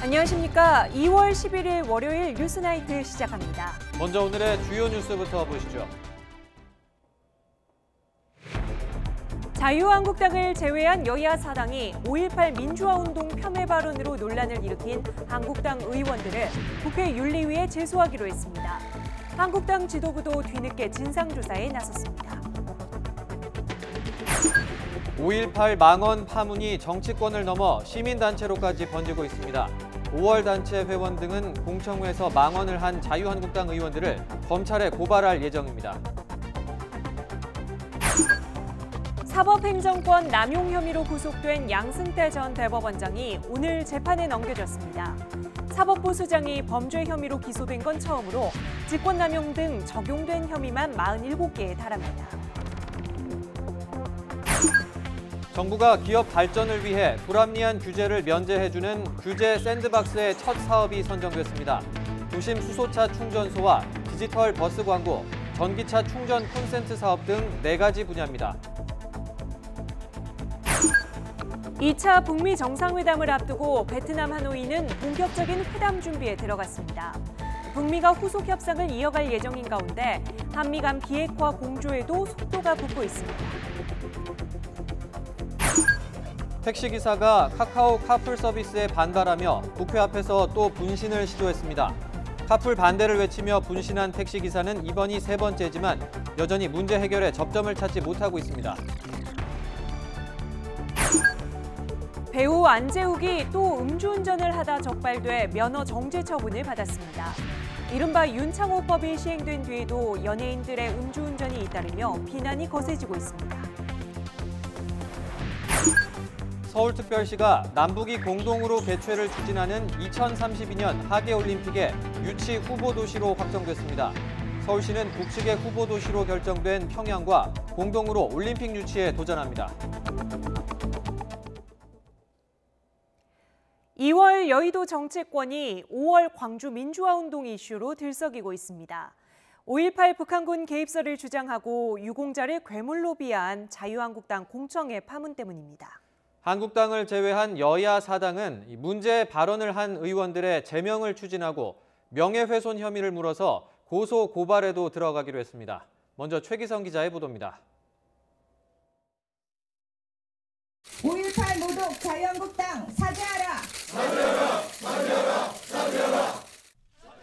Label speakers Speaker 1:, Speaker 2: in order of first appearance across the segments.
Speaker 1: 안녕하십니까. 2월 11일 월요일 뉴스나이트 시작합니다.
Speaker 2: 먼저 오늘의 주요 뉴스부터 보시죠.
Speaker 1: 자유한국당을 제외한 여야 사당이 5.18 민주화운동 폄훼 발언으로 논란을 일으킨 한국당 의원들을 국회 윤리위에 제소하기로 했습니다. 한국당 지도부도 뒤늦게 진상조사에 나섰습니다.
Speaker 2: 5.18 망언 파문이 정치권을 넘어 시민단체로까지 번지고 있습니다. 5월 단체 회원 등은 공청회에서 망언을 한 자유한국당 의원들을 검찰에 고발할 예정입니다.
Speaker 1: 사법행정권 남용 혐의로 구속된 양승태 전 대법원장이 오늘 재판에 넘겨졌습니다. 사법부수장이 범죄 혐의로 기소된 건 처음으로 직권남용 등 적용된 혐의만 47개에 달합니다.
Speaker 2: 정부가 기업 발전을 위해 불합리한 규제를 면제해주는 규제 샌드박스의 첫 사업이 선정됐습니다. 도심 수소차 충전소와 디지털 버스 광고, 전기차 충전 콘센트 사업 등 4가지 분야입니다.
Speaker 1: 2차 북미 정상회담을 앞두고 베트남 하노이는 본격적인 회담 준비에 들어갔습니다. 북미가 후속 협상을 이어갈 예정인 가운데 한미 간 비핵화 공조에도 속도가 붙고 있습니다.
Speaker 2: 택시기사가 카카오 카풀 서비스에 반발하며 국회 앞에서 또 분신을 시도했습니다. 카풀 반대를 외치며 분신한 택시기사는 이번이 3번째지만 여전히 문제 해결에 접점을 찾지 못하고 있습니다.
Speaker 1: 배우 안재욱이 또 음주운전을 하다 적발돼 면허 정지 처분을 받았습니다. 이른바 윤창호법이 시행된 뒤에도 연예인들의 음주운전이 잇따르며 비난이 거세지고 있습니다.
Speaker 2: 서울특별시가 남북이 공동으로 개최를 추진하는 2032년 하계올림픽의 유치 후보도시로 확정됐습니다. 서울시는 북측의 후보도시로 결정된 평양과 공동으로 올림픽 유치에 도전합니다.
Speaker 1: 2월 여의도 정치권이 5월 광주 민주화운동 이슈로 들썩이고 있습니다. 5.18 북한군 개입설을 주장하고 유공자를 괴물로 비하한 자유한국당 공청회 파문 때문입니다.
Speaker 2: 한국당을 제외한 여야 사당은 문제 발언을 한 의원들의 제명을 추진하고 명예훼손 혐의를 물어서 고소 고발에도 들어가기로 했습니다. 먼저 최기성 기자의 보도입니다.
Speaker 3: 5.18 모독 자유한국당 사죄하라!
Speaker 4: 사죄하라! 사죄하라! 사죄하라!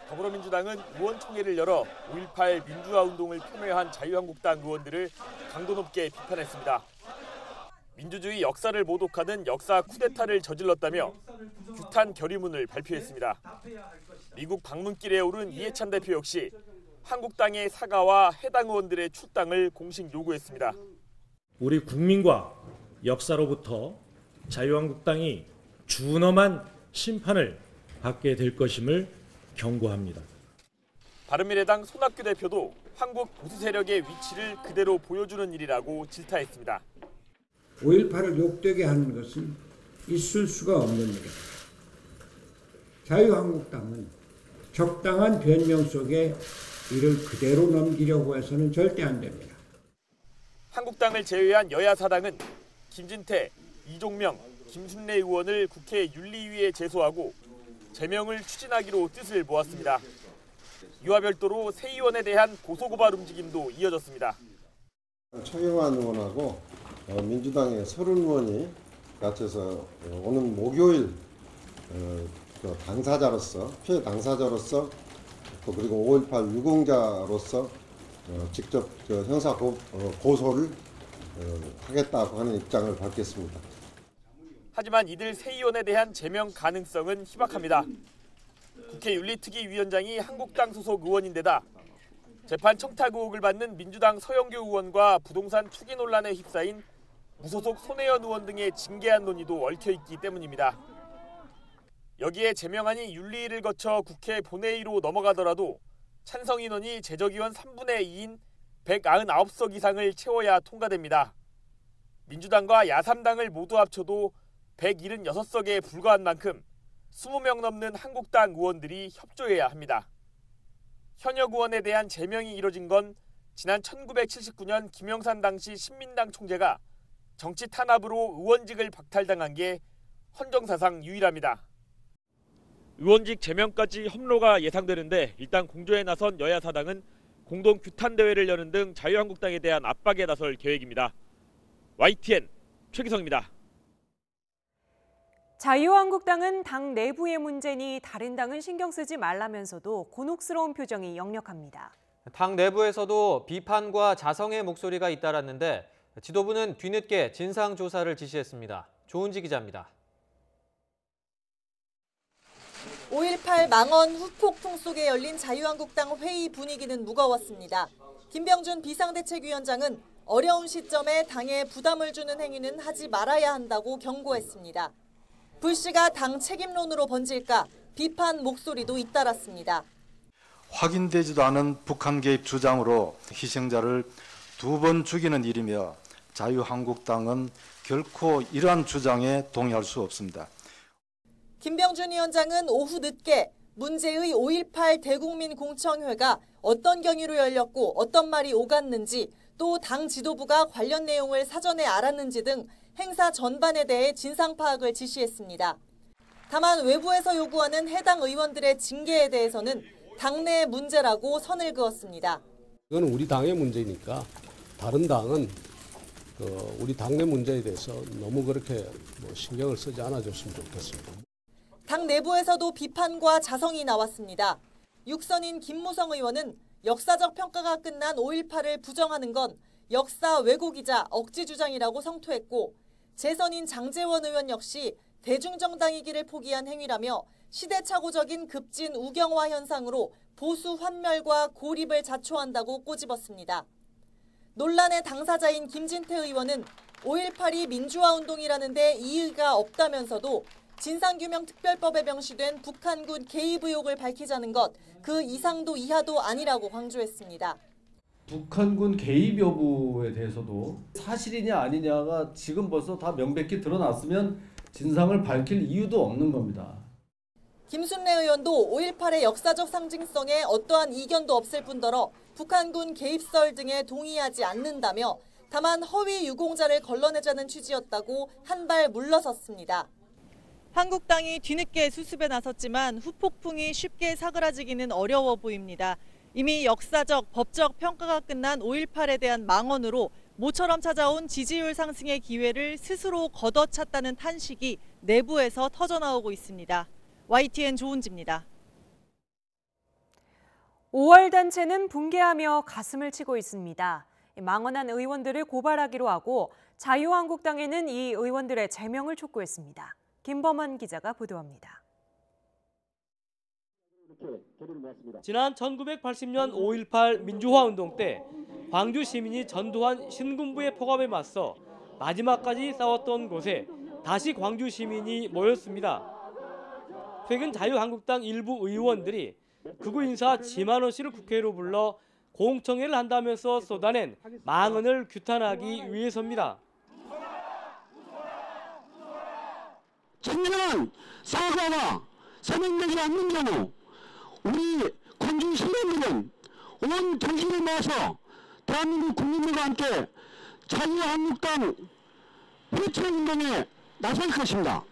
Speaker 4: 더불어민주당은 의원총회를 열어 5.18 민주화운동을 폄훼한 자유한국당 의원들을 강도 높게 비판했습니다. 민주주의 역사를 모독하는 역사 쿠데타를 저질렀다며 규탄 결의문을 발표했습니다. 미국 방문길에 오른 이해찬 대표 역시 한국당의 사과와 해당 의원들의 출당을 공식 요구했습니다.
Speaker 5: 우리 국민과 역사로부터 자유한국당이 준엄한 심판을 받게 될 것임을 경고합니다.
Speaker 4: 바른미래당 손학규 대표도 한국 보수 세력의 위치를 그대로 보여주는 일이라고 질타했습니다.
Speaker 6: 5.18을 욕되게 하는 것은 있을 수가 없는 일입니다. 자유한국당은 적당한 변명 속에 이를 그대로 넘기려고 해서는 절대 안 됩니다.
Speaker 4: 한국당을 제외한 여야 사당은 김진태, 이종명, 김순례 의원을 국회 윤리위에 제소하고 제명을 추진하기로 뜻을 모았습니다. 이와 별도로 새 의원에 대한 고소고발 움직임도 이어졌습니다.
Speaker 7: 최경환 의원하고 민주당의 서른 의원이 같이서 오는 목요일 당사자로서 피해 당사자로서 또 그리고 5.18 유공자로서 직접 형사 고소를 하겠다고 하는 입장을 밝혔습니다.
Speaker 4: 하지만 이들 새 의원에 대한 제명 가능성은 희박합니다. 국회 윤리특위위원장이 한국당 소속 의원인데다 재판 청탁 의혹을 받는 민주당 서영교 의원과 부동산 투기 논란에 휩싸인 무소속 손혜원 의원 등의 징계안 논의도 얽혀있기 때문입니다. 여기에 제명안이 윤리위를 거쳐 국회 본회의로 넘어가더라도 찬성 인원이 제적의원 3분의 2인 199석 이상을 채워야 통과됩니다. 민주당과 야3당을 모두 합쳐도 176석에 불과한 만큼 20명 넘는 한국당 의원들이 협조해야 합니다. 현역 의원에 대한 제명이 이뤄진 건 지난 1979년 김영삼 당시 신민당 총재가 정치 탄압으로 의원직을 박탈당한 게 헌정사상 유일합니다. 의원직 제명까지 험로가 예상되는데 일단 공조에 나선 여야 사당은 공동 규탄 대회를 여는 등 자유한국당에 대한 압박에 나설 계획입니다. YTN 최기성입니다.
Speaker 1: 자유한국당은 당 내부의 문제니 다른 당은 신경 쓰지 말라면서도 곤혹스러운 표정이 역력합니다.
Speaker 2: 당 내부에서도 비판과 자성의 목소리가 잇따랐는데 지도부는 뒤늦게 진상조사를 지시했습니다. 조은지 기자입니다.
Speaker 8: 5.18 망언 후폭풍 속에 열린 자유한국당 회의 분위기는 무거웠습니다. 김병준 비상대책위원장은 어려운 시점에 당에 부담을 주는 행위는 하지 말아야 한다고 경고했습니다. 불씨가 당 책임론으로 번질까 비판 목소리도 잇따랐습니다.
Speaker 9: 확인되지도 않은 북한 개입 주장으로 희생자를 2번 죽이는 일이며 자유한국당은 결코 이러한 주장에 동의할 수 없습니다.
Speaker 8: 김병준 위원장은 오후 늦게 문제의 5.18 대국민 공청회가 어떤 경위로 열렸고 어떤 말이 오갔는지 또 당 지도부가 관련 내용을 사전에 알았는지 등 행사 전반에 대해 진상 파악을 지시했습니다. 다만 외부에서 요구하는 해당 의원들의 징계에 대해서는 당내 문제라고 선을 그었습니다.
Speaker 10: 이건 우리 당의 문제니까 다른 당은 우리 당내 문제에 대해서 너무 그렇게 신경을 쓰지 않아줬으면 좋겠습니다.
Speaker 8: 당 내부에서도 비판과 자성이 나왔습니다. 육선인 김무성 의원은 역사적 평가가 끝난 5.18을 부정하는 건 역사 왜곡이자 억지 주장이라고 성토했고 재선인 장제원 의원 역시 대중정당이기를 포기한 행위라며 시대착오적인 급진 우경화 현상으로 보수 환멸과 고립을 자초한다고 꼬집었습니다. 논란의 당사자인 김진태 의원은 5.18이 민주화운동이라는 데 이의가 없다면서도 진상규명특별법에 명시된 북한군 개입 의혹을 밝히자는 것 그 이상도 이하도 아니라고 강조했습니다.
Speaker 11: 북한군 개입 여부에 대해서도 사실이냐 아니냐가 지금 벌써 다 명백히 드러났으면 진상을 밝힐 이유도 없는 겁니다.
Speaker 8: 김순례 의원도 5.18의 역사적 상징성에 어떠한 이견도 없을 뿐더러 북한군 개입설 등에 동의하지 않는다며 다만 허위 유공자를 걸러내자는 취지였다고 한 발 물러섰습니다. 한국당이 뒤늦게 수습에 나섰지만 후폭풍이 쉽게 사그라지기는 어려워 보입니다. 이미 역사적, 법적 평가가 끝난 5.18에 대한 망언으로 모처럼 찾아온 지지율 상승의 기회를 스스로 걷어찼다는 탄식이 내부에서 터져나오고 있습니다. YTN 조은지입니다.
Speaker 1: 5월 단체는 붕괴하며 가슴을 치고 있습니다. 망언한 의원들을 고발하기로 하고 자유한국당에는 이 의원들의 제명을 촉구했습니다. 김범원 기자가 보도합니다.
Speaker 12: 지난 1980년 5.18 민주화운동 때 광주 시민이 전두환 신군부의 포갑에 맞서 마지막까지 싸웠던 곳에 다시 광주 시민이 모였습니다. 최근 자유한국당 일부 의원들이 극우 인사 지만원 씨를 국회로 불러 공청회를 한다면서 쏟아낸 망언을 규탄하기 위해서입니다.
Speaker 13: 진정한 사과와 서명력이 없는 경우 우리 광주 시민들은 온 정신을 모아서 대한민국 국민들과 함께 자유한국당 회초운동에 나설 것입니다.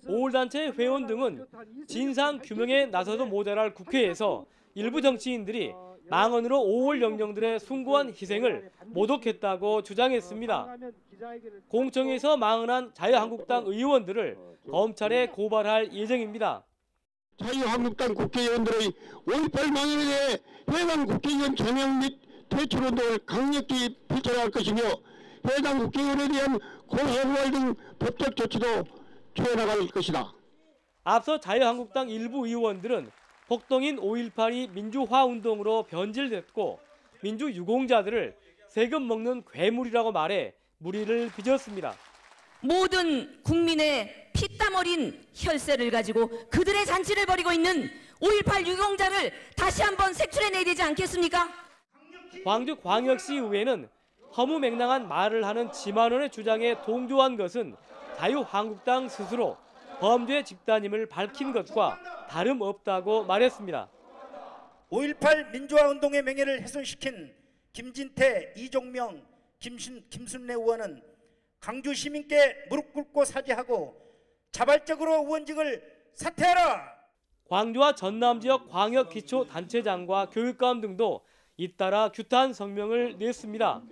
Speaker 12: 5월 단체 회원 등은 진상 규명에 나서도 모자랄 국회에서 일부 정치인들이 망언으로 5월 영령들의 숭고한 희생을 모독했다고 주장했습니다. 공청회에서 망언한 자유한국당 의원들을 검찰에 고발할 예정입니다.
Speaker 13: 자유한국당 국회의원들의 5.18 망언에 대해 해당 국회의원 제명 및 퇴출운동을 강력히 펼쳐나갈 것이며 해당 국회의원에 대한 고소고발 등 법적 조치도 취해나갈 것이다.
Speaker 12: 앞서 자유한국당 일부 의원들은 폭동인 5.18이 민주화운동으로 변질됐고 민주유공자들을 세금 먹는 괴물이라고 말해 물의를 빚었습니다.
Speaker 14: 모든 국민의 피땀 어린 혈세를 가지고 그들의 잔치를 벌이고 있는 5.18 유공자를 다시 한번 색출해내야 되지 않겠습니까?
Speaker 12: 광주광역시의회는 허무맹랑한 말을 하는 지만원의 주장에 동조한 것은 자유한국당 스스로 범죄 집단임을 밝힌 것과 다름없다고 말했습니다.
Speaker 15: 5.18 민주화운동의 명예를 훼손시킨 김진태, 이종명, 김순례 의원은 광주 시민께 무릎 꿇고 사죄하고 자발적으로 의원직을 사퇴하라.
Speaker 12: 광주와 전남 지역 광역기초단체장과 교육감 등도 잇따라 규탄 성명을 냈습니다.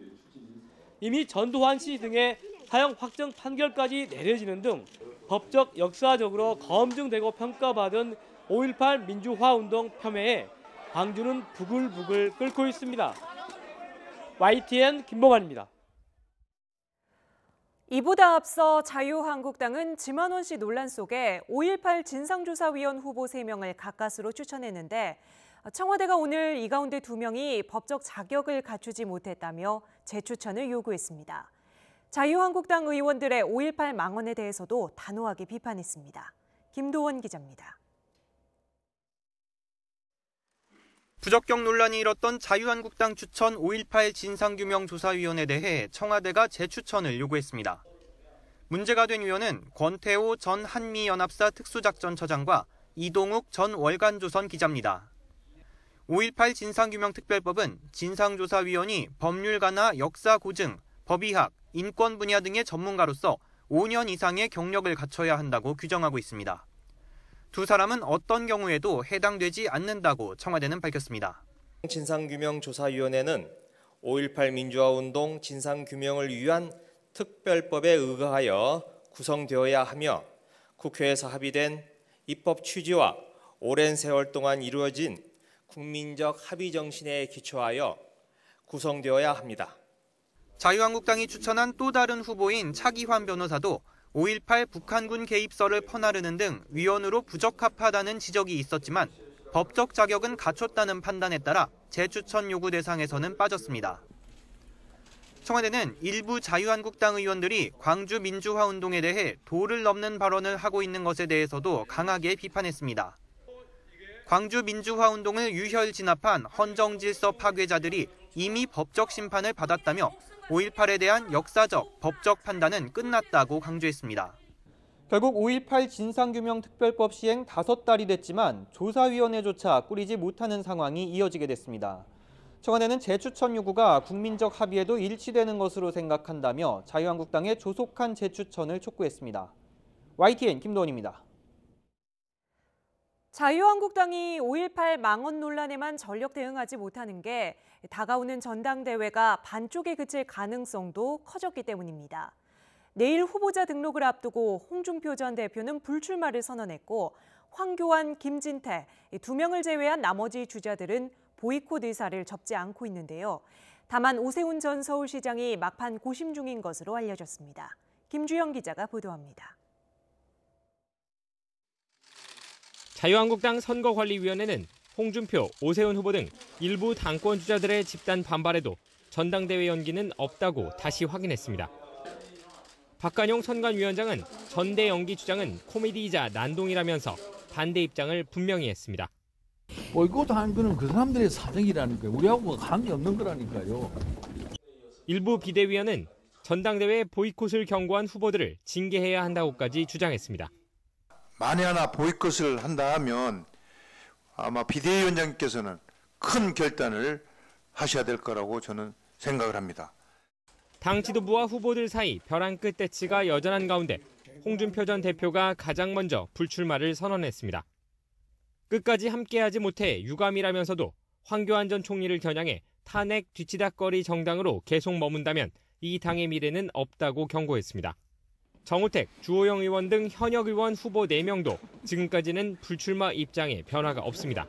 Speaker 12: 이미 전두환 씨 등의 사형 확정 판결까지 내려지는 등 법적 역사적으로 검증되고 평가받은 5.18 민주화운동 폄훼에 광주는 부글부글 끓고 있습니다. YTN 김봉환입니다.
Speaker 1: 이보다 앞서 자유한국당은 지만원 씨 논란 속에 5.18 진상조사위원 후보 3명을 가까스로 추천했는데 청와대가 오늘 이 가운데 2명이 법적 자격을 갖추지 못했다며 재추천을 요구했습니다. 자유한국당 의원들의 5.18 망언에 대해서도 단호하게 비판했습니다. 김도원 기자입니다.
Speaker 16: 부적격 논란이 일었던 자유한국당 추천 5.18 진상규명조사위원에 대해 청와대가 재추천을 요구했습니다. 문제가 된 위원은 권태호 전 한미연합사 특수작전처장과 이동욱 전 월간조선 기자입니다. 5.18 진상규명특별법은 진상조사위원이 법률가나 역사고증, 법의학, 인권 분야 등의 전문가로서 5년 이상의 경력을 갖춰야 한다고 규정하고 있습니다. 두 사람은 어떤 경우에도 해당되지 않는다고 청와대는 밝혔습니다.
Speaker 17: 진상규명조사위원회는 5.18 민주화운동 진상규명을 위한 특별법에 의거하여 구성되어야 하며 국회에서 합의된 입법 취지와 오랜 세월 동안 이루어진 국민적 합의 정신에 기초하여 구성되어야 합니다.
Speaker 16: 자유한국당이 추천한 또 다른 후보인 차기환 변호사도 5.18 북한군 개입설을 퍼나르는 등 위원으로 부적합하다는 지적이 있었지만 법적 자격은 갖췄다는 판단에 따라 재추천 요구 대상에서는 빠졌습니다. 청와대는 일부 자유한국당 의원들이 광주 민주화운동에 대해 도를 넘는 발언을 하고 있는 것에 대해서도 강하게 비판했습니다. 광주 민주화운동을 유혈 진압한 헌정질서 파괴자들이 이미 법적 심판을 받았다며 5.18에 대한 역사적, 법적 판단은 끝났다고 강조했습니다. 결국 5.18 진상규명특별법 시행 5달이 됐지만 조사위원회조차 꾸리지 못하는 상황이 이어지게 됐습니다. 청와대는 재추천 요구가 국민적 합의에도 일치되는 것으로 생각한다며 자유한국당의 조속한 재추천을 촉구했습니다. YTN 김도원입니다.
Speaker 1: 자유한국당이 5.18 망언 논란에만 전력 대응하지 못하는 게 다가오는 전당대회가 반쪽에 그칠 가능성도 커졌기 때문입니다. 내일 후보자 등록을 앞두고 홍준표 전 대표는 불출마를 선언했고 황교안, 김진태 2명을 제외한 나머지 주자들은 보이콧 의사를 접지 않고 있는데요. 다만 오세훈 전 서울시장이 막판 고심 중인 것으로 알려졌습니다. 김주영 기자가 보도합니다.
Speaker 18: 자유한국당 선거관리위원회는 홍준표, 오세훈 후보 등 일부 당권 주자들의 집단 반발에도 전당대회 연기는 없다고 다시 확인했습니다. 박관용 선관위원장은 전대 연기 주장은 코미디이자 난동이라면서 반대 입장을 분명히 했습니다.
Speaker 19: 보이콧 하는 거는 그 사람들의 사정이라니까요. 우리하고 관계없는 거라니까요.
Speaker 18: 일부 비대위원은 전당대회 보이콧을 경고한 후보들을 징계해야 한다고까지 주장했습니다.
Speaker 20: 만에 하나 보이콧을 한다 하면 아마 비대위원장께서는 큰 결단을 하셔야 될 거라고 저는 생각을 합니다.
Speaker 18: 당 지도부와 후보들 사이 벼랑 끝 대치가 여전한 가운데 홍준표 전 대표가 가장 먼저 불출마를 선언했습니다. 끝까지 함께하지 못해 유감이라면서도 황교안 전 총리를 겨냥해 탄핵 뒤치다꺼리 정당으로 계속 머문다면 이 당의 미래는 없다고 경고했습니다. 정우택, 주호영 의원 등 현역 의원 후보 4명도 지금까지는 불출마 입장에 변화가 없습니다.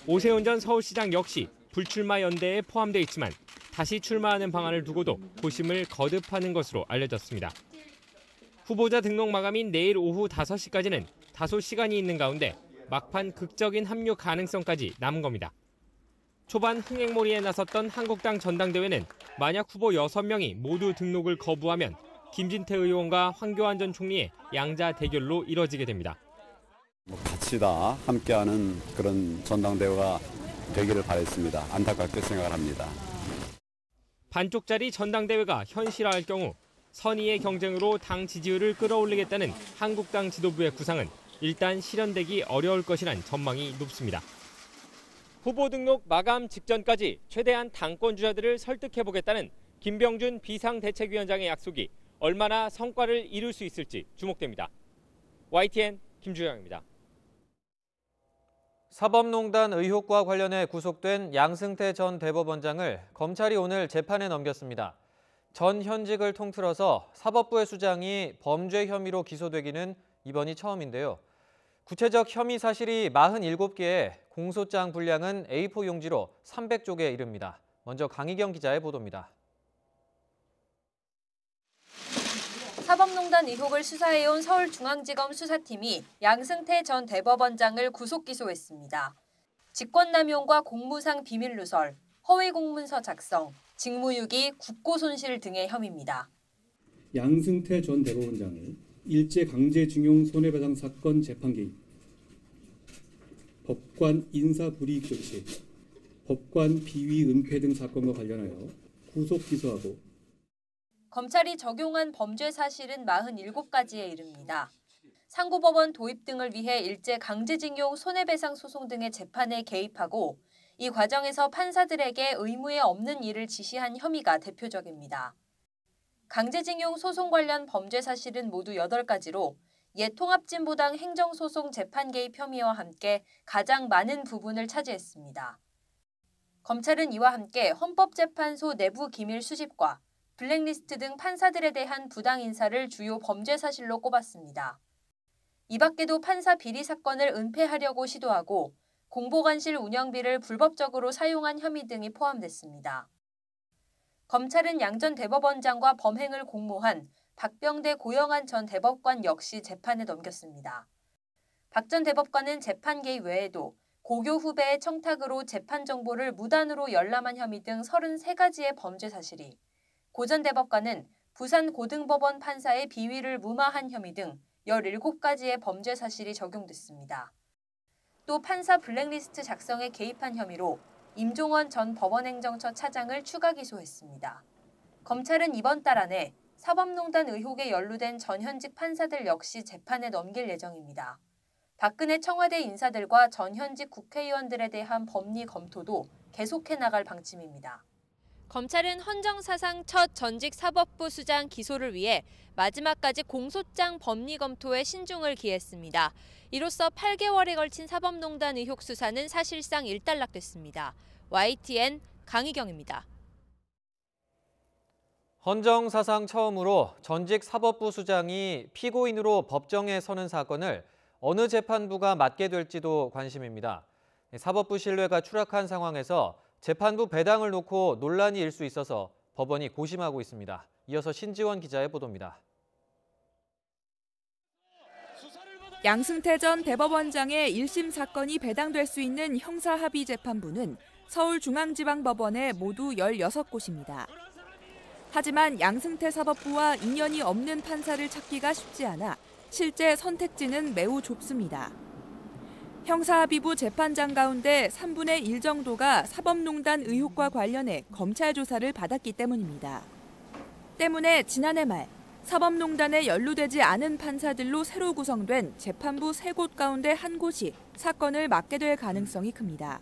Speaker 18: 오세훈 전 서울시장 역시 불출마 연대에 포함돼 있지만 다시 출마하는 방안을 두고도 고심을 거듭하는 것으로 알려졌습니다. 후보자 등록 마감인 내일 오후 5시까지는 다소 시간이 있는 가운데 막판 극적인 합류 가능성까지 남은 겁니다. 초반 흥행몰이에 나섰던 한국당 전당대회는 만약 후보 6명이 모두 등록을 거부하면 김진태 의원과 황교안 전 총리의 양자 대결로 이뤄지게 됩니다.
Speaker 21: 같이 다 함께하는 그런 전당대회가 되기를 바랬습니다. 안타깝게 생각을 합니다.
Speaker 18: 반쪽짜리 전당대회가 현실화할 경우 선의의 경쟁으로 당 지지율을 끌어올리겠다는 한국당 지도부의 구상은 일단 실현되기 어려울 것이란 전망이 높습니다. 후보 등록 마감 직전까지 최대한 당권 주자들을 설득해보겠다는 김병준 비상대책위원장의 약속이 얼마나 성과를 이룰 수 있을지 주목됩니다. YTN 김주영입니다.
Speaker 2: 사법농단 의혹과 관련해 구속된 양승태 전 대법원장을 검찰이 오늘 재판에 넘겼습니다. 전 현직을 통틀어서 사법부의 수장이 범죄 혐의로 기소되기는 이번이 처음인데요. 구체적 혐의 사실이 47개에 공소장 분량은 A4 용지로 300쪽에 이릅니다. 먼저 강희경 기자의 보도입니다.
Speaker 3: 사법농단 의혹을 수사해온 서울중앙지검 수사팀이 양승태 전 대법원장을 구속 기소했습니다. 직권남용과 공무상 비밀누설, 허위공문서 작성, 직무유기, 국고손실 등의 혐의입니다.
Speaker 22: 양승태 전 대법원장을 일제강제징용 손해배상 사건 재판 개입, 법관 인사불이익 조치, 법관 비위 은폐 등 사건과 관련하여 구속 기소하고
Speaker 3: 검찰이 적용한 범죄 사실은 47가지에 이릅니다. 상고법원 도입 등을 위해 일제강제징용 손해배상 소송 등의 재판에 개입하고 이 과정에서 판사들에게 의무에 없는 일을 지시한 혐의가 대표적입니다. 강제징용 소송 관련 범죄 사실은 모두 8가지로 옛 통합진보당 행정소송 재판 개입 혐의와 함께 가장 많은 부분을 차지했습니다. 검찰은 이와 함께 헌법재판소 내부 기밀 수집과 블랙리스트 등 판사들에 대한 부당 인사를 주요 범죄 사실로 꼽았습니다. 이 밖에도 판사 비리 사건을 은폐하려고 시도하고 공보관실 운영비를 불법적으로 사용한 혐의 등이 포함됐습니다. 검찰은 양 전 대법원장과 범행을 공모한 박병대 고영한 전 대법관 역시 재판에 넘겼습니다. 박 전 대법관은 재판 개입 외에도 고교 후배의 청탁으로 재판 정보를 무단으로 열람한 혐의 등 33가지의 범죄 사실이, 고 전 대법관은 부산 고등법원 판사의 비위를 무마한 혐의 등 17가지의 범죄 사실이 적용됐습니다. 또 판사 블랙리스트 작성에 개입한 혐의로 임종원 전 법원행정처 차장을 추가 기소했습니다. 검찰은 이번 달 안에 사법농단 의혹에 연루된 전현직 판사들 역시 재판에 넘길 예정입니다. 박근혜 청와대 인사들과 전현직 국회의원들에 대한 법리 검토도 계속해 나갈 방침입니다. 검찰은 헌정사상 첫 전직 사법부 수장 기소를 위해 마지막까지 공소장 법리 검토에 신중을 기했습니다. 이로써 8개월에 걸친 사법농단 의혹 수사는 사실상 일단락됐습니다. YTN 강희경입니다.
Speaker 2: 헌정사상 처음으로 전직 사법부 수장이 피고인으로 법정에 서는 사건을 어느 재판부가 맡게 될지도 관심입니다. 사법부 신뢰가 추락한 상황에서 재판부 배당을 놓고 논란이 일 수 있어서 법원이 고심하고 있습니다. 이어서 신지원 기자의 보도입니다.
Speaker 23: 양승태 전 대법원장의 1심 사건이 배당될 수 있는 형사합의재판부는 서울중앙지방법원에 모두 16곳입니다. 하지만 양승태 사법부와 인연이 없는 판사를 찾기가 쉽지 않아 실제 선택지는 매우 좁습니다. 형사합의부 재판장 가운데 3분의 1 정도가 사법농단 의혹과 관련해 검찰 조사를 받았기 때문입니다. 때문에 지난해 말 사법농단에 연루되지 않은 판사들로 새로 구성된 재판부 3곳 가운데 한 곳이 사건을 맡게 될 가능성이 큽니다.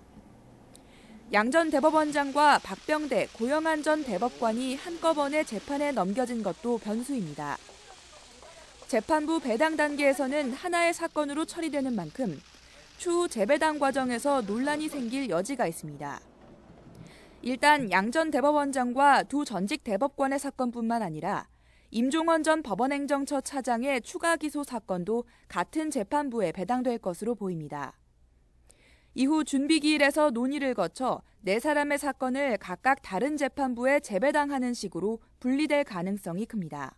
Speaker 23: 양 전 대법원장과 박병대, 고영한 전 대법관이 한꺼번에 재판에 넘겨진 것도 변수입니다. 재판부 배당 단계에서는 하나의 사건으로 처리되는 만큼 추후 재배당 과정에서 논란이 생길 여지가 있습니다. 일단 양 전 대법원장과 두 전직 대법관의 사건뿐만 아니라 임종원 전 법원행정처 차장의 추가 기소 사건도 같은 재판부에 배당될 것으로 보입니다. 이후 준비기일에서 논의를 거쳐 4사람의 사건을 각각 다른 재판부에 재배당하는 식으로 분리될 가능성이 큽니다.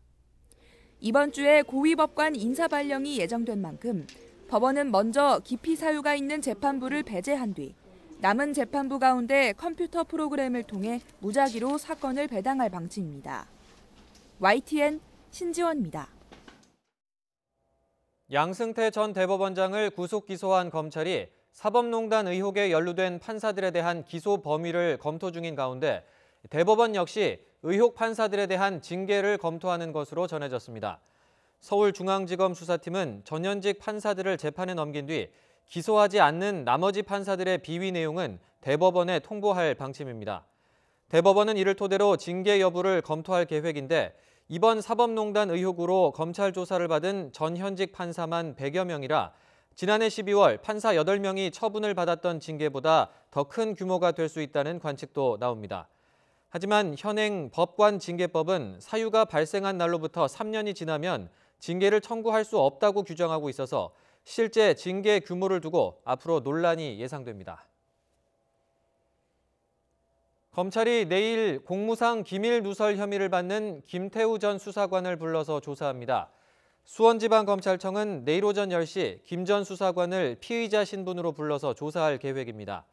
Speaker 23: 이번 주에 고위법관 인사 발령이 예정된 만큼 법원은 먼저 기피 사유가 있는 재판부를 배제한 뒤 남은 재판부 가운데 컴퓨터 프로그램을 통해 무작위로 사건을 배당할 방침입니다. YTN 신지원입니다.
Speaker 2: 양승태 전 대법원장을 구속 기소한 검찰이 사법농단 의혹에 연루된 판사들에 대한 기소 범위를 검토 중인 가운데 대법원 역시 의혹 판사들에 대한 징계를 검토하는 것으로 전해졌습니다. 서울중앙지검 수사팀은 전현직 판사들을 재판에 넘긴 뒤 기소하지 않는 나머지 판사들의 비위 내용은 대법원에 통보할 방침입니다. 대법원은 이를 토대로 징계 여부를 검토할 계획인데 이번 사법농단 의혹으로 검찰 조사를 받은 전현직 판사만 100여 명이라 지난해 12월 판사 8명이 처분을 받았던 징계보다 더 큰 규모가 될 수 있다는 관측도 나옵니다. 하지만 현행 법관 징계법은 사유가 발생한 날로부터 3년이 지나면 징계를 청구할 수 없다고 규정하고 있어서 실제 징계 규모를 두고 앞으로 논란이 예상됩니다. 검찰이 내일 공무상 기밀 누설 혐의를 받는 김태우 전 수사관을 불러서 조사합니다. 수원지방검찰청은 내일 오전 10시 김 전 수사관을 피의자 신분으로 불러서 조사할 계획입니다.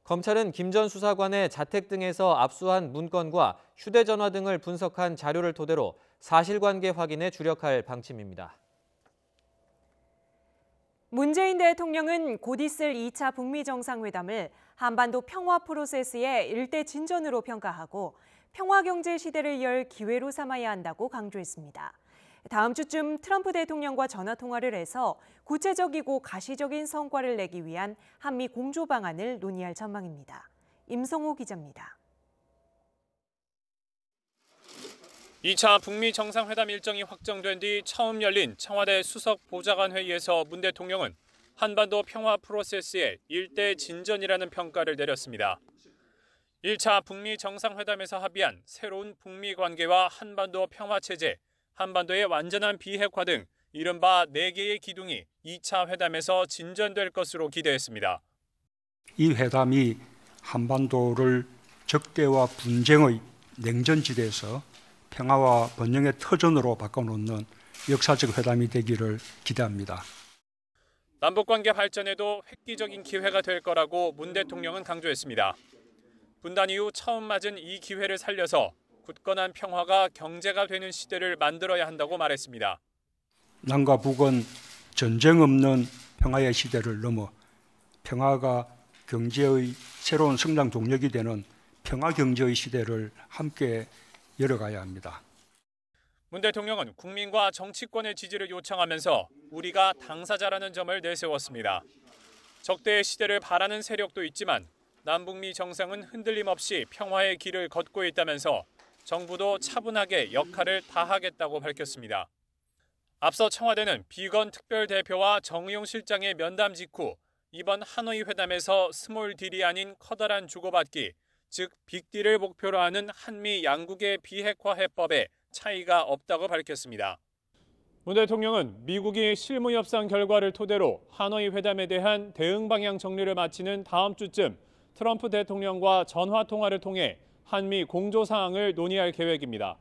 Speaker 2: 검찰은 김 전 수사관의 자택 등에서 압수한 문건과 휴대전화 등을 분석한 자료를 토대로 사실관계 확인에 주력할 방침입니다.
Speaker 1: 문재인 대통령은 곧 있을 2차 북미 정상회담을 한반도 평화 프로세스의 일대 진전으로 평가하고 평화 경제 시대를 열 기회로 삼아야 한다고 강조했습니다. 다음 주쯤 트럼프 대통령과 전화 통화를 해서 구체적이고 가시적인 성과를 내기 위한 한미 공조 방안을 논의할 전망입니다. 임성호 기자입니다.
Speaker 5: 2차 북미 정상회담 일정이 확정된 뒤 처음 열린 청와대 수석 보좌관 회의에서 문 대통령은 한반도 평화 프로세스의 일대 진전이라는 평가를 내렸습니다. 1차 북미 정상회담에서 합의한 새로운 북미 관계와 한반도 평화 체제, 한반도의 완전한 비핵화 등 이른바 4개의 기둥이 2차 회담에서 진전될 것으로 기대했습니다.
Speaker 6: 이 회담이 한반도를 적대와 분쟁의 냉전지대에서 평화와 번영의 터전으로 바꿔놓는 역사적 회담이 되기를 기대합니다.
Speaker 5: 남북관계 발전에도 획기적인 기회가 될 거라고 문 대통령은 강조했습니다. 분단 이후 처음 맞은 이 기회를 살려서 굳건한 평화가 경제가 되는 시대를 만들어야 한다고 말했습니다.
Speaker 6: 남과 북은 전쟁 없는 평화의 시대를 넘어 평화가 경제의 새로운 성장 동력이 되는 평화 경제의 시대를 함께 열어가야 합니다.
Speaker 5: 문 대통령은 국민과 정치권의 지지를 요청하면서 우리가 당사자라는 점을 내세웠습니다. 적대의 시대를 바라는 세력도 있지만 남북미 정상은 흔들림 없이 평화의 길을 걷고 있다면서 정부도 차분하게 역할을 다하겠다고 밝혔습니다. 앞서 청와대는 비건 특별대표와 정의용 실장의 면담 직후 이번 하노이 회담에서 스몰 딜이 아닌 커다란 주고받기, 즉 빅딜을 목표로 하는 한미 양국의 비핵화 해법에 차이가 없다고 밝혔습니다. 문 대통령은 미국이 실무 협상 결과를 토대로 하노이 회담에 대한 대응 방향 정리를 마치는 다음 주쯤 트럼프 대통령과 전화 통화를 통해 한미 공조 사항을 논의할 계획입니다.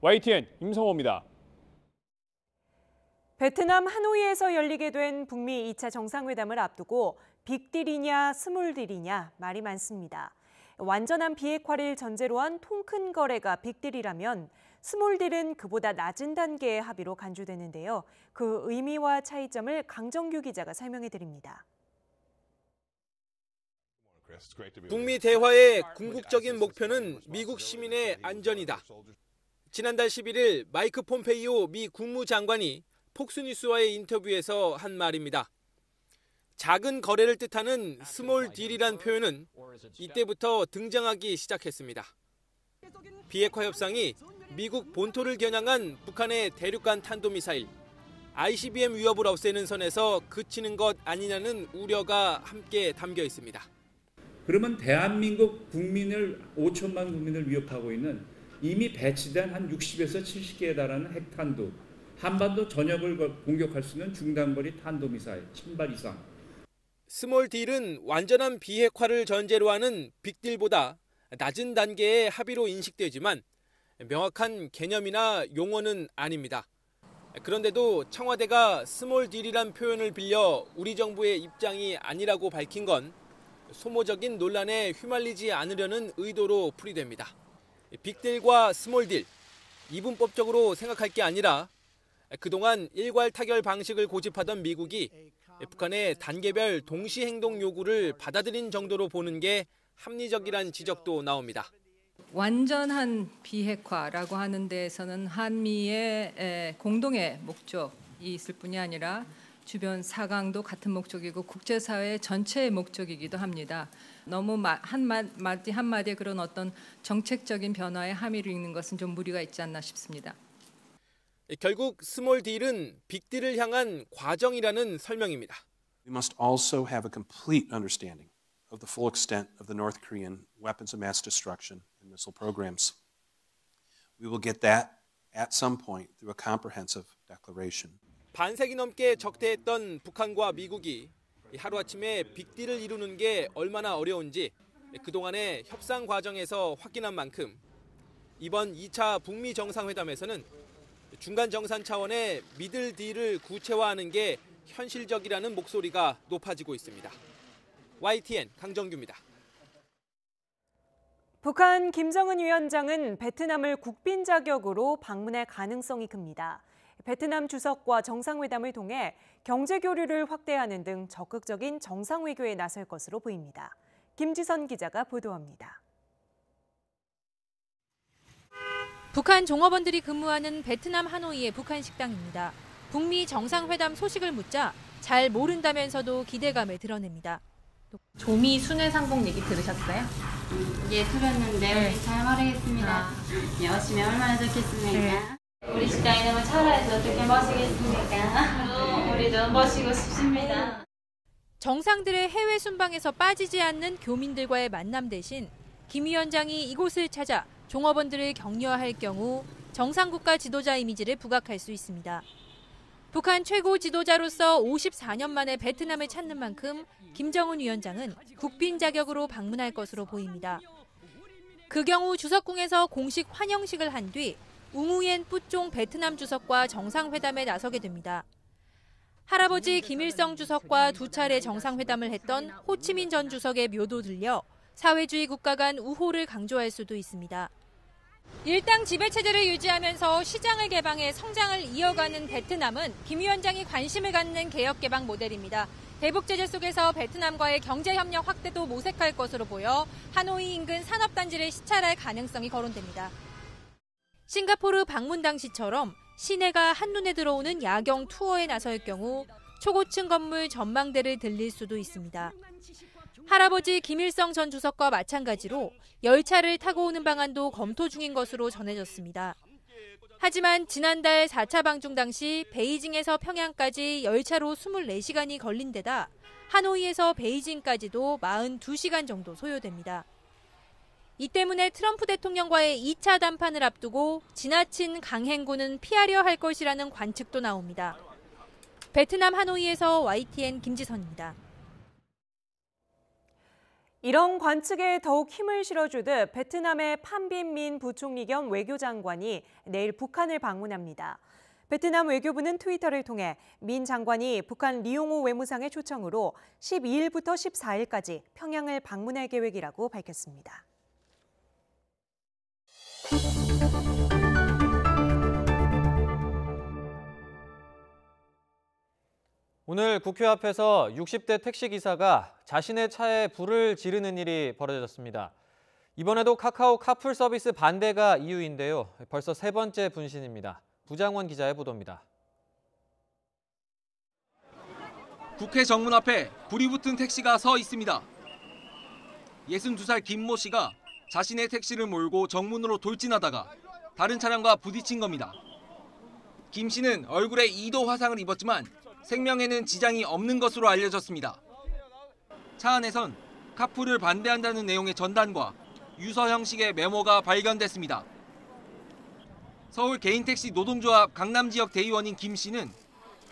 Speaker 5: YTN 임성호입니다.
Speaker 1: 베트남 하노이에서 열리게 된 북미 2차 정상회담을 앞두고 빅딜이냐 스몰딜이냐 말이 많습니다. 완전한 비핵화를 전제로 한 통 큰 거래가 빅딜이라면 스몰딜은 그보다 낮은 단계의 합의로 간주되는데요. 그 의미와 차이점을 강정규 기자가 설명해 드립니다.
Speaker 7: 북미 대화의 궁극적인 목표는 미국 시민의 안전이다. 지난달 11일 마이크 폼페이오 미 국무장관이 폭스뉴스와의 인터뷰에서 한 말입니다. 작은 거래를 뜻하는 스몰 딜이란 표현은 이때부터 등장하기 시작했습니다. 비핵화 협상이 미국 본토를 겨냥한 북한의 대륙간 탄도미사일, ICBM 위협을 없애는 선에서 그치는 것 아니냐는 우려가 함께 담겨 있습니다.
Speaker 24: 그러면 대한민국 국민을 5천만 국민을 위협하고 있는 이미 배치된 한 60에서 70개에 달하는 핵탄두, 한반도 전역을 공격할 수 있는 중단거리 탄도미사일 1000발 이상.
Speaker 7: 스몰 딜은 완전한 비핵화를 전제로 하는 빅딜보다 낮은 단계의 합의로 인식되지만 명확한 개념이나 용어는 아닙니다. 그런데도 청와대가 스몰 딜이란 표현을 빌려 우리 정부의 입장이 아니라고 밝힌 건 소모적인 논란에 휘말리지 않으려는 의도로 풀이됩니다. 빅딜과 스몰딜, 이분법적으로 생각할 게 아니라 그동안 일괄 타결 방식을 고집하던 미국이 북한의 단계별 동시 행동 요구를 받아들인 정도로 보는 게 합리적이란 지적도 나옵니다.
Speaker 25: 완전한 비핵화라고 하는 데에서는 한미의 공동의 목적이 있을 뿐이 아니라 주변 사강도 같은 목적이고 국제사회 전체의 목적이기도 합니다. 너무 한마디 한마디에 그런 어떤 정책적인 변화에 함의를 읽는 것은 좀 무리가 있지 않나 싶습니다.
Speaker 7: 결국 스몰 딜은 빅딜을 향한 과정이라는 설명입니다.
Speaker 4: We must also have a complete understanding of the full extent of the North Korean weapons of mass destruction and missile programs. We will get that at some point through a comprehensive declaration.
Speaker 7: 반세기 넘게 적대했던 북한과 미국이 하루아침에 빅딜을 이루는 게 얼마나 어려운지 그동안의 협상 과정에서 확인한 만큼 이번 2차 북미 정상회담에서는 중간 정산 차원의 미들 딜을 구체화하는 게 현실적이라는 목소리가 높아지고 있습니다. YTN 강정규입니다.
Speaker 1: 북한 김정은 위원장은 베트남을 국빈 자격으로 방문할 가능성이 큽니다. 베트남 주석과 정상회담을 통해 경제 교류를 확대하는 등 적극적인 정상 외교에 나설 것으로 보입니다. 김지선 기자가 보도합니다.
Speaker 8: 북한 종업원들이 근무하는 베트남 하노이의 북한 식당입니다. 북미 정상회담 소식을 묻자 잘 모른다면서도 기대감을 드러냅니다.
Speaker 9: 조미 순회상봉 얘기 들으셨어요?
Speaker 10: 예, 들었는데 잘 모르겠습니다. 오시면 얼마나 좋겠습니까? 우리 식당 이름을 차라해서 어떻게 모시겠습니까? 우리도 모시고 싶습니다.
Speaker 8: 정상들의 해외 순방에서 빠지지 않는 교민들과의 만남 대신 김 위원장이 이곳을 찾아 종업원들을 격려할 경우 정상국가 지도자 이미지를 부각할 수 있습니다. 북한 최고 지도자로서 54년 만에 베트남을 찾는 만큼 김정은 위원장은 국빈 자격으로 방문할 것으로 보입니다. 그 경우 주석궁에서 공식 환영식을 한 뒤 웅우옌 뿌쫑 베트남 주석과 정상회담에 나서게 됩니다. 할아버지 김일성 주석과 두 차례 정상회담을 했던 호치민 전 주석의 묘도 들려 사회주의 국가 간 우호를 강조할 수도 있습니다. 일당 지배체제를 유지하면서 시장을 개방해 성장을 이어가는 베트남은 김 위원장이 관심을 갖는 개혁 개방 모델입니다. 대북 제재 속에서 베트남과의 경제 협력 확대도 모색할 것으로 보여 하노이 인근 산업단지를 시찰할 가능성이 거론됩니다. 싱가포르 방문 당시처럼 시내가 한눈에 들어오는 야경 투어에 나설 경우 초고층 건물 전망대를 들릴 수도 있습니다. 할아버지 김일성 전 주석과 마찬가지로 열차를 타고 오는 방안도 검토 중인 것으로 전해졌습니다. 하지만 지난달 4차 방중 당시 베이징에서 평양까지 열차로 24시간이 걸린 데다 하노이에서 베이징까지도 42시간 정도 소요됩니다. 이 때문에 트럼프 대통령과의 2차談判을 앞두고 지나친 강행군은 피하려 할 것이라는 관측도 나옵니다. 베트남 하노이에서 YTN 김지선입니다.
Speaker 1: 이런 관측에 더욱 힘을 실어주듯 베트남의 판빈민 부총리 겸 외교장관이 내일 북한을 방문합니다. 베트남 외교부는 트위터를 통해 민 장관이 북한 리용호 외무상의 초청으로 12일부터 14일까지 평양을 방문할 계획이라고 밝혔습니다.
Speaker 2: 오늘 국회 앞에서 60대 택시기사가 자신의 차에 불을 지르는 일이 벌어졌습니다. 이번에도 카카오 카풀 서비스 반대가 이유인데요. 벌써 세 번째 분신입니다. 부장원 기자의 보도입니다.
Speaker 11: 국회 정문 앞에 불이 붙은 택시가 서 있습니다. 62살 김모 씨가 자신의 택시를 몰고 정문으로 돌진하다가 다른 차량과 부딪힌 겁니다. 김 씨는 얼굴에 2도 화상을 입었지만 생명에는 지장이 없는 것으로 알려졌습니다. 차 안에선 카풀을 반대한다는 내용의 전단과 유서 형식의 메모가 발견됐습니다. 서울 개인택시 노동조합 강남지역 대의원인 김 씨는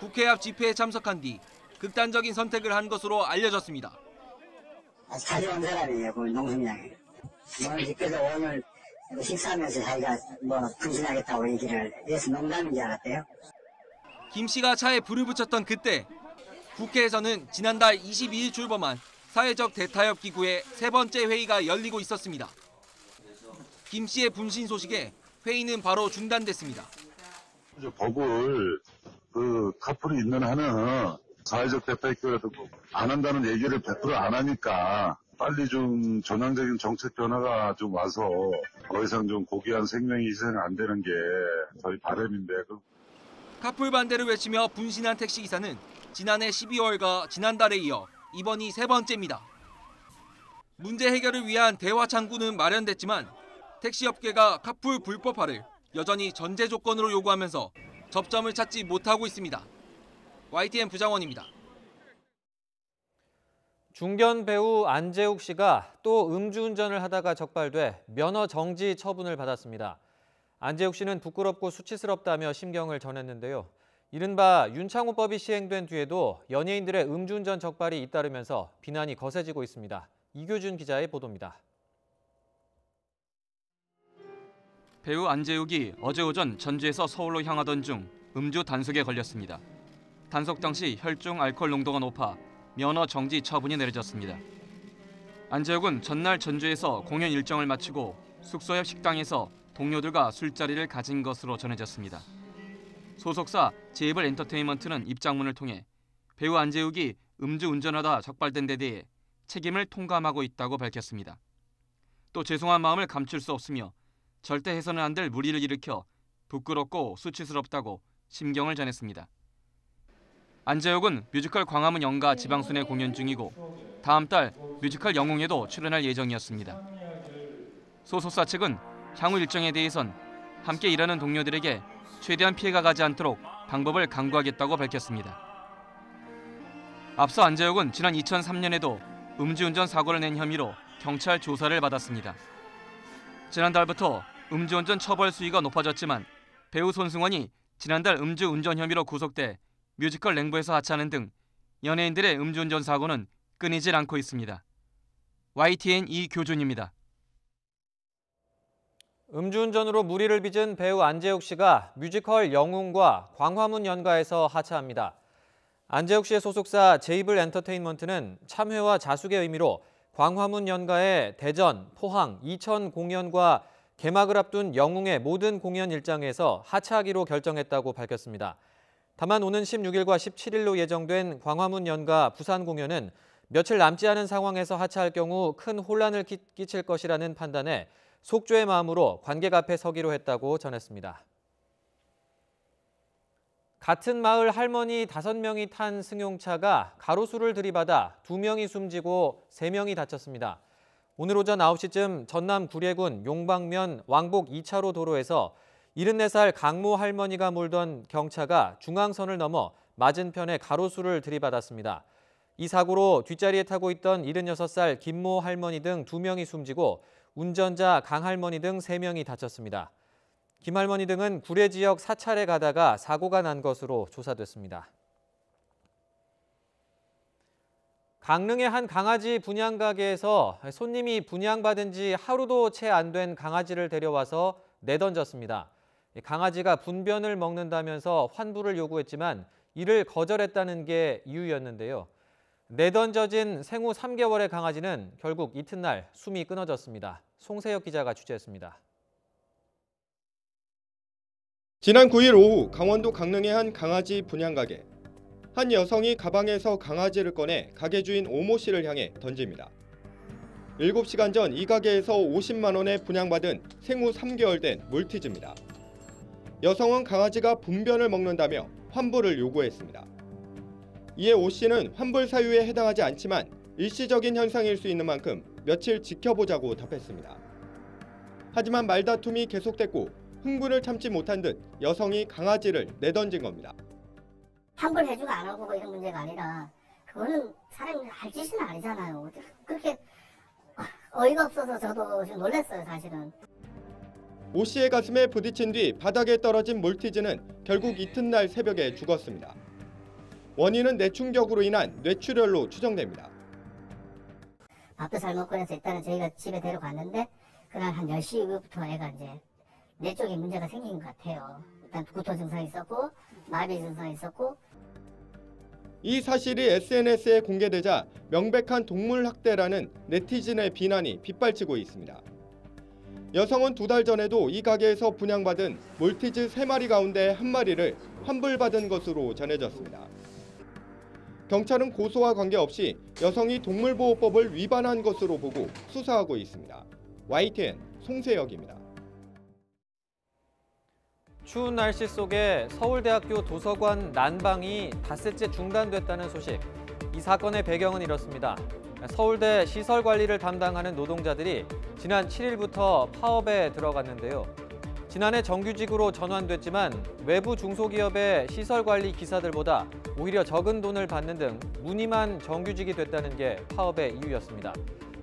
Speaker 11: 국회 앞 집회에 참석한 뒤 극단적인 선택을 한 것으로 알려졌습니다.
Speaker 26: 자주 온 사람이에요, 그 농성장에. 그래서 오늘 식사하면서 자기가 분신하겠다고 얘기를 해서 농담인 줄 알았대요.
Speaker 11: 김 씨가 차에 불을 붙였던 그때 국회에서는 지난달 22일 출범한 사회적 대타협 기구의 세 번째 회의가 열리고 있었습니다. 김 씨의 분신 소식에 회의는 바로 중단됐습니다.
Speaker 27: 법을 카풀이 있는 한은 사회적 대타협기구라도 안 한다는 얘기를 100% 안 하니까 빨리 좀 전향적인 정책 변화가 좀 와서 더 이상 좀 고귀한 생명이 희생 안 되는 게 저희 바람인데.
Speaker 11: 카풀 반대를 외치며 분신한 택시기사는 지난해 12월과 지난달에 이어 이번이 세 번째입니다. 문제 해결을 위한 대화 창구는 마련됐지만 택시업계가 카풀 불법화를 여전히 전제 조건으로 요구하면서 접점을 찾지 못하고 있습니다. YTN 부장원입니다.
Speaker 2: 중견 배우 안재욱 씨가 또 음주운전을 하다가 적발돼 면허 정지 처분을 받았습니다. 안재욱 씨는 부끄럽고 수치스럽다며 심경을 전했는데요. 이른바 윤창호법이 시행된 뒤에도 연예인들의 음주운전 적발이 잇따르면서 비난이 거세지고 있습니다. 이교준 기자의 보도입니다.
Speaker 12: 배우 안재욱이 어제 오전 전주에서 서울로 향하던 중 음주 단속에 걸렸습니다. 단속 당시 혈중 알코올 농도가 높아 면허 정지 처분이 내려졌습니다. 안재욱은 전날 전주에서 공연 일정을 마치고 숙소 옆 식당에서 동료들과 술자리를 가진 것으로 전해졌습니다. 소속사 제이블 엔터테인먼트는 입장문을 통해 배우 안재욱이 음주운전하다 적발된 데 대해 책임을 통감하고 있다고 밝혔습니다. 또 죄송한 마음을 감출 수 없으며 절대 해서는 안 될 무리를 일으켜 부끄럽고 수치스럽다고 심경을 전했습니다. 안재욱은 뮤지컬 광화문 연가 지방순회 공연 중이고 다음 달 뮤지컬 영웅에도 출연할 예정이었습니다. 소속사 측은 향후 일정에 대해선 함께 일하는 동료들에게 최대한 피해가 가지 않도록 방법을 강구하겠다고 밝혔습니다. 앞서 안재욱은 지난 2003년에도 음주운전 사고를 낸 혐의로 경찰 조사를 받았습니다. 지난달부터 음주운전 처벌 수위가 높아졌지만 배우 손승원이 지난달 음주운전 혐의로 구속돼 뮤지컬 랭보에서 하차하는 등 연예인들의 음주운전 사고는 끊이질 않고 있습니다. YTN 이교준입니다.
Speaker 2: 음주운전으로 무리를 빚은 배우 안재욱 씨가 뮤지컬 영웅과 광화문 연가에서 하차합니다. 안재욱 씨의 소속사 제이블 엔터테인먼트는 참회와 자숙의 의미로 광화문 연가의 대전, 포항, 이천 공연과 개막을 앞둔 영웅의 모든 공연 일정에서 하차하기로 결정했다고 밝혔습니다. 다만 오는 16일과 17일로 예정된 광화문 연가 부산 공연은 며칠 남지 않은 상황에서 하차할 경우 큰 혼란을 끼칠 것이라는 판단에 속죄의 마음으로 관객 앞에 서기로 했다고 전했습니다. 같은 마을 할머니 5명이 탄 승용차가 가로수를 들이받아 2명이 숨지고 3명이 다쳤습니다. 오늘 오전 9시쯤 전남 구례군 용방면 왕복 2차로 도로에서 74살 강모 할머니가 몰던 경차가 중앙선을 넘어 맞은편에 가로수를 들이받았습니다. 이 사고로 뒷자리에 타고 있던 76살 김모 할머니 등 2명이 숨지고 운전자 강 할머니 등 3명이 다쳤습니다. 김 할머니 등은 구례 지역 사찰에 가다가 사고가 난 것으로 조사됐습니다. 강릉의 한 강아지 분양 가게에서 손님이 분양받은 지 하루도 채 안 된 강아지를 데려와서 내던졌습니다. 강아지가 분변을 먹는다면서 환불을 요구했지만 이를 거절했다는 게 이유였는데요. 내던져진 생후 3개월의 강아지는 결국 이튿날 숨이 끊어졌습니다. 송세혁 기자가 취재했습니다.
Speaker 13: 지난 9일 오후 강원도 강릉의 한 강아지 분양가게. 한 여성이 가방에서 강아지를 꺼내 가게 주인 오모 씨를 향해 던집니다. 7시간 전 이 가게에서 50만 원에 분양받은 생후 3개월 된 몰티즈입니다. 여성은 강아지가 분변을 먹는다며 환불을 요구했습니다. 이에 오 씨는 환불 사유에 해당하지 않지만 일시적인 현상일 수 있는 만큼 며칠 지켜보자고 답했습니다. 하지만 말다툼이 계속됐고 흥분을 참지 못한 듯 여성이 강아지를 내던진 겁니다.
Speaker 14: 환불해주고 안 하고 이런 문제가 아니라 그거는 사람이 할 짓은 아니잖아요. 그렇게 어이가 없어서 저도 좀 놀랐어요, 사실은.
Speaker 13: 오 씨의 가슴에 부딪힌 뒤 바닥에 떨어진 몰티즈는 결국 이튿날 새벽에 죽었습니다. 원인은 뇌충격으로 인한 뇌출혈로 추정됩니다.
Speaker 14: 밥도 잘 먹고 해서 일단은 저희가 집에 데려갔는데 그날 한 10시 이후부터 애가 이제 뇌 쪽에 문제가 생긴 것 같아요. 일단 구토 증상이 있었고 마비 증상이 있었고.
Speaker 13: 이 사실이 SNS에 공개되자 명백한 동물 학대라는 네티즌의 비난이 빗발치고 있습니다. 여성은 2달 전에도 이 가게에서 분양받은 몰티즈 3마리 가운데 1마리를 환불받은 것으로 전해졌습니다. 경찰은 고소와 관계없이 여성이 동물보호법을 위반한 것으로 보고 수사하고 있습니다. YTN 송세혁입니다.
Speaker 2: 추운 날씨 속에 서울대학교 도서관 난방이 닷새째 중단됐다는 소식. 이 사건의 배경은 이렇습니다. 서울대 시설관리를 담당하는 노동자들이 지난 7일부터 파업에 들어갔는데요. 지난해 정규직으로 전환됐지만 외부 중소기업의 시설관리 기사들보다 오히려 적은 돈을 받는 등 무늬만 정규직이 됐다는 게 파업의 이유였습니다.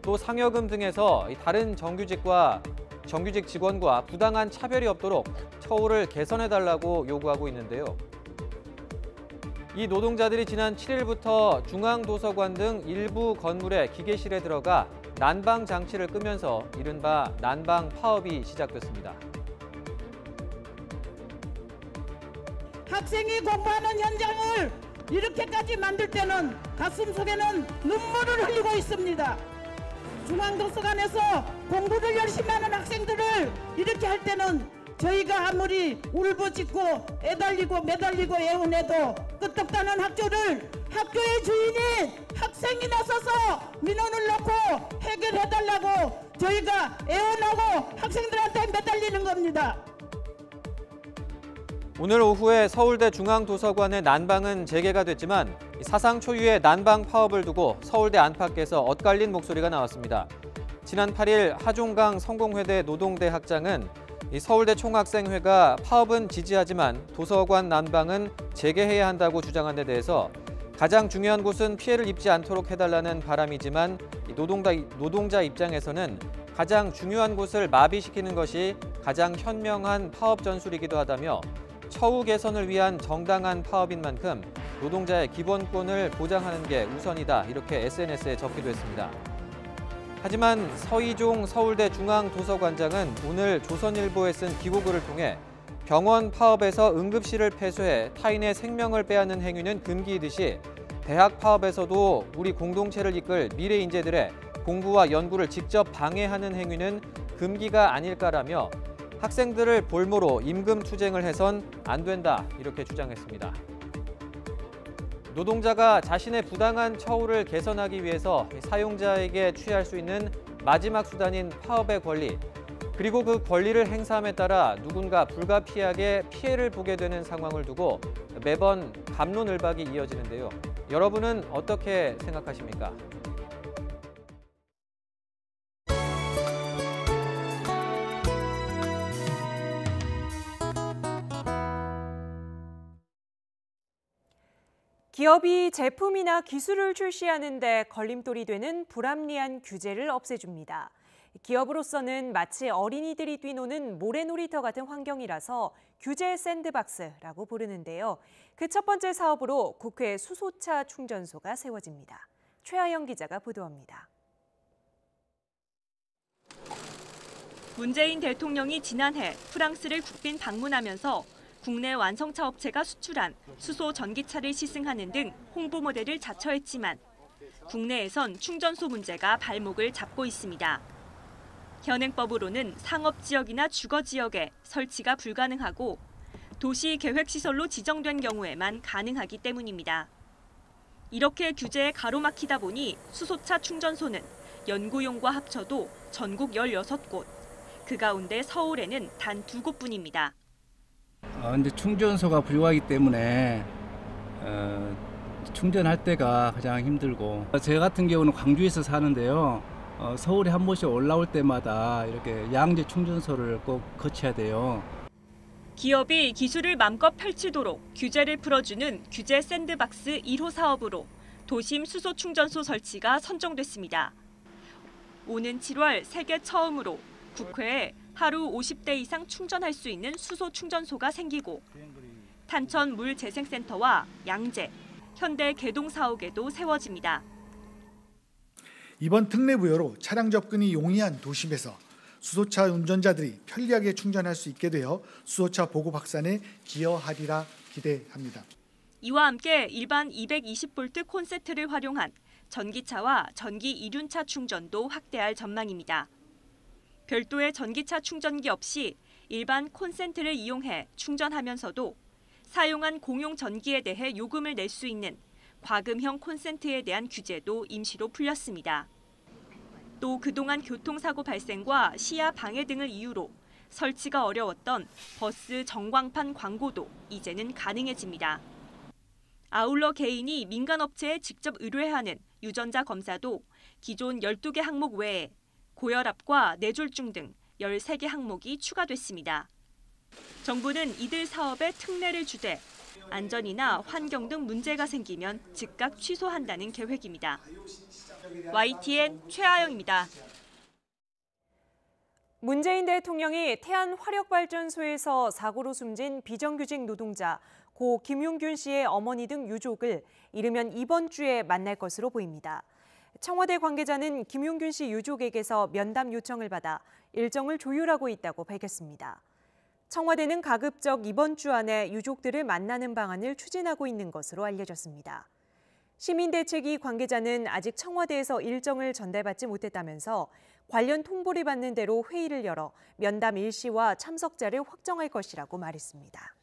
Speaker 2: 또 상여금 등에서 다른 정규직 직원과 부당한 차별이 없도록 처우를 개선해달라고 요구하고 있는데요. 이 노동자들이 지난 7일부터 중앙도서관 등 일부 건물의 기계실에 들어가 난방 장치를 끄면서 이른바 난방 파업이 시작됐습니다.
Speaker 15: 학생이 공부하는 현장을 이렇게까지 만들 때는 가슴 속에는 눈물을 흘리고 있습니다. 중앙도서관에서 공부를 열심히 하는 학생들을 이렇게 할 때는 저희가 아무리 울부짖고 애달리고 매달리고 애원해도 끄떡다는 학교를 학교의 주인인 학생이 나서서 민원을 넣고 해결해달라고 저희가 애원하고 학생들한테 매달리는 겁니다.
Speaker 2: 오늘 오후에 서울대 중앙도서관의 난방은 재개가 됐지만 사상 초유의 난방 파업을 두고 서울대 안팎에서 엇갈린 목소리가 나왔습니다. 지난 8일 하종강 성공회대 노동대 학장은 서울대 총학생회가 파업은 지지하지만 도서관 난방은 재개해야 한다고 주장한 데 대해서 가장 중요한 곳은 피해를 입지 않도록 해달라는 바람이지만 노동자 입장에서는 가장 중요한 곳을 마비시키는 것이 가장 현명한 파업 전술이기도 하다며 처우 개선을 위한 정당한 파업인 만큼 노동자의 기본권을 보장하는 게 우선이다 이렇게 SNS에 적기도 했습니다. 하지만 서희종 서울대 중앙도서관장은 오늘 조선일보에 쓴 기고글을 통해 병원 파업에서 응급실을 폐쇄해 타인의 생명을 빼앗는 행위는 금기이듯이 대학 파업에서도 우리 공동체를 이끌 미래 인재들의 공부와 연구를 직접 방해하는 행위는 금기가 아닐까라며 학생들을 볼모로 임금 투쟁을 해선 안 된다 이렇게 주장했습니다. 노동자가 자신의 부당한 처우를 개선하기 위해서 사용자에게 취할 수 있는 마지막 수단인 파업의 권리, 그리고 그 권리를 행사함에 따라 누군가 불가피하게 피해를 보게 되는 상황을 두고 매번 갑론을박이 이어지는데요. 여러분은 어떻게 생각하십니까?
Speaker 1: 기업이 제품이나 기술을 출시하는 데 걸림돌이 되는 불합리한 규제를 없애줍니다. 기업으로서는 마치 어린이들이 뛰노는 모래놀이터 같은 환경이라서 규제 샌드박스라고 부르는데요. 그 첫 번째 사업으로 국회 수소차 충전소가 세워집니다. 최하영 기자가 보도합니다.
Speaker 16: 문재인 대통령이 지난해 프랑스를 국빈 방문하면서 국내 완성차 업체가 수출한 수소 전기차를 시승하는 등 홍보 모델을 자처했지만 국내에선 충전소 문제가 발목을 잡고 있습니다. 현행법으로는 상업지역이나 주거지역에 설치가 불가능하고 도시계획시설로 지정된 경우에만 가능하기 때문입니다. 이렇게 규제에 가로막히다 보니 수소차 충전소는 연구용과 합쳐도 전국 16곳, 그 가운데 서울에는 단 2곳뿐입니다.
Speaker 17: 근데 충전소가 부족하기 때문에 충전할 때가 가장 힘들고, 제 같은 경우는 광주에서 사는데요. 서울에 한 번씩 올라올 때마다 이렇게 양재 충전소를 꼭 거쳐야 돼요.
Speaker 16: 기업이 기술을 맘껏 펼치도록 규제를 풀어주는 규제 샌드박스 1호 사업으로 도심 수소 충전소 설치가 선정됐습니다. 오는 7월 세계 처음으로 국회에 하루 50대 이상 충전할 수 있는 수소 충전소가 생기고 탄천 물재생센터와 양재, 현대 개동 사옥에도 세워집니다.
Speaker 18: 이번 특례 부여로 차량 접근이 용이한 도심에서 수소차 운전자들이 편리하게 충전할 수 있게 되어 수소차 보급 확산에 기여하리라 기대합니다.
Speaker 16: 이와 함께 일반 220V 콘센트를 활용한 전기차와 전기 이륜차 충전도 확대할 전망입니다. 별도의 전기차 충전기 없이 일반 콘센트를 이용해 충전하면서도 사용한 공용 전기에 대해 요금을 낼 수 있는 과금형 콘센트에 대한 규제도 임시로 풀렸습니다. 또 그동안 교통사고 발생과 시야 방해 등을 이유로 설치가 어려웠던 버스 전광판 광고도 이제는 가능해집니다. 아울러 개인이 민간업체에 직접 의뢰하는 유전자 검사도 기존 12개 항목 외에 고혈압과 뇌졸중 등 13개 항목이 추가됐습니다. 정부는 이들 사업에 특례를 주되 안전이나 환경 등 문제가 생기면 즉각 취소한다는 계획입니다. YTN 최아영입니다.
Speaker 1: 문재인 대통령이 태안화력발전소에서 사고로 숨진 비정규직 노동자 고 김용균 씨의 어머니 등 유족을 이르면 이번 주에 만날 것으로 보입니다. 청와대 관계자는 김용균 씨 유족에게서 면담 요청을 받아 일정을 조율하고 있다고 밝혔습니다. 청와대는 가급적 이번 주 안에 유족들을 만나는 방안을 추진하고 있는 것으로 알려졌습니다. 시민대책위 관계자는 아직 청와대에서 일정을 전달받지 못했다면서 관련 통보를 받는 대로 회의를 열어 면담 일시와 참석자를 확정할 것이라고 말했습니다.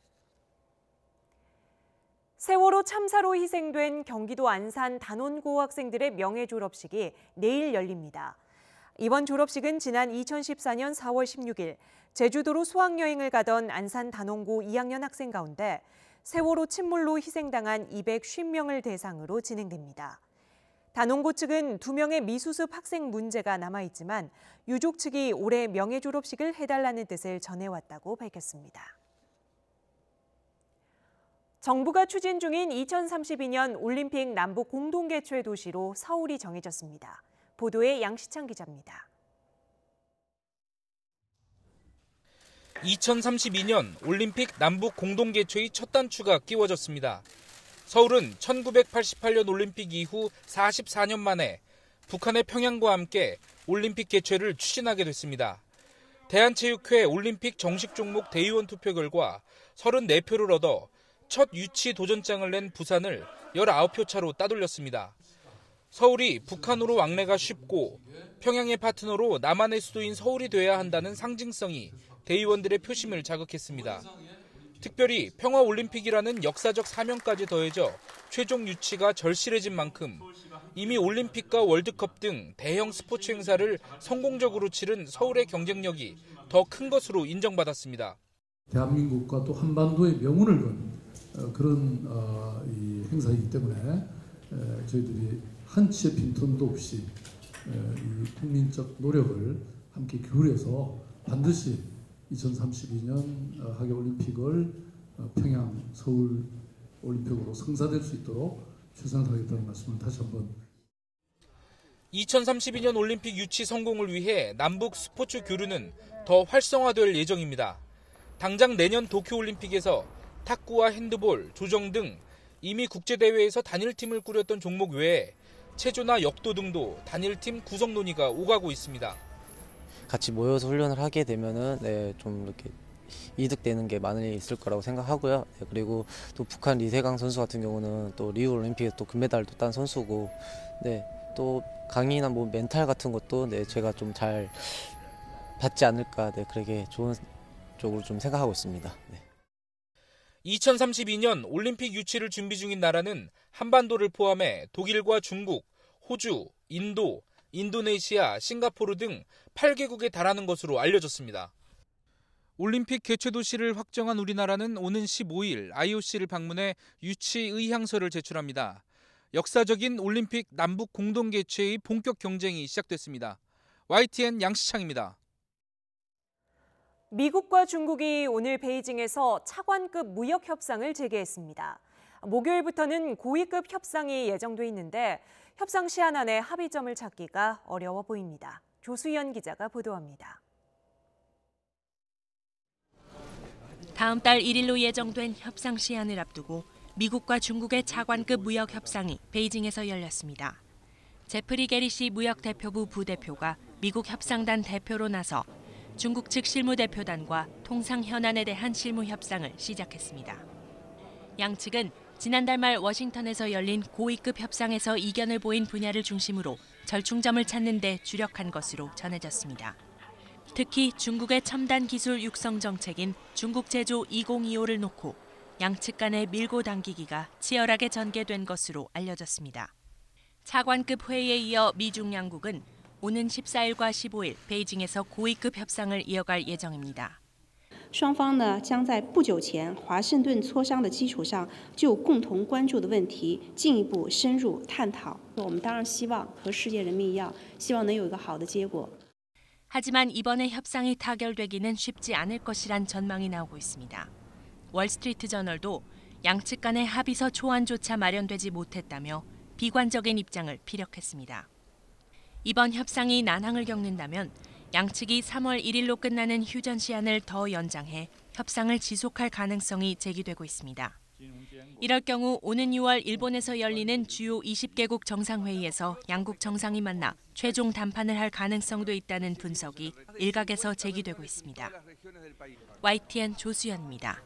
Speaker 1: 세월호 참사로 희생된 경기도 안산 단원고 학생들의 명예 졸업식이 내일 열립니다. 이번 졸업식은 지난 2014년 4월 16일 제주도로 수학여행을 가던 안산 단원고 2학년 학생 가운데 세월호 침몰로 희생당한 250명을 대상으로 진행됩니다. 단원고 측은 2명의 미수습 학생 문제가 남아있지만 유족 측이 올해 명예 졸업식을 해달라는 뜻을 전해왔다고 밝혔습니다. 정부가 추진 중인 2032년 올림픽 남북 공동 개최 도시로 서울이 정해졌습니다. 보도에 양시창 기자입니다.
Speaker 3: 2032년 올림픽 남북 공동 개최의 첫 단추가 끼워졌습니다. 서울은 1988년 올림픽 이후 44년 만에 북한의 평양과 함께 올림픽 개최를 추진하게 됐습니다. 대한체육회 올림픽 정식 종목 대의원 투표 결과 34표를 얻어 첫 유치 도전장을 낸 부산을 19표 차로 따돌렸습니다. 서울이 북한으로 왕래가 쉽고 평양의 파트너로 남한의 수도인 서울이 돼야 한다는 상징성이 대의원들의 표심을 자극했습니다. 특별히 평화올림픽이라는 역사적 사명까지 더해져 최종 유치가 절실해진 만큼 이미 올림픽과 월드컵 등 대형 스포츠 행사를 성공적으로 치른 서울의 경쟁력이 더 큰 것으로 인정받았습니다.
Speaker 6: 대한민국과 또 한반도의 명운을 건 그런 이 행사이기 때문에 저희들이 한치의 빈틈도 없이 이 국민적 노력을 함께 기울여서 반드시 2032년 하계올림픽을 평양, 서울 올림픽으로 성사될 수 있도록 최선을 다하겠다는 말씀을 다시 한번.
Speaker 3: 2032년 올림픽 유치 성공을 위해 남북 스포츠 교류는 더 활성화될 예정입니다. 당장 내년 도쿄올림픽에서 탁구와 핸드볼, 조정 등 이미 국제대회에서 단일팀을 꾸렸던 종목 외에 체조나 역도 등도 단일팀 구성 논의가 오가고 있습니다.
Speaker 19: 같이 모여서 훈련을 하게 되면은 좀 이렇게 이득되는 게 많이 있을 거라고 생각하고요. 그리고 또 북한 리세강 선수 같은 경우는 또 리우 올림픽에 또 금메달도 딴 선수고, 또 강의나 뭐 멘탈 같은 것도 제가 좀 잘 받지 않을까, 그렇게 좋은 쪽으로 좀 생각하고 있습니다.
Speaker 3: 2032년 올림픽 유치를 준비 중인 나라는 한반도를 포함해 독일과 중국, 호주, 인도, 인도네시아, 싱가포르 등 8개국에 달하는 것으로 알려졌습니다. 올림픽 개최 도시를 확정한 우리나라는 오는 15일 IOC를 방문해 유치 의향서를 제출합니다. 역사적인 올림픽 남북 공동 개최의 본격 경쟁이 시작됐습니다. YTN 양시창입니다.
Speaker 1: 미국과 중국이 오늘 베이징에서 차관급 무역 협상을 재개했습니다. 목요일부터는 고위급 협상이 예정돼 있는데 협상 시한 안에 합의점을 찾기가 어려워 보입니다. 조수연 기자가 보도합니다.
Speaker 20: 다음 달 1일로 예정된 협상 시한을 앞두고 미국과 중국의 차관급 무역 협상이 베이징에서 열렸습니다. 제프리 게리시 무역대표부 부대표가 미국 협상단 대표로 나서 중국 측 실무대표단과 통상 현안에 대한 실무 협상을 시작했습니다. 양측은 지난달 말 워싱턴에서 열린 고위급 협상에서 이견을 보인 분야를 중심으로 절충점을 찾는 데 주력한 것으로 전해졌습니다. 특히 중국의 첨단 기술 육성 정책인 중국 제조 2025를 놓고 양측 간의 밀고 당기기가 치열하게 전개된 것으로 알려졌습니다. 차관급 회의에 이어 미중 양국은 오는 14일과 15일 베이징에서 고위급 협상을 이어갈 예정입니다.
Speaker 21: 双方呢将在不久前华盛顿磋商的基础上，就共同关注的问题进一步深入探讨。我们当然希望和世界人民一样，希望能有一个好的结果。
Speaker 20: 하지만 이번에 협상이 타결되기는 쉽지 않을 것이란 전망이 나오고 있습니다. 월스트리트 저널도 양측 간의 합의서 초안조차 마련되지 못했다며 비관적인 입장을 피력했습니다. 이번 협상이 난항을 겪는다면 양측이 3월 1일로 끝나는 휴전 시한을 더 연장해 협상을 지속할 가능성이 제기되고 있습니다. 이럴 경우 오는 6월 일본에서 열리는 주요 20개국 정상회의에서 양국 정상이 만나 최종 담판을 할 가능성도 있다는 분석이 일각에서 제기되고 있습니다. YTN 조수연입니다.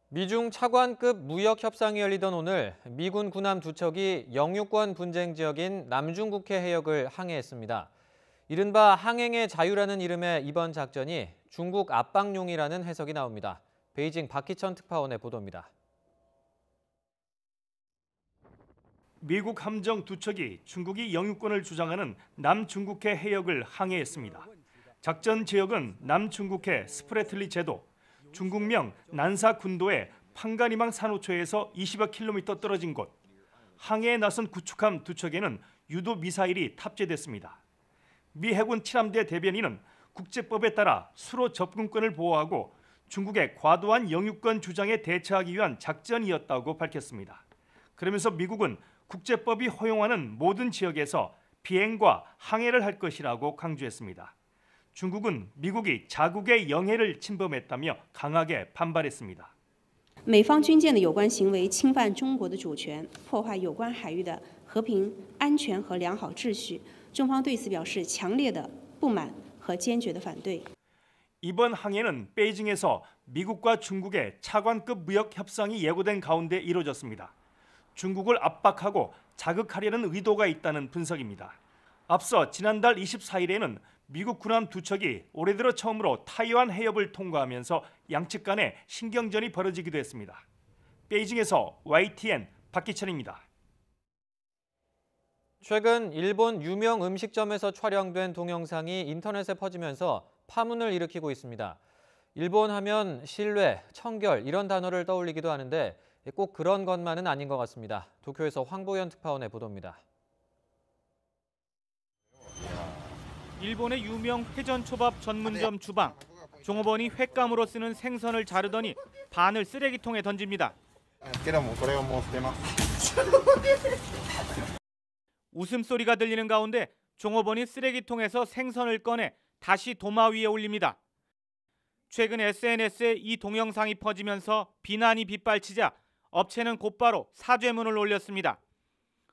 Speaker 2: 미중 차관급 무역 협상이 열리던 오늘 미군 군함 두 척이 영유권 분쟁 지역인 남중국해 해역을 항해했습니다. 이른바 항행의 자유라는 이름의 이번 작전이 중국 압박용이라는 해석이 나옵니다. 베이징 박희천 특파원의 보도입니다.
Speaker 4: 미국 함정 두 척이 중국이 영유권을 주장하는 남중국해 해역을 항해했습니다. 작전 지역은 남중국해 스프레틀리 제도, 중국명 난사 군도의 판가니망 산호초에서 20여 킬로미터 떨어진 곳. 항해에 나선 구축함 두 척에는 유도 미사일이 탑재됐습니다. 미 해군 7함대 대변인은 국제법에 따라 수로 접근권을 보호하고 중국의 과도한 영유권 주장에 대처하기 위한 작전이었다고 밝혔습니다. 그러면서 미국은 국제법이 허용하는 모든 지역에서 비행과 항해를 할 것이라고 강조했습니다. 중국은 미국이 자국의 영해를 침범했다며 강하게 반발했습니다.
Speaker 21: 美方军舰的有关行为侵犯中国的主权，破坏有关海域的和平、安全和良好秩序，中方对此表示强烈的不满和坚决的反对。
Speaker 4: 이번 항해는 베이징에서 미국과 중국의 차관급 무역 협상이 예고된 가운데 이루어졌습니다. 중국을 압박하고 자극하려는 의도가 있다는 분석입니다. 앞서 지난달 24일에는 미국 군함 두 척이 올해 들어 처음으로 타이완 해협을 통과하면서 양측 간에 신경전이 벌어지기도 했습니다. 베이징에서 YTN 박기천입니다.
Speaker 2: 최근 일본 유명 음식점에서 촬영된 동영상이 인터넷에 퍼지면서 파문을 일으키고 있습니다. 일본 하면 신뢰, 청결 이런 단어를 떠올리기도 하는데 꼭 그런 것만은 아닌 것 같습니다. 도쿄에서 황보현 특파원의 보도입니다.
Speaker 4: 일본의 유명 회전초밥 전문점 주방. 종업원이 횟감으로 쓰는 생선을 자르더니 반을 쓰레기통에 던집니다. 웃음소리가 들리는 가운데 종업원이 쓰레기통에서 생선을 꺼내 다시 도마 위에 올립니다. 최근 SNS에 이 동영상이 퍼지면서 비난이 빗발치자 업체는 곧바로 사죄문을 올렸습니다.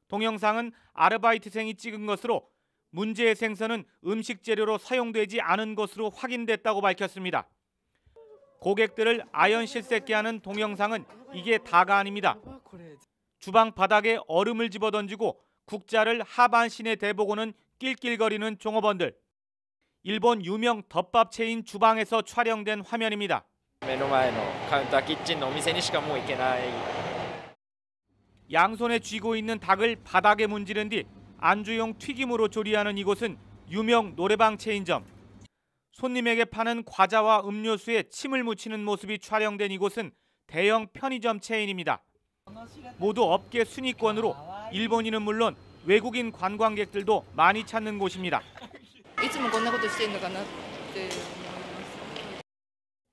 Speaker 4: 동영상은 아르바이트생이 찍은 것으로 문제의 생선은 음식 재료로 사용되지 않은 것으로 확인됐다고 밝혔습니다. 고객들을 아연실색게 하는 동영상은 이게 다가 아닙니다. 주방 바닥에 얼음을 집어던지고 국자를 하반신에 대보고는 낄낄거리는 종업원들. 일본 유명 덮밥 체인 주방에서 촬영된 화면입니다. 양손에 쥐고 있는 닭을 바닥에 문지른 뒤 안주용 튀김으로 조리하는 이곳은 유명 노래방 체인점. 손님에게 파는 과자와 음료수에 침을 묻히는 모습이 촬영된 이곳은 대형 편의점 체인입니다. 모두 업계 순위권으로 일본인은 물론 외국인 관광객들도 많이 찾는 곳입니다.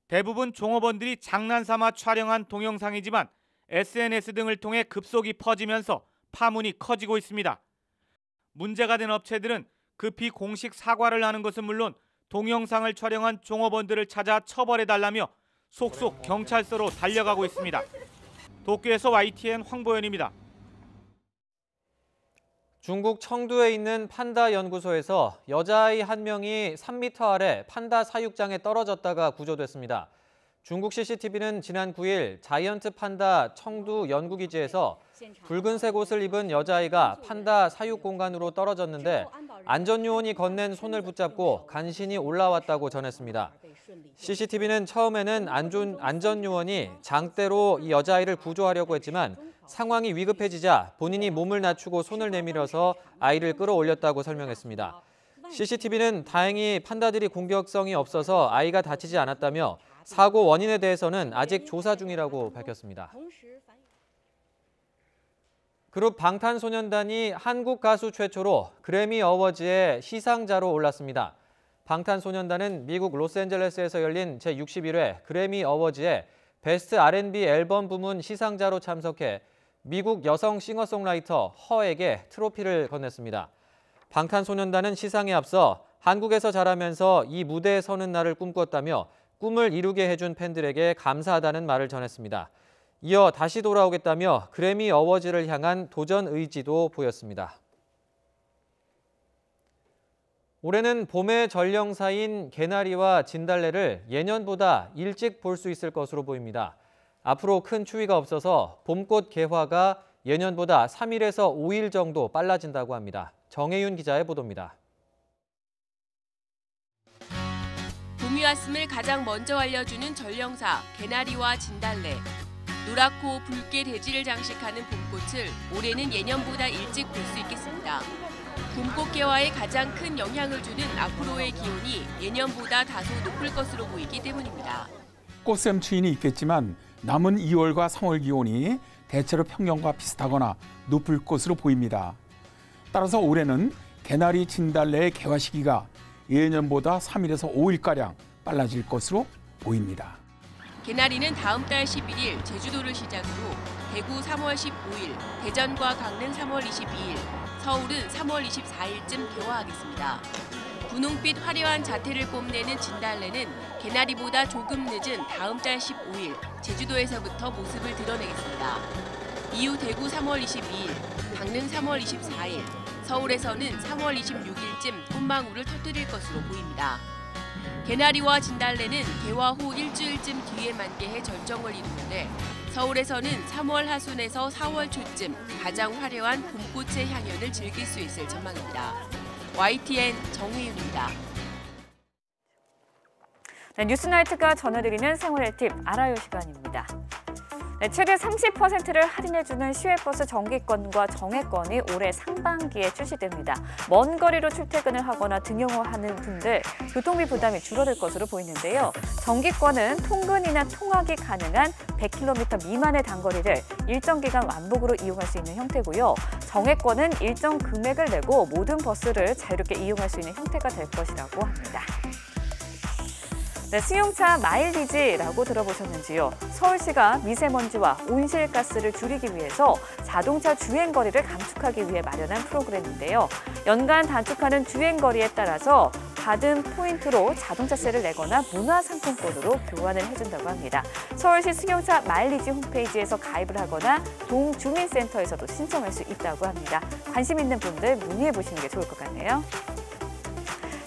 Speaker 4: 대부분 종업원들이 장난삼아 촬영한 동영상이지만 SNS 등을 통해 급속히 퍼지면서 파문이 커지고 있습니다. 문제가 된 업체들은 급히 공식 사과를 하는 것은 물론 동영상을 촬영한 종업원들을 찾아 처벌해달라며 속속 경찰서로 달려가고 있습니다. 도쿄에서 YTN 황보현입니다.
Speaker 2: 중국 청두에 있는 판다 연구소에서 여자아이 한 명이 3m 아래 판다 사육장에 떨어졌다가 구조됐습니다. 중국 CCTV는 지난 9일 자이언트 판다 청두 연구기지에서 붉은색 옷을 입은 여자아이가 판다 사육 공간으로 떨어졌는데 안전요원이 건넨 손을 붙잡고 간신히 올라왔다고 전했습니다. CCTV는 처음에는 안전요원이 장대로 이 여자아이를 구조하려고 했지만 상황이 위급해지자 본인이 몸을 낮추고 손을 내밀어서 아이를 끌어올렸다고 설명했습니다. CCTV는 다행히 판다들이 공격성이 없어서 아이가 다치지 않았다며 사고 원인에 대해서는 아직 조사 중이라고 밝혔습니다. 그룹 방탄소년단이 한국 가수 최초로 그래미 어워즈의 시상자로 올랐습니다. 방탄소년단은 미국 로스앤젤레스에서 열린 제61회 그래미 어워즈에 베스트 R&B 앨범 부문 시상자로 참석해 미국 여성 싱어송라이터 허에게 트로피를 건넸습니다. 방탄소년단은 시상에 앞서 한국에서 자라면서 이 무대에 서는 날을 꿈꿨다며 꿈을 이루게 해준 팬들에게 감사하다는 말을 전했습니다. 이어 다시 돌아오겠다며 그래미 어워즈를 향한 도전 의지도 보였습니다. 올해는 봄의 전령사인 개나리와 진달래를 예년보다 일찍 볼 수 있을 것으로 보입니다. 앞으로 큰 추위가 없어서 봄꽃 개화가 예년보다 3일에서 5일 정도 빨라진다고 합니다. 정혜윤 기자의 보도입니다.
Speaker 20: 봄이 왔음을 가장 먼저 알려주는 전령사 개나리와 진달래. 노랗고 붉게 대지를 장식하는 봄꽃을 올해는 예년보다 일찍 볼 수 있겠습니다. 봄꽃 개화에 가장 큰 영향을 주는 앞으로의 기온이 예년보다 다소 높을 것으로 보이기 때문입니다.
Speaker 5: 꽃샘 추위는 있겠지만 남은 2월과 3월 기온이 대체로 평년과 비슷하거나 높을 것으로 보입니다. 따라서 올해는 개나리 진달래의 개화 시기가 예년보다 3일에서 5일가량 빨라질 것으로 보입니다.
Speaker 20: 개나리는 다음 달 11일 제주도를 시작으로 대구 3월 15일, 대전과 강릉 3월 22일, 서울은 3월 24일쯤 개화하겠습니다. 분홍빛 화려한 자태를 뽐내는 진달래는 개나리보다 조금 늦은 다음 달 15일 제주도에서부터 모습을 드러내겠습니다. 이후 대구 3월 22일, 강릉 3월 24일, 서울에서는 3월 26일쯤 꽃망울을 터뜨릴 것으로 보입니다. 개나리와 진달래는 개화 후 일주일쯤 뒤에 만개해 절정을 이루는데 서울에서는 3월 하순에서 4월 초쯤 가장 화려한 봄꽃의 향연을 즐길 수 있을 전망입니다. YTN 정혜윤입니다.
Speaker 7: 네, 뉴스나이트가 전해드리는 생활의 팁 알아요 시간입니다. 네, 최대 30%를 할인해주는 시외버스 정기권과 정액권이 올해 상반기에 출시됩니다. 먼 거리로 출퇴근을 하거나 등용하는 분들 교통비 부담이 줄어들 것으로 보이는데요. 정기권은 통근이나 통학이 가능한 100km 미만의 단거리를 일정 기간 완복으로 이용할 수 있는 형태고요. 정액권은 일정 금액을 내고 모든 버스를 자유롭게 이용할 수 있는 형태가 될 것이라고 합니다. 네, 승용차 마일리지라고 들어보셨는지요? 서울시가 미세먼지와 온실가스를 줄이기 위해서 자동차 주행거리를 감축하기 위해 마련한 프로그램인데요. 연간 단축하는 주행거리에 따라서 받은 포인트로 자동차세를 내거나 문화상품권으로 교환을 해준다고 합니다. 서울시 승용차 마일리지 홈페이지에서 가입을 하거나 동주민센터에서도 신청할 수 있다고 합니다. 관심 있는 분들 문의해보시는 게 좋을 것 같네요.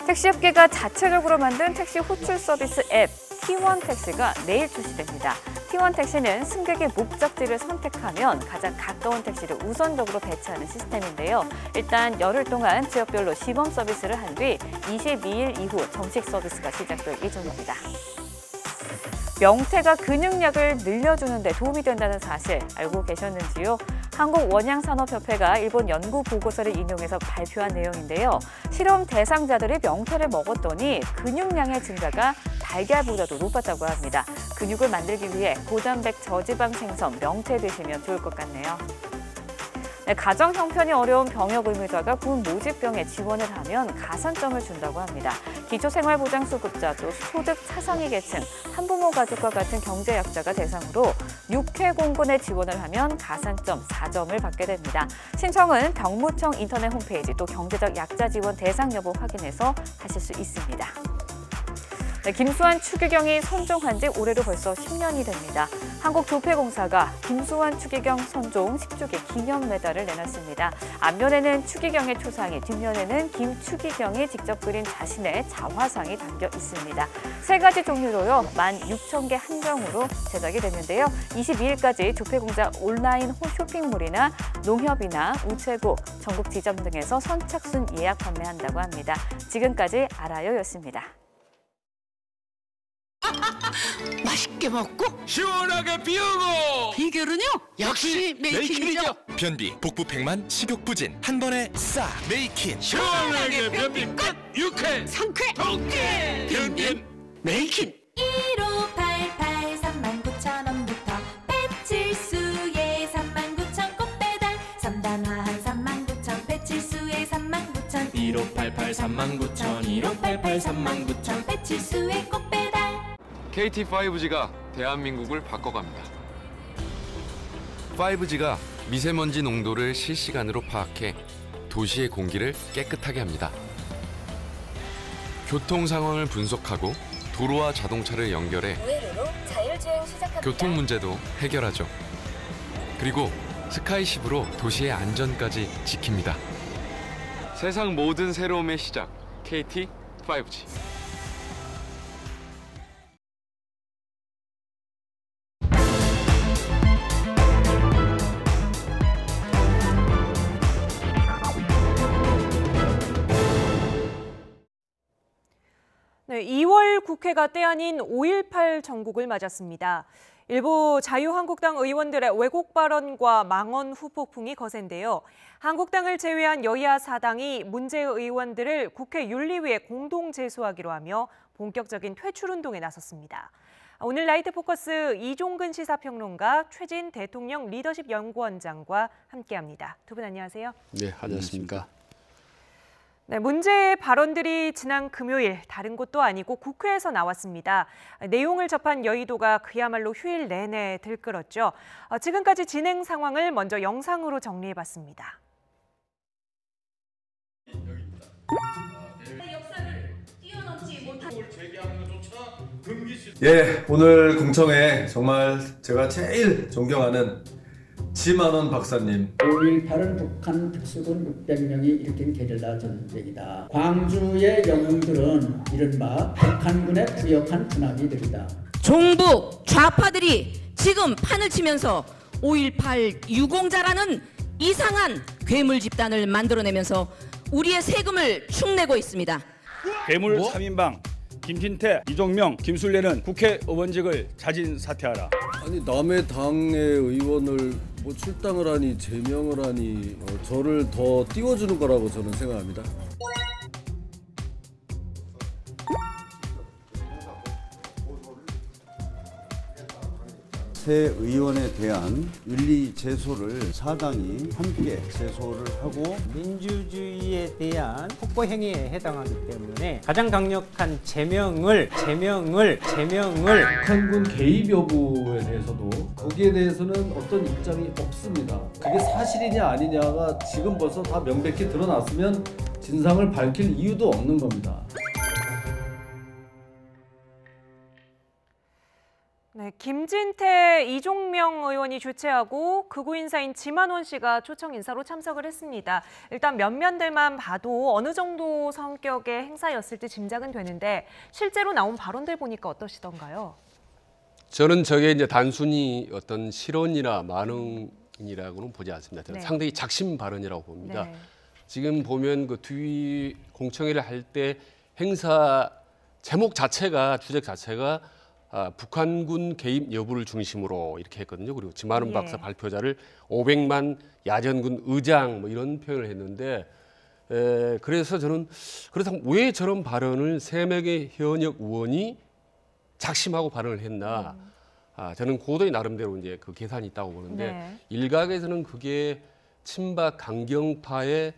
Speaker 7: 택시업계가 자체적으로 만든 택시 호출 서비스 앱 T1 택시가 내일 출시됩니다. T1 택시는 승객의 목적지를 선택하면 가장 가까운 택시를 우선적으로 배치하는 시스템인데요. 일단 열흘 동안 지역별로 시범 서비스를 한 뒤 22일 이후 정식 서비스가 시작될 예정입니다. 명태가 근육량을 늘려주는 데 도움이 된다는 사실 알고 계셨는지요? 한국원양산업협회가 일본 연구 보고서를 인용해서 발표한 내용인데요. 실험 대상자들이 명태를 먹었더니 근육량의 증가가 달걀보다도 높았다고 합니다. 근육을 만들기 위해 고단백 저지방 생선 명태 드시면 좋을 것 같네요. 네, 가정 형편이 어려운 병역 의무자가 군 모집병에 지원을 하면 가산점을 준다고 합니다. 기초생활보장수급자 또 소득 차상위 계층, 한부모 가족과 같은 경제약자가 대상으로 6회 공군에 지원을 하면 가산점 4점을 받게 됩니다. 신청은 병무청 인터넷 홈페이지 또 경제적 약자 지원 대상 여부 확인해서 하실 수 있습니다. 네, 김수환 추기경이 선종한 지 올해로 벌써 10년이 됩니다. 한국조폐공사가 김수환 추기경 선종 10주기 기념 메달을 내놨습니다. 앞면에는 추기경의 초상이, 뒷면에는 김추기경이 직접 그린 자신의 자화상이 담겨 있습니다. 세 가지 종류로요, 16,000개 한정으로 제작이 됐는데요. 22일까지 조폐공사 온라인 쇼핑몰이나 농협이나 우체국, 전국 지점 등에서 선착순 예약 판매한다고 합니다. 지금까지 알아요였습니다.
Speaker 9: 맛있게 먹고 시원하게 비우고 비결은요? 역시 메이킨이죠.
Speaker 22: 변비, 복부팽만, 식욕부진 한 번에 싹 메이킨.
Speaker 9: 시원하게 변비 끝! 유쾌, 상쾌, 통쾌! 변비 메이킨.
Speaker 23: 1588 39,000원부터 배칠수의 39,000 꽃배달
Speaker 22: 39,000 39,000 배치수의 꼭 배달.
Speaker 8: KT5G가 대한민국을 바꿔갑니다. 5G가 미세먼지 농도를 실시간으로 파악해 도시의 공기를 깨끗하게 합니다. 교통 상황을 분석하고 도로와 자동차를 연결해 교통 문제도 해결하죠. 그리고 스카이십으로 도시의 안전까지 지킵니다. 세상 모든 새로움의 시작, KT5G.
Speaker 1: 네, 2월 국회가 때 아닌 5.18 정국을 맞았습니다. 일부 자유한국당 의원들의 왜곡 발언과 망언 후폭풍이 거센데요. 한국당을 제외한 여야 4당이 문제 의원들을 국회 윤리위에 공동 제소하기로 하며 본격적인 퇴출운동에 나섰습니다. 오늘 나이트 포커스 이종근 시사평론가, 최진 대통령 리더십 연구원장과 함께합니다. 두 분 안녕하세요.
Speaker 10: 네, 안녕하십니까.
Speaker 1: 네, 문제의 발언들이 지난 금요일 다른 곳도 아니고 국회에서 나왔습니다. 내용을 접한 여의도가 그야말로 휴일 내내 들끓었죠. 지금까지 진행 상황을 먼저 영상으로 정리해봤습니다.
Speaker 23: 예, 오늘 공청회 정말 제가 제일 존경하는 지만원 박사님.
Speaker 24: 5.18은 북한 특수군 600명이 일으킨 게릴라 전쟁이다. 광주의 영웅들은 이른바 북한군의 부역한 군함이들이다.
Speaker 25: 종북 좌파들이 지금 판을 치면서 5.18 유공자라는 이상한 괴물 집단을 만들어내면서 우리의 세금을 축내고 있습니다.
Speaker 26: 괴물 3인방 김진태, 이종명, 김술래는 국회의원직을 자진 사퇴하라.
Speaker 27: 아니 남의 당의 의원을 뭐 출당을 하니 제명을 하니 저를 더 띄워주는 거라고 저는 생각합니다.
Speaker 28: 새 의원에 대한 윤리 제소를 사당이 함께 제소를 하고
Speaker 29: 민주주의에 대한 폭거 행위에 해당하기 때문에 가장 강력한 제명을
Speaker 27: 북한군 개입 여부에 대해서도 거기에 대해서는 어떤 입장이 없습니다. 그게 사실이냐 아니냐가 지금 벌써 다 명백히 드러났으면 진상을 밝힐 이유도 없는 겁니다.
Speaker 1: 네, 김진태, 이종명 의원이 주최하고 극우 인사인 지만원 씨가 초청 인사로 참석을 했습니다. 일단 면면들만 봐도 어느 정도 성격의 행사였을지 짐작은 되는데 실제로 나온 발언들 보니까 어떠시던가요?
Speaker 30: 저는 저게 이제 단순히 어떤 실언이나 만응이라고는 보지 않습니다. 저는
Speaker 1: 네.
Speaker 30: 상당히 작심 발언이라고 봅니다.
Speaker 1: 네.
Speaker 30: 지금 보면 그 뒤 공청회를 할 때 행사 제목 자체가 주제 자체가 북한군 개입 여부를 중심으로 이렇게 했거든요. 그리고 지만원
Speaker 1: 예.
Speaker 30: 박사 발표자를 500만 야전군 의장 뭐 이런 표현을 했는데 그래서 저는 그렇다면 왜 저런 발언을 3명의 현역 의원이 작심하고 발언을 했나? 저는 고도의 나름대로 이제 그 계산이 있다고 보는데
Speaker 1: 네.
Speaker 30: 일각에서는 그게 친박 강경파의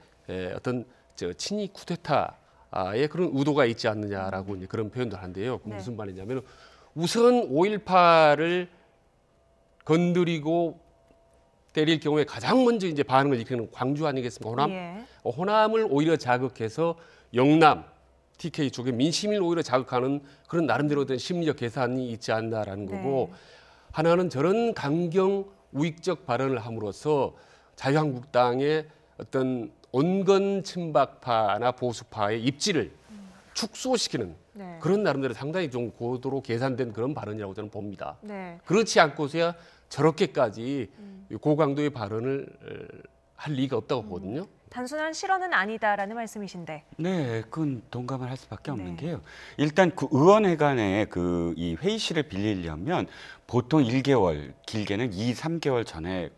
Speaker 30: 어떤 친이 쿠데타의 그런 의도가 있지 않느냐라고 이제 그런 표현도 하는데요.
Speaker 1: 네.
Speaker 30: 무슨 말이냐면 우선 5.18을 건드리고 때릴 경우에 가장 먼저 이제 반응을 일으키는 광주 아니겠습니까? 호남.
Speaker 1: 예.
Speaker 30: 호남을 오히려 자극해서 영남, TK 쪽에 민심을 오히려 자극하는 그런 나름대로 된 심리적 계산이 있지 않나라는 거고
Speaker 1: 네.
Speaker 30: 하나는 저런 강경 우익적 발언을 함으로써 자유한국당의 어떤 온건 친박파나 보수파의 입지를 축소시키는
Speaker 1: 네.
Speaker 30: 그런 나름대로 상당히 좀 고도로 계산된 그런 발언이라고 저는 봅니다.
Speaker 1: 네.
Speaker 30: 그렇지 않고서야 저렇게까지 고강도의 발언을 할 리가 없다고 보거든요.
Speaker 1: 단순한 실언은 아니다라는 말씀이신데.
Speaker 31: 네, 그건 동감을 할 수밖에 없는
Speaker 1: 네.
Speaker 31: 게요. 일단 그 의원회관에 그 이 회의실을 빌리려면 보통 1개월, 길게는 2, 3개월 전에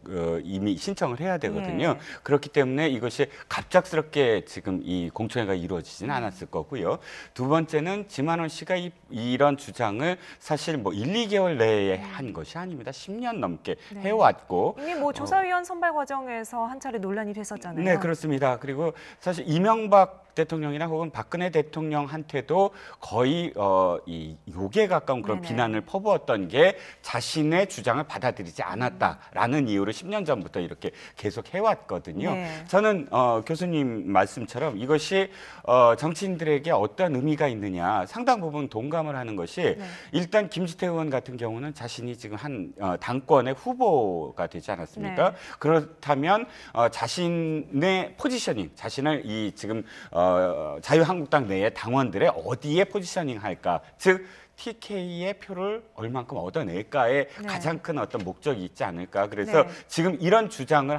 Speaker 31: 이미 신청을 해야 되거든요.
Speaker 1: 예.
Speaker 31: 그렇기 때문에 이것이 갑작스럽게 지금 이 공청회가 이루어지지는 않았을 거고요. 두 번째는 지만원 씨가 이런 주장을 사실 뭐 1, 2개월 내에 한 것이 아닙니다. 10년 넘게
Speaker 1: 네.
Speaker 31: 해왔고.
Speaker 1: 이미 뭐 조사위원 선발 과정에서 한 차례 논란이 됐었잖아요.
Speaker 31: 네, 그렇습니다. 그리고 사실 이명박 대통령이나 혹은 박근혜 대통령한테도 거의 이 욕에 가까운 그런
Speaker 1: 네네.
Speaker 31: 비난을 퍼부었던 게 자신의 주장을 받아들이지 않았다라는 이유로 10년 전부터 이렇게 계속 해왔거든요.
Speaker 1: 네.
Speaker 31: 저는 교수님 말씀처럼 이것이 정치인들에게 어떤 의미가 있느냐 상당 부분 동감을 하는 것이
Speaker 1: 네.
Speaker 31: 일단 김지태 의원 같은 경우는 자신이 지금 한 당권의 후보가 되지 않았습니까?
Speaker 1: 네.
Speaker 31: 그렇다면 자신의 포지셔닝, 자신을 이 지금 자유한국당 내의 당원들의 어디에 포지셔닝 할까? 즉 TK의 표를 얼만큼 얻어낼까에
Speaker 1: 네.
Speaker 31: 가장 큰 어떤 목적이 있지 않을까. 그래서
Speaker 1: 네.
Speaker 31: 지금 이런 주장을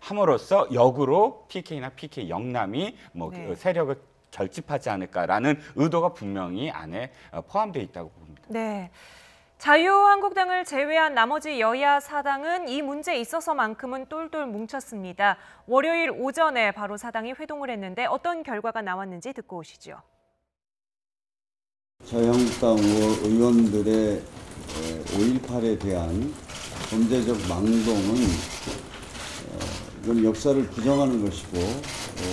Speaker 31: 함으로써 역으로 TK나 PK 영남이 뭐
Speaker 1: 네.
Speaker 31: 세력을 결집하지 않을까라는 의도가 분명히 안에 포함되어 있다고 봅니다.
Speaker 1: 네. 자유한국당을 제외한 나머지 여야 사당은 이 문제에 있어서만큼은 똘똘 뭉쳤습니다. 월요일 오전에 바로 사당이 회동을 했는데 어떤 결과가 나왔는지 듣고 오시죠.
Speaker 28: 자유한국당 의원들의 5.18에 대한 범죄적 망동은 이건 역사를 부정하는 것이고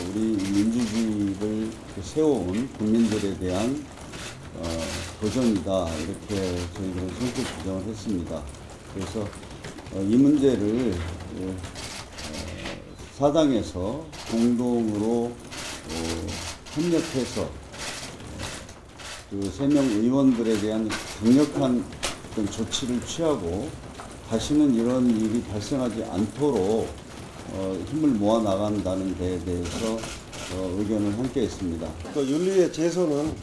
Speaker 28: 우리 민주주의를 세워온 국민들에 대한 도전이다 이렇게 저희들은 성격 부정을 했습니다. 그래서 이 문제를 사당에서 공동으로 협력해서 그 3명 의원들에 대한 강력한 어떤 조치를 취하고 다시는 이런 일이 발생하지 않도록 힘을 모아 나간다는 데에 대해서 의견을 함께 했습니다.
Speaker 6: 그 윤리의 제소는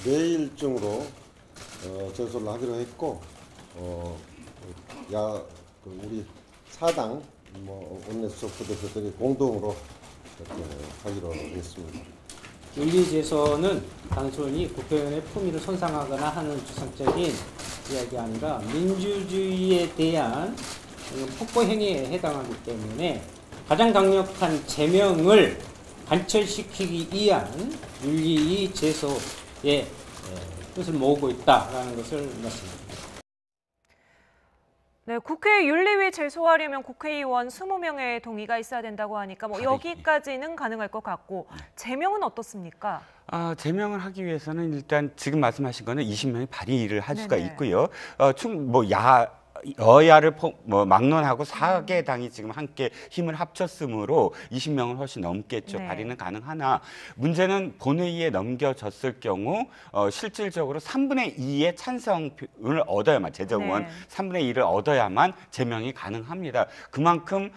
Speaker 6: 내일중으로 제소를 하기로 했고 우리 사당 원내수석 부대표들이 공동으로 이렇게 하기로 했습니다.
Speaker 29: 윤리제소는 단순히 국회의원의 품위를 손상하거나 하는 주상적인 이야기가 아니라 민주주의에 대한 폭거 행위에 해당하기 때문에 가장 강력한 제명을 관철시키기 위한 윤리 제소의 뜻을 모으고 있다라는 것을 말씀드립니다.
Speaker 1: 네, 국회 윤리위 제소하려면 국회의원 20명의 동의가 있어야 된다고 하니까 뭐 여기까지는 가능할 것 같고 제명은 어떻습니까?
Speaker 31: 제명을 하기 위해서는 일단 지금 말씀하신 거는 20명이 발의를 할 수가
Speaker 1: 네네.
Speaker 31: 있고요. 여야를 막론하고 4개 당이 지금 함께 힘을 합쳤으므로 20명은 훨씬 넘겠죠.
Speaker 1: 네.
Speaker 31: 발의는 가능하나 문제는 본회의에 넘겨졌을 경우 실질적으로 3분의 2의 찬성을 얻어야만 재정원
Speaker 1: 네.
Speaker 31: 3분의 2를 얻어야만 제명이 가능합니다. 그만큼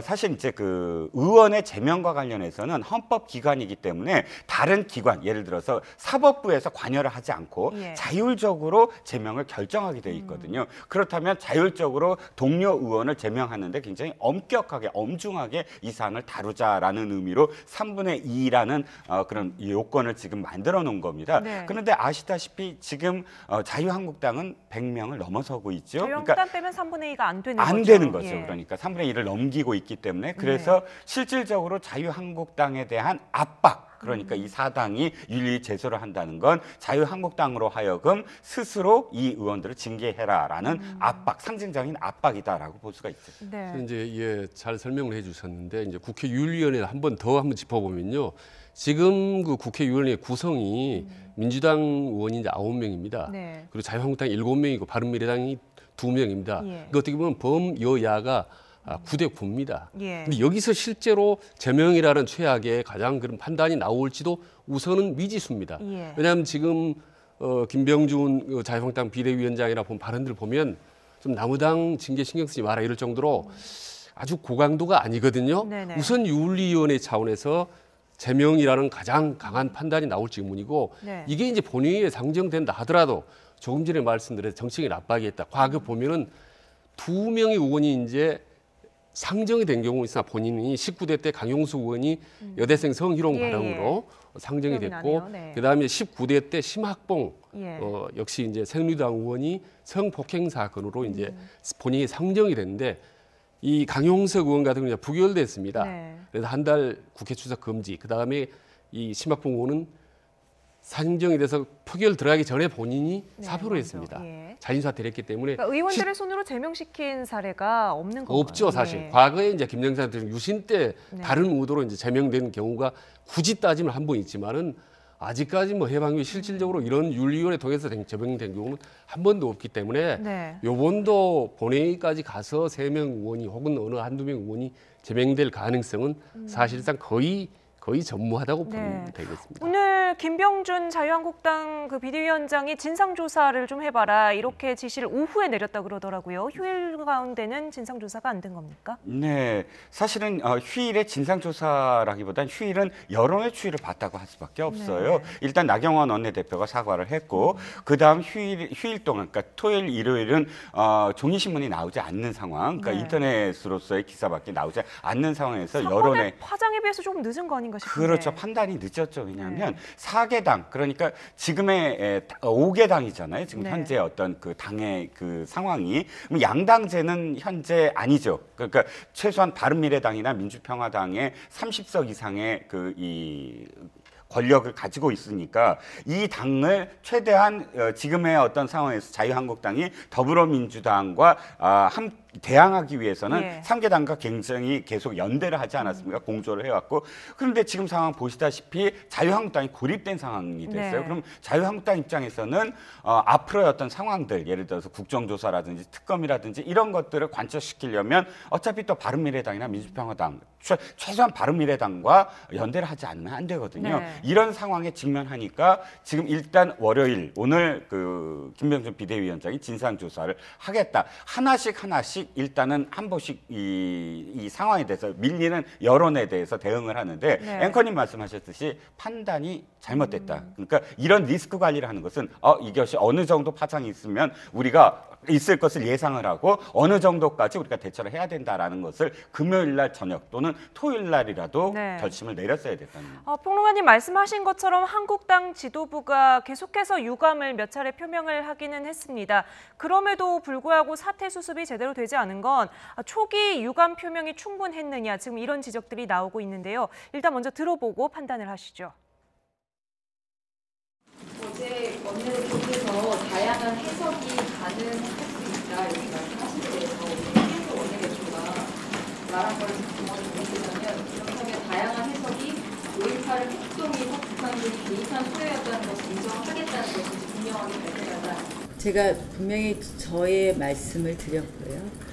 Speaker 31: 사실 이제 그 의원의 제명과 관련해서는 헌법 기관이기 때문에 다른 기관, 예를 들어서 사법부에서 관여를 하지 않고
Speaker 1: 예.
Speaker 31: 자율적으로 제명을 결정하게 돼 있거든요. 그렇다면 자율적으로 동료 의원을 제명하는데 굉장히 엄격하게, 엄중하게 이 사안을 다루자라는 의미로 3분의 2라는 그런 요건을 지금 만들어 놓은 겁니다.
Speaker 1: 네.
Speaker 31: 그런데 아시다시피 지금 자유한국당은 100명을 넘어서고 있죠.
Speaker 1: 자유한국당 빼면 3분의 2가 안 되는 거죠.
Speaker 31: 안 되는 거죠.
Speaker 1: 예.
Speaker 31: 그러니까 3분의 2를 넘기고 있기 때문에 그래서 실질적으로 자유한국당에 대한 압박, 그러니까 이 사당이 윤리 제소를 한다는 건 자유한국당으로 하여금 스스로 이 의원들을 징계해라라는 압박, 상징적인 압박이다라고 볼 수가 있죠.
Speaker 1: 네.
Speaker 30: 이제 잘 설명을 해주셨는데 이제 국회 윤리위원회 한번 짚어보면요. 지금 그 국회의원의 구성이 민주당 의원이 이제 9명입니다.
Speaker 1: 네.
Speaker 30: 그리고 자유한국당 7명이고 바른미래당이 2명입니다.
Speaker 1: 예.
Speaker 30: 그 어떻게 보면 범여야가 9대 9입니다.
Speaker 1: 예.
Speaker 30: 근데 여기서 실제로 제명이라는 최악의 가장 그런 판단이 나올지도 우선은 미지수입니다.
Speaker 1: 예.
Speaker 30: 왜냐하면 지금 김병준 자유한국당 비대위원장이나 본 발언들 보면 좀 남의당 징계 신경 쓰지 마라 이럴 정도로 아주 고강도가 아니거든요.
Speaker 1: 네네.
Speaker 30: 우선 윤리위원회 차원에서 제명이라는 가장 강한 판단이 나올 질문이고
Speaker 1: 네.
Speaker 30: 이게 이제 본회의에 상정된다 하더라도 조금 전에 말씀드린 정치적인 압박이 있다. 과거 보면은 2명의 의원이 이제 상정이 된 경우 있으나 본인이 19대 때 강용수 의원이 여대생 성희롱
Speaker 1: 예,
Speaker 30: 발언으로 상정이
Speaker 1: 기억이
Speaker 30: 됐고
Speaker 1: 나네요. 네.
Speaker 30: 그다음에 19대 때 심학봉
Speaker 1: 예.
Speaker 30: 역시 이제 새누리당 의원이 성폭행 사건으로 이제 본인이 상정이 됐는데 이 강용석 의원 같은 경우는 부결됐습니다.
Speaker 1: 네.
Speaker 30: 그래서 한 달 국회 출석 금지. 그다음에 이 심학봉 의원은 상정이 돼서 표결 들어가기 전에 본인이
Speaker 1: 네,
Speaker 30: 사표를 했습니다.
Speaker 1: 예.
Speaker 30: 자진 사퇴를 했기 때문에
Speaker 1: 그러니까 의원들의 손으로 제명시킨 사례가 없는 건가요?
Speaker 30: 없죠, 사실.
Speaker 1: 예.
Speaker 30: 과거에 이제 김영삼 대통령 유신 때
Speaker 1: 네.
Speaker 30: 다른 의도로 이제 제명된 경우가 굳이 따지면 한 번 있지만은 아직까지 뭐 해방이 실질적으로 이런 윤리위원회 통해서 제명된 경우는 한 번도 없기 때문에
Speaker 1: 네.
Speaker 30: 요번도 본회의까지 가서 3명 의원이 혹은 어느 한두 명 의원이 제명될 가능성은 사실상 거의 전무하다고 보면 되겠습니다.
Speaker 1: 오늘 김병준 자유한국당 그 비대위원장이 진상조사를 좀 해봐라 이렇게 지시를 오후에 내렸다 그러더라고요. 휴일 가운데는 진상조사가 안 된 겁니까?
Speaker 31: 네, 사실은 휴일에 진상조사라기보단 휴일은 여론의 추이를 봤다고 할 수밖에 없어요. 일단 나경원 원내대표가 사과를 했고 그다음 휴일 동안, 그러니까 토요일, 일요일은 종이신문이 나오지 않는 상황, 그러니까 인터넷으로서의 기사밖에 나오지 않는 상황에서 여론의
Speaker 1: 파장에 비해서 조금 늦은 거 아닌가 싶은데.
Speaker 31: 그렇죠. 판단이 늦었죠. 왜냐하면 4개 당, 그러니까 지금의 5개 당이잖아요. 지금 현재 어떤 그 당의 그 상황이. 그럼 양당제는 현재 아니죠. 그러니까 최소한 바른미래당이나 민주평화당의 30석 이상의 이 권력을 가지고 있으니까 이 당을 최대한 지금의 어떤 상황에서 자유한국당이 더불어민주당과 대항하기 위해서는 3개 당과 굉장히 계속 연대를 하지 않았습니까? 공조를 해왔고. 그런데 지금 상황 보시다시피 자유한국당이 고립된 상황이 됐어요. 그럼 자유한국당 입장에서는 앞으로의 어떤 상황들, 예를 들어서 국정조사라든지 특검이라든지 이런 것들을 관철시키려면 어차피 또 바른미래당이나 민주평화당, 최소한 바른미래당과 연대를 하지 않으면 안 되거든요. 이런 상황에 직면하니까 지금 일단 월요일, 오늘 그 김병준 비대위원장이 진상조사를 하겠다. 하나씩 일단은 한 번씩 이 상황에 대해서 밀리는 여론에 대해서 대응을 하는데 앵커님 말씀하셨듯이 판단이 잘못됐다. 그러니까 이런 리스크 관리를 하는 것은 이것이 어느 정도 파장이 있으면 우리가 있을 것을 예상을 하고 어느 정도까지 우리가 대처를 해야 된다라는 것을 금요일 날 저녁 또는 토요일 날이라도 결심을 내렸어야 됐다는 겁니다.
Speaker 1: 평론가님 말씀하신 것처럼 한국당 지도부가 계속해서 유감을 몇 차례 표명을 하기는 했습니다. 그럼에도 불구하고 사퇴 수습이 제대로 되지 않은 건 초기 유감 표명이 충분했느냐, 지금 이런 지적들이 나오고 있는데요. 일단 먼저 들어보고 판단을 하시죠.
Speaker 3: 어제 원내대표께서 다양한 해석이 가능할 수 있다 이렇게 말씀하신 데 대해서 김병준 원내대표가 말한 걸 보시면 그렇다면 다양한 해석이 5.18 핵동이고 북한군이 개입한 수혜였다는 것을 인정하겠다는 것이 분명하게 발표한다.
Speaker 10: 제가 분명히 저의 말씀을 드렸고요.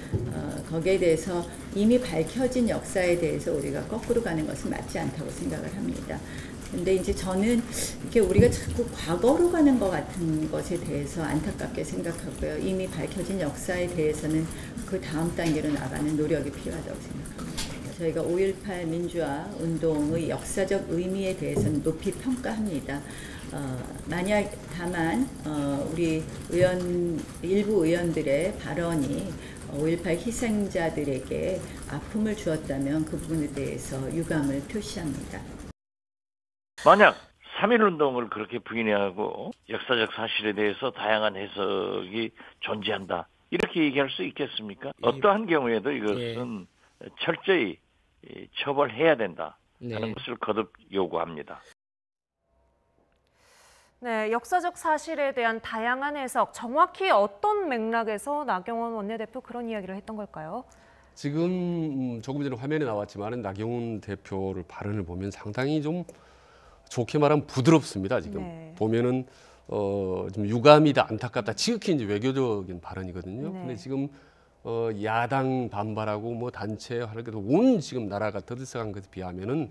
Speaker 10: 거기에 대해서 이미 밝혀진 역사에 대해서 우리가 거꾸로 가는 것은 맞지 않다고 생각을 합니다. 근데 이제 저는 이렇게 우리가 자꾸 과거로 가는 것 같은 것에 대해서 안타깝게 생각하고요. 이미 밝혀진 역사에 대해서는 그 다음 단계로 나가는 노력이 필요하다고 생각합니다. 저희가 5.18 민주화 운동의 역사적 의미에 대해서는 높이 평가합니다. 만약 다만 우리 일부 의원들의 발언이 5.18 희생자들에게 아픔을 주었다면 그 부분에 대해서 유감을 표시합니다.
Speaker 11: 만약 3.1운동을 그렇게 부인하고 역사적 사실에 대해서 다양한 해석이 존재한다, 이렇게 얘기할 수 있겠습니까? 어떠한 경우에도 이것은 철저히 처벌해야 된다는 것을 거듭 요구합니다.
Speaker 1: 네, 역사적 사실에 대한 다양한 해석, 정확히 어떤 맥락에서 나경원 원내대표 그런 이야기를 했던 걸까요?
Speaker 30: 지금 조금 전에 화면에 나왔지만 나경원 대표를 발언을 보면 상당히 좀 좋게 말하면 부드럽습니다. 지금 보면은 좀 유감이다, 안타깝다, 지극히 이제 외교적인 발언이거든요. 근데 지금 야당 반발하고 뭐 단체 하는 게도 온 지금 나라가 터들썩한 것에 비하면은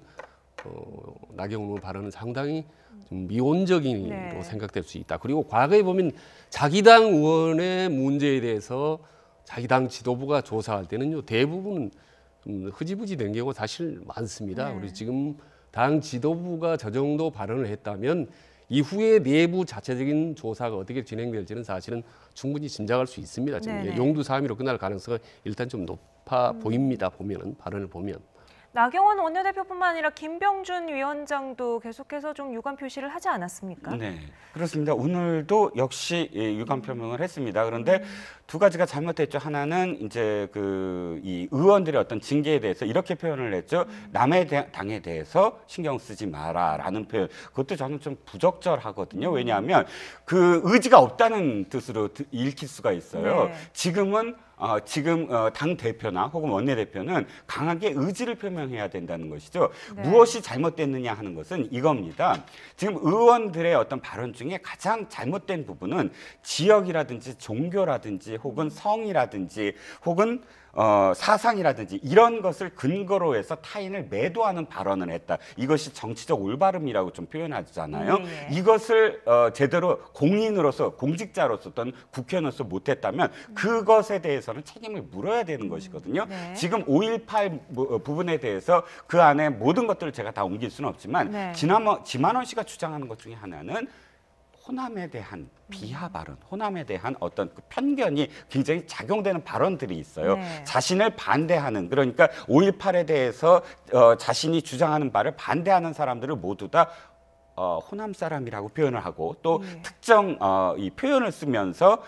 Speaker 30: 나경원 발언은 상당히 좀 미온적인으로 생각될 수 있다. 그리고 과거에 보면 자기 당 의원의 문제에 대해서 자기 당 지도부가 조사할 때는요, 대부분 좀 흐지부지 된 경우가 사실 많습니다. 우리 지금 당 지도부가 저 정도 발언을 했다면 이후에 내부 자체적인 조사가 어떻게 진행될지는 사실은 충분히 짐작할 수 있습니다. 지금 용두사미로 끝날 가능성은 일단 좀 높아 보입니다. 보면은 발언을 보면.
Speaker 1: 나경원 원내대표뿐만 아니라 김병준 위원장도 계속해서 좀 유감 표시를 하지 않았습니까?
Speaker 31: 네, 그렇습니다. 오늘도 역시 유감 표명을 했습니다. 그런데 두 가지가 잘못됐죠. 하나는 이제 이 의원들의 어떤 징계에 대해서 이렇게 표현을 했죠. 남의 당에 대해서 신경 쓰지 마라라는 표현. 그것도 저는 좀 부적절하거든요. 왜냐하면 그 의지가 없다는 뜻으로 읽힐 수가 있어요.
Speaker 2: 네.
Speaker 31: 지금 당 대표나 혹은 원내대표는 강하게 의지를 표명해야 된다는 것이죠.
Speaker 2: 네.
Speaker 31: 무엇이 잘못됐느냐 하는 것은 이겁니다. 지금 의원들의 어떤 발언 중에 가장 잘못된 부분은 지역이라든지 종교라든지 혹은 성이라든지 혹은 사상이라든지 이런 것을 근거로 해서 타인을 매도하는 발언을 했다. 이것이 정치적 올바름이라고 좀 표현하잖아요.
Speaker 2: 예.
Speaker 31: 이것을 제대로 공인으로서 공직자로서 또는 국회의원으로서 못했다면 그것에 대해서는 책임을 물어야 되는 것이거든요.
Speaker 2: 네.
Speaker 31: 지금 5.18 부분에 대해서 그 안에 모든 것들을 제가 다 옮길 수는 없지만
Speaker 2: 네.
Speaker 31: 지만원 씨가 주장하는 것 중에 하나는 호남에 대한 비하 발언, 호남에 대한 어떤 그 편견이 굉장히 작용되는 발언들이 있어요.
Speaker 2: 네.
Speaker 31: 자신을 반대하는, 그러니까 5.18에 대해서 자신이 주장하는 바를 반대하는 사람들을 모두 다 호남 사람이라고 표현을 하고 또 특정 이 표현을 쓰면서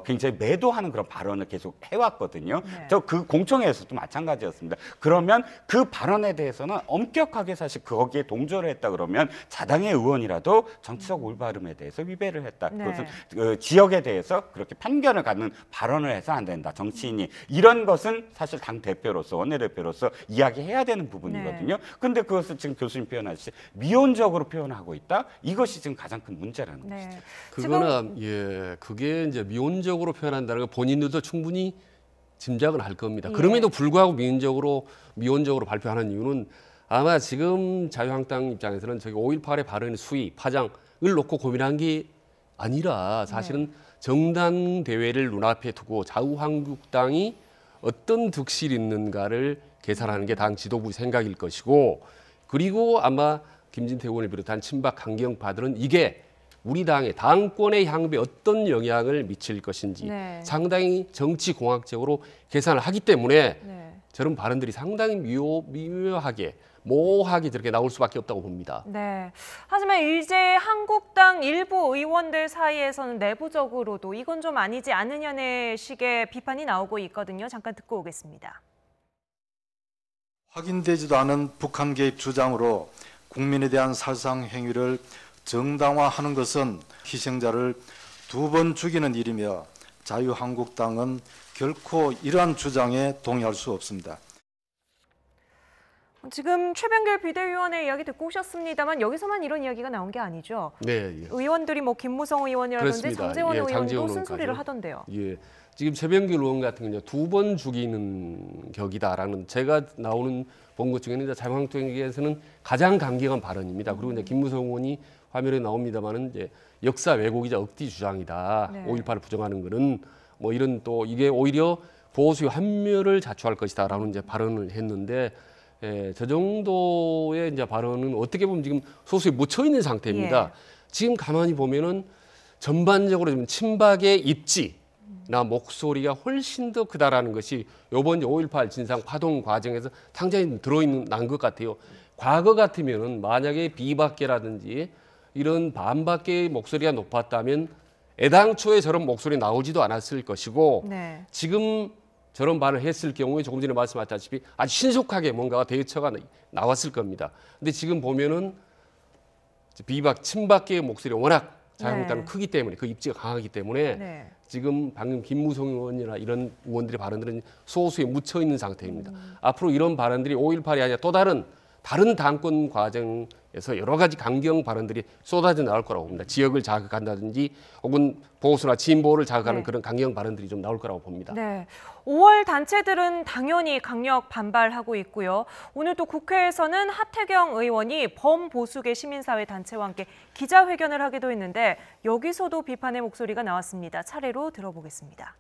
Speaker 31: 굉장히 매도하는 그런 발언을 계속 해왔거든요. 저 그 공청회에서도 마찬가지였습니다. 그러면 그 발언에 대해서는 엄격하게 사실 거기에 동조를 했다 그러면 자당의 의원이라도 정치적 올바름에 대해서 위배를 했다.
Speaker 2: 네.
Speaker 31: 그것은 그 지역에 대해서 그렇게 편견을 갖는 발언을 해서 안 된다. 정치인이 이런 것은 사실 당 대표로서 원내대표로서 이야기해야 되는 부분이거든요. 근데 그것을 지금 교수님 표현하듯이 미온적으로 표현하고 있다. 이것이 지금 가장 큰 문제라는 것이죠.
Speaker 30: 그거는 그게 이제 미온적으로 표현한다는 거 본인들도 충분히 짐작을 할 겁니다. 그럼에도 불구하고 미온적으로 발표하는 이유는 아마 지금 자유한국당 입장에서는 저기 5.18의 발언의 수위, 파장을 놓고 고민한 게 아니라 사실은 정당 대회를 눈앞에 두고 자유한국당이 어떤 득실이 있는가를 계산하는 게 당 지도부 생각일 것이고, 그리고 아마 김진태 의원을 비롯한 친박 강경파들은 이게 우리 당의 당권의 향배에 어떤 영향을 미칠 것인지 상당히 정치공학적으로 계산을 하기 때문에 저런 발언들이 상당히 미묘하게 모호하게 저렇게 나올 수밖에 없다고 봅니다.
Speaker 1: 네. 하지만 이제 한국당 일부 의원들 사이에서는 내부적으로도 이건 좀 아니지 않느냐는 식의 비판이 나오고 있거든요. 잠깐 듣고 오겠습니다.
Speaker 4: 확인되지도 않은 북한 개입 주장으로 국민에 대한 살상 행위를 정당화하는 것은 희생자를 2번 죽이는 일이며 자유한국당은 결코 이러한 주장에 동의할 수 없습니다.
Speaker 1: 지금 최병길 비대위원의 이야기 듣고 오셨습니다만 여기서만 이런 이야기가 나온 게 아니죠.
Speaker 30: 네.
Speaker 1: 의원들이 뭐 김무성 의원이라든지
Speaker 30: 그렇습니다.
Speaker 1: 장제원 의원도
Speaker 30: 장제원
Speaker 1: 쓴소리를
Speaker 30: 의원까지.
Speaker 1: 하던데요.
Speaker 30: 지금 최병길 의원 같은 경우는 2번 죽이는 격이다라는 제가 본 것 중에는 자유한국당에서는 가장 강경한 발언입니다. 그리고 이제 김무성 의원이 화면에 나옵니다만은 이제 역사 왜곡이자 억지 주장이다. 5.18을 부정하는 것은 뭐 이런 또 이게 오히려 보수의 환멸을 자초할 것이다라는 이제 발언을 했는데. 저 정도의 이제 발언은 어떻게 보면 지금 소수에 묻혀 있는 상태입니다. 지금 가만히 보면은 전반적으로 좀 친박의 입지나 목소리가 훨씬 더 크다라는 것이 이번 5.18 진상 파동 과정에서 상당히 난 것 같아요. 과거 같으면은 만약에 비박계라든지 이런 반박계의 목소리가 높았다면 애당초에 저런 목소리 나오지도 않았을 것이고 지금 저런 말을 했을 경우에 조금 전에 말씀하셨다시피 아주 신속하게 뭔가 대처가 나왔을 겁니다. 근데 지금 보면은 비박, 친박계의 목소리가 워낙 자유한국당은 크기 때문에 그 입지가 강하기 때문에 지금 방금 김무성 의원이나 이런 의원들의 발언들은 소수에 묻혀 있는 상태입니다. 앞으로 이런 발언들이 5.18이 아니라 또 다른 당권 과정에서 여러 가지 강경 발언들이 쏟아져 나올 거라고 봅니다. 지역을 자극한다든지 혹은 보수나 진보를 자극하는 그런 강경 발언들이 좀 나올 거라고 봅니다.
Speaker 1: 5월 단체들은 당연히 강력 반발하고 있고요. 오늘 또 국회에서는 하태경 의원이 범보수계 시민사회 단체와 함께 기자회견을 하기도 했는데 여기서도 비판의 목소리가 나왔습니다. 차례로 들어보겠습니다.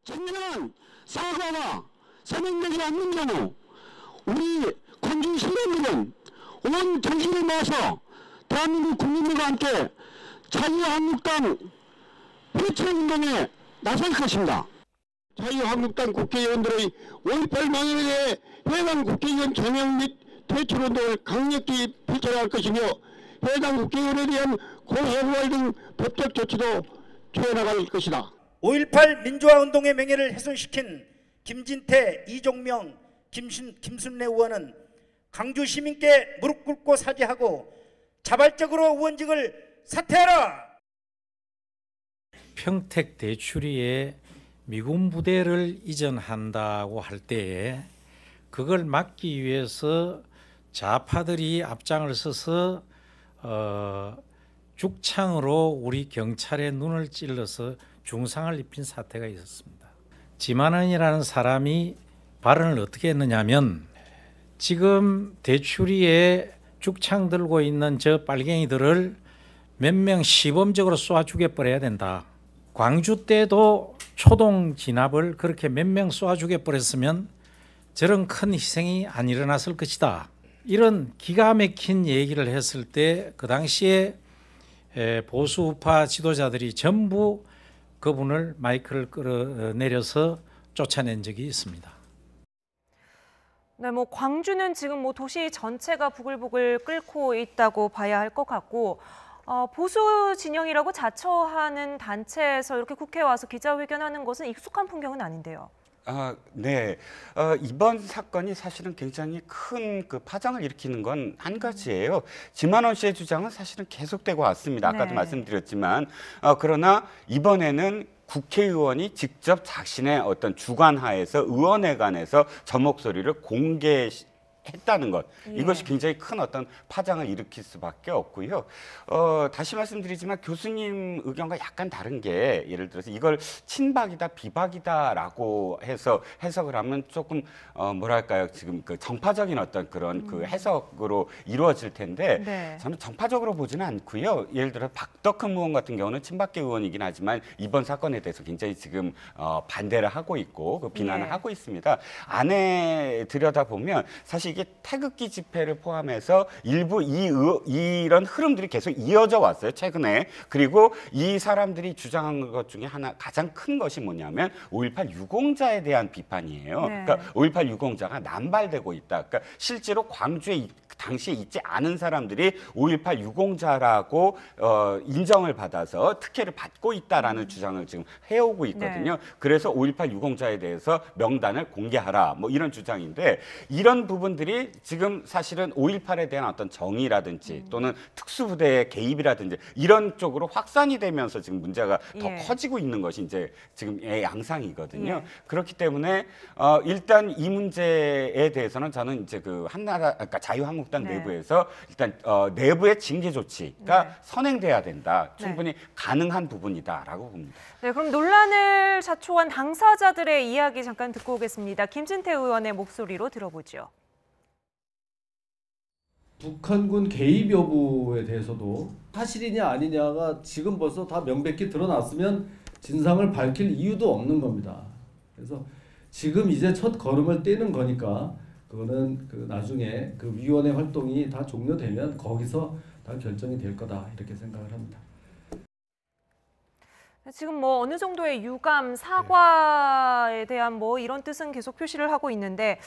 Speaker 9: 정면한 사과가 서명되지 않는 경우 우리 광주 시민들은 온 정신을 모아서 대한민국 국민들과 함께 자유한국당 폐쇄운동에 나설 것입니다. 자유한국당 국회의원들의 5.18 망언에 대해 해당 국회의원 제명 및 퇴출운동을 강력히 비철할 것이며 해당 국회의원에 대한 고소고발 등 법적 조치도 취해나갈 것이다.
Speaker 2: 5.18 민주화운동의 명예를 훼손시킨 김진태, 이종명, 김순례 의원은 광주 시민께 무릎 꿇고 사죄하고 자발적으로 의원직을 사퇴하라.
Speaker 5: 평택 대추리에 미군 부대를 이전한다고 할 때에 그걸 막기 위해서 좌파들이 앞장을 서서 죽창으로 우리 경찰의 눈을 찔러서 중상을 입힌 사태가 있었습니다. 지만원이라는 사람이 발언을 어떻게 했느냐면 지금 대추리에 죽창 들고 있는 저 빨갱이들을 몇 명 시범적으로 쏴 죽여버려야 된다. 광주 때도 초동 진압을 그렇게 몇 명 쏴 죽여버렸으면 저런 큰 희생이 안 일어났을 것이다. 이런 기가 막힌 얘기를 했을 때 그 당시에 보수우파 지도자들이 전부 그분을 마이크를 끌어내려서 쫓아낸 적이 있습니다.
Speaker 1: 네, 광주는 지금 도시 전체가 부글부글 끓고 있다고 봐야 할 것 같고 보수 진영이라고 자처하는 단체에서 이렇게 국회에 와서 기자회견하는 것은 익숙한 풍경은 아닌데요.
Speaker 31: 네. 이번 사건이 사실은 굉장히 큰 그 파장을 일으키는 건 한 가지예요. 지만원 씨의 주장은 사실은 계속되고 왔습니다. 아까도
Speaker 1: 네. 말씀드렸지만
Speaker 31: 그러나 이번에는 국회의원이 직접 자신의 어떤 주관하에서 의원회관에서 저 목소리를 공개했다는 것, 이것이 굉장히 큰 어떤 파장을 일으킬 수밖에 없고요. 다시 말씀드리지만 교수님 의견과 약간 다른 게 예를 들어서 이걸 친박이다 비박이다라고 해서 해석을 하면 조금 뭐랄까요, 지금 그 정파적인 어떤 그런 그 해석으로 이루어질 텐데
Speaker 1: 네.
Speaker 31: 저는 정파적으로 보지는 않고요. 예를 들어 박덕흠 의원 같은 경우는 친박계 의원이긴 하지만 이번 사건에 대해서 굉장히 지금 반대를 하고 있고 그 비난을 하고 있습니다. 안에 들여다보면 사실 이게 태극기 집회를 포함해서 일부 이런 흐름들이 계속 이어져 왔어요, 최근에. 그리고 이 사람들이 주장한 것 중에 하나 가장 큰 것이 뭐냐면 5.18 유공자에 대한 비판이에요.
Speaker 1: 네.
Speaker 31: 그러니까 5.18 유공자가 남발되고 있다. 그러니까 실제로 광주에 당시에 있지 않은 사람들이 5.18 유공자라고 인정을 받아서 특혜를 받고 있다라는 주장을 지금 해오고 있거든요.
Speaker 1: 네.
Speaker 31: 그래서 5.18 유공자에 대해서 명단을 공개하라, 뭐 이런 주장인데 이런 부분들이 지금 사실은 5.18에 대한 어떤 정의라든지 또는 특수부대의 개입이라든지 이런 쪽으로 확산이 되면서 지금 문제가 더 커지고 있는 것이 이제 지금의 양상이거든요. 그렇기 때문에 일단 이 문제에 대해서는 저는 이제 그 한나라, 그러니까 자유한국당 내부에서 일단 내부의 징계 조치가 선행돼야 된다. 충분히 가능한 부분이다라고 봅니다.
Speaker 1: 네, 그럼 논란을 자초한 당사자들의 이야기 잠깐 듣고 오겠습니다. 김진태 의원의 목소리로 들어보죠.
Speaker 27: 북한군 개입 여부에 대해서도 사실이냐 아니냐가 지금 벌써 다 명백히 드러났으면 진상을 밝힐 이유도 없는 겁니다. 그래서 지금 이제 첫 걸음을 떼는 거니까 그거는 그 나중에 그 위원회 활동이 다 종료되면 거기서 다 결정이 될 거다 이렇게 생각을 합니다.
Speaker 1: 지금 어느 정도의 유감, 사과에 대한 이런 뜻은 계속 표시를 하고 있는데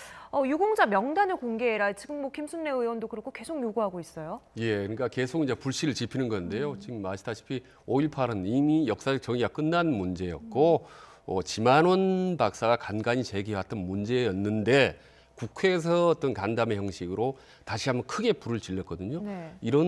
Speaker 1: 유공자 명단을 공개해라. 지금 김순례 의원도 그렇고 계속 요구하고 있어요.
Speaker 30: 예, 그러니까 계속 이제 불씨를 지피는 건데요. 지금 아시다시피 5.18은 이미 역사적 정의가 끝난 문제였고 지만원 박사가 간간히 제기해왔던 문제였는데 국회에서 어떤 간담회 형식으로 다시 한번 크게 불을 질렀거든요. 네. 이런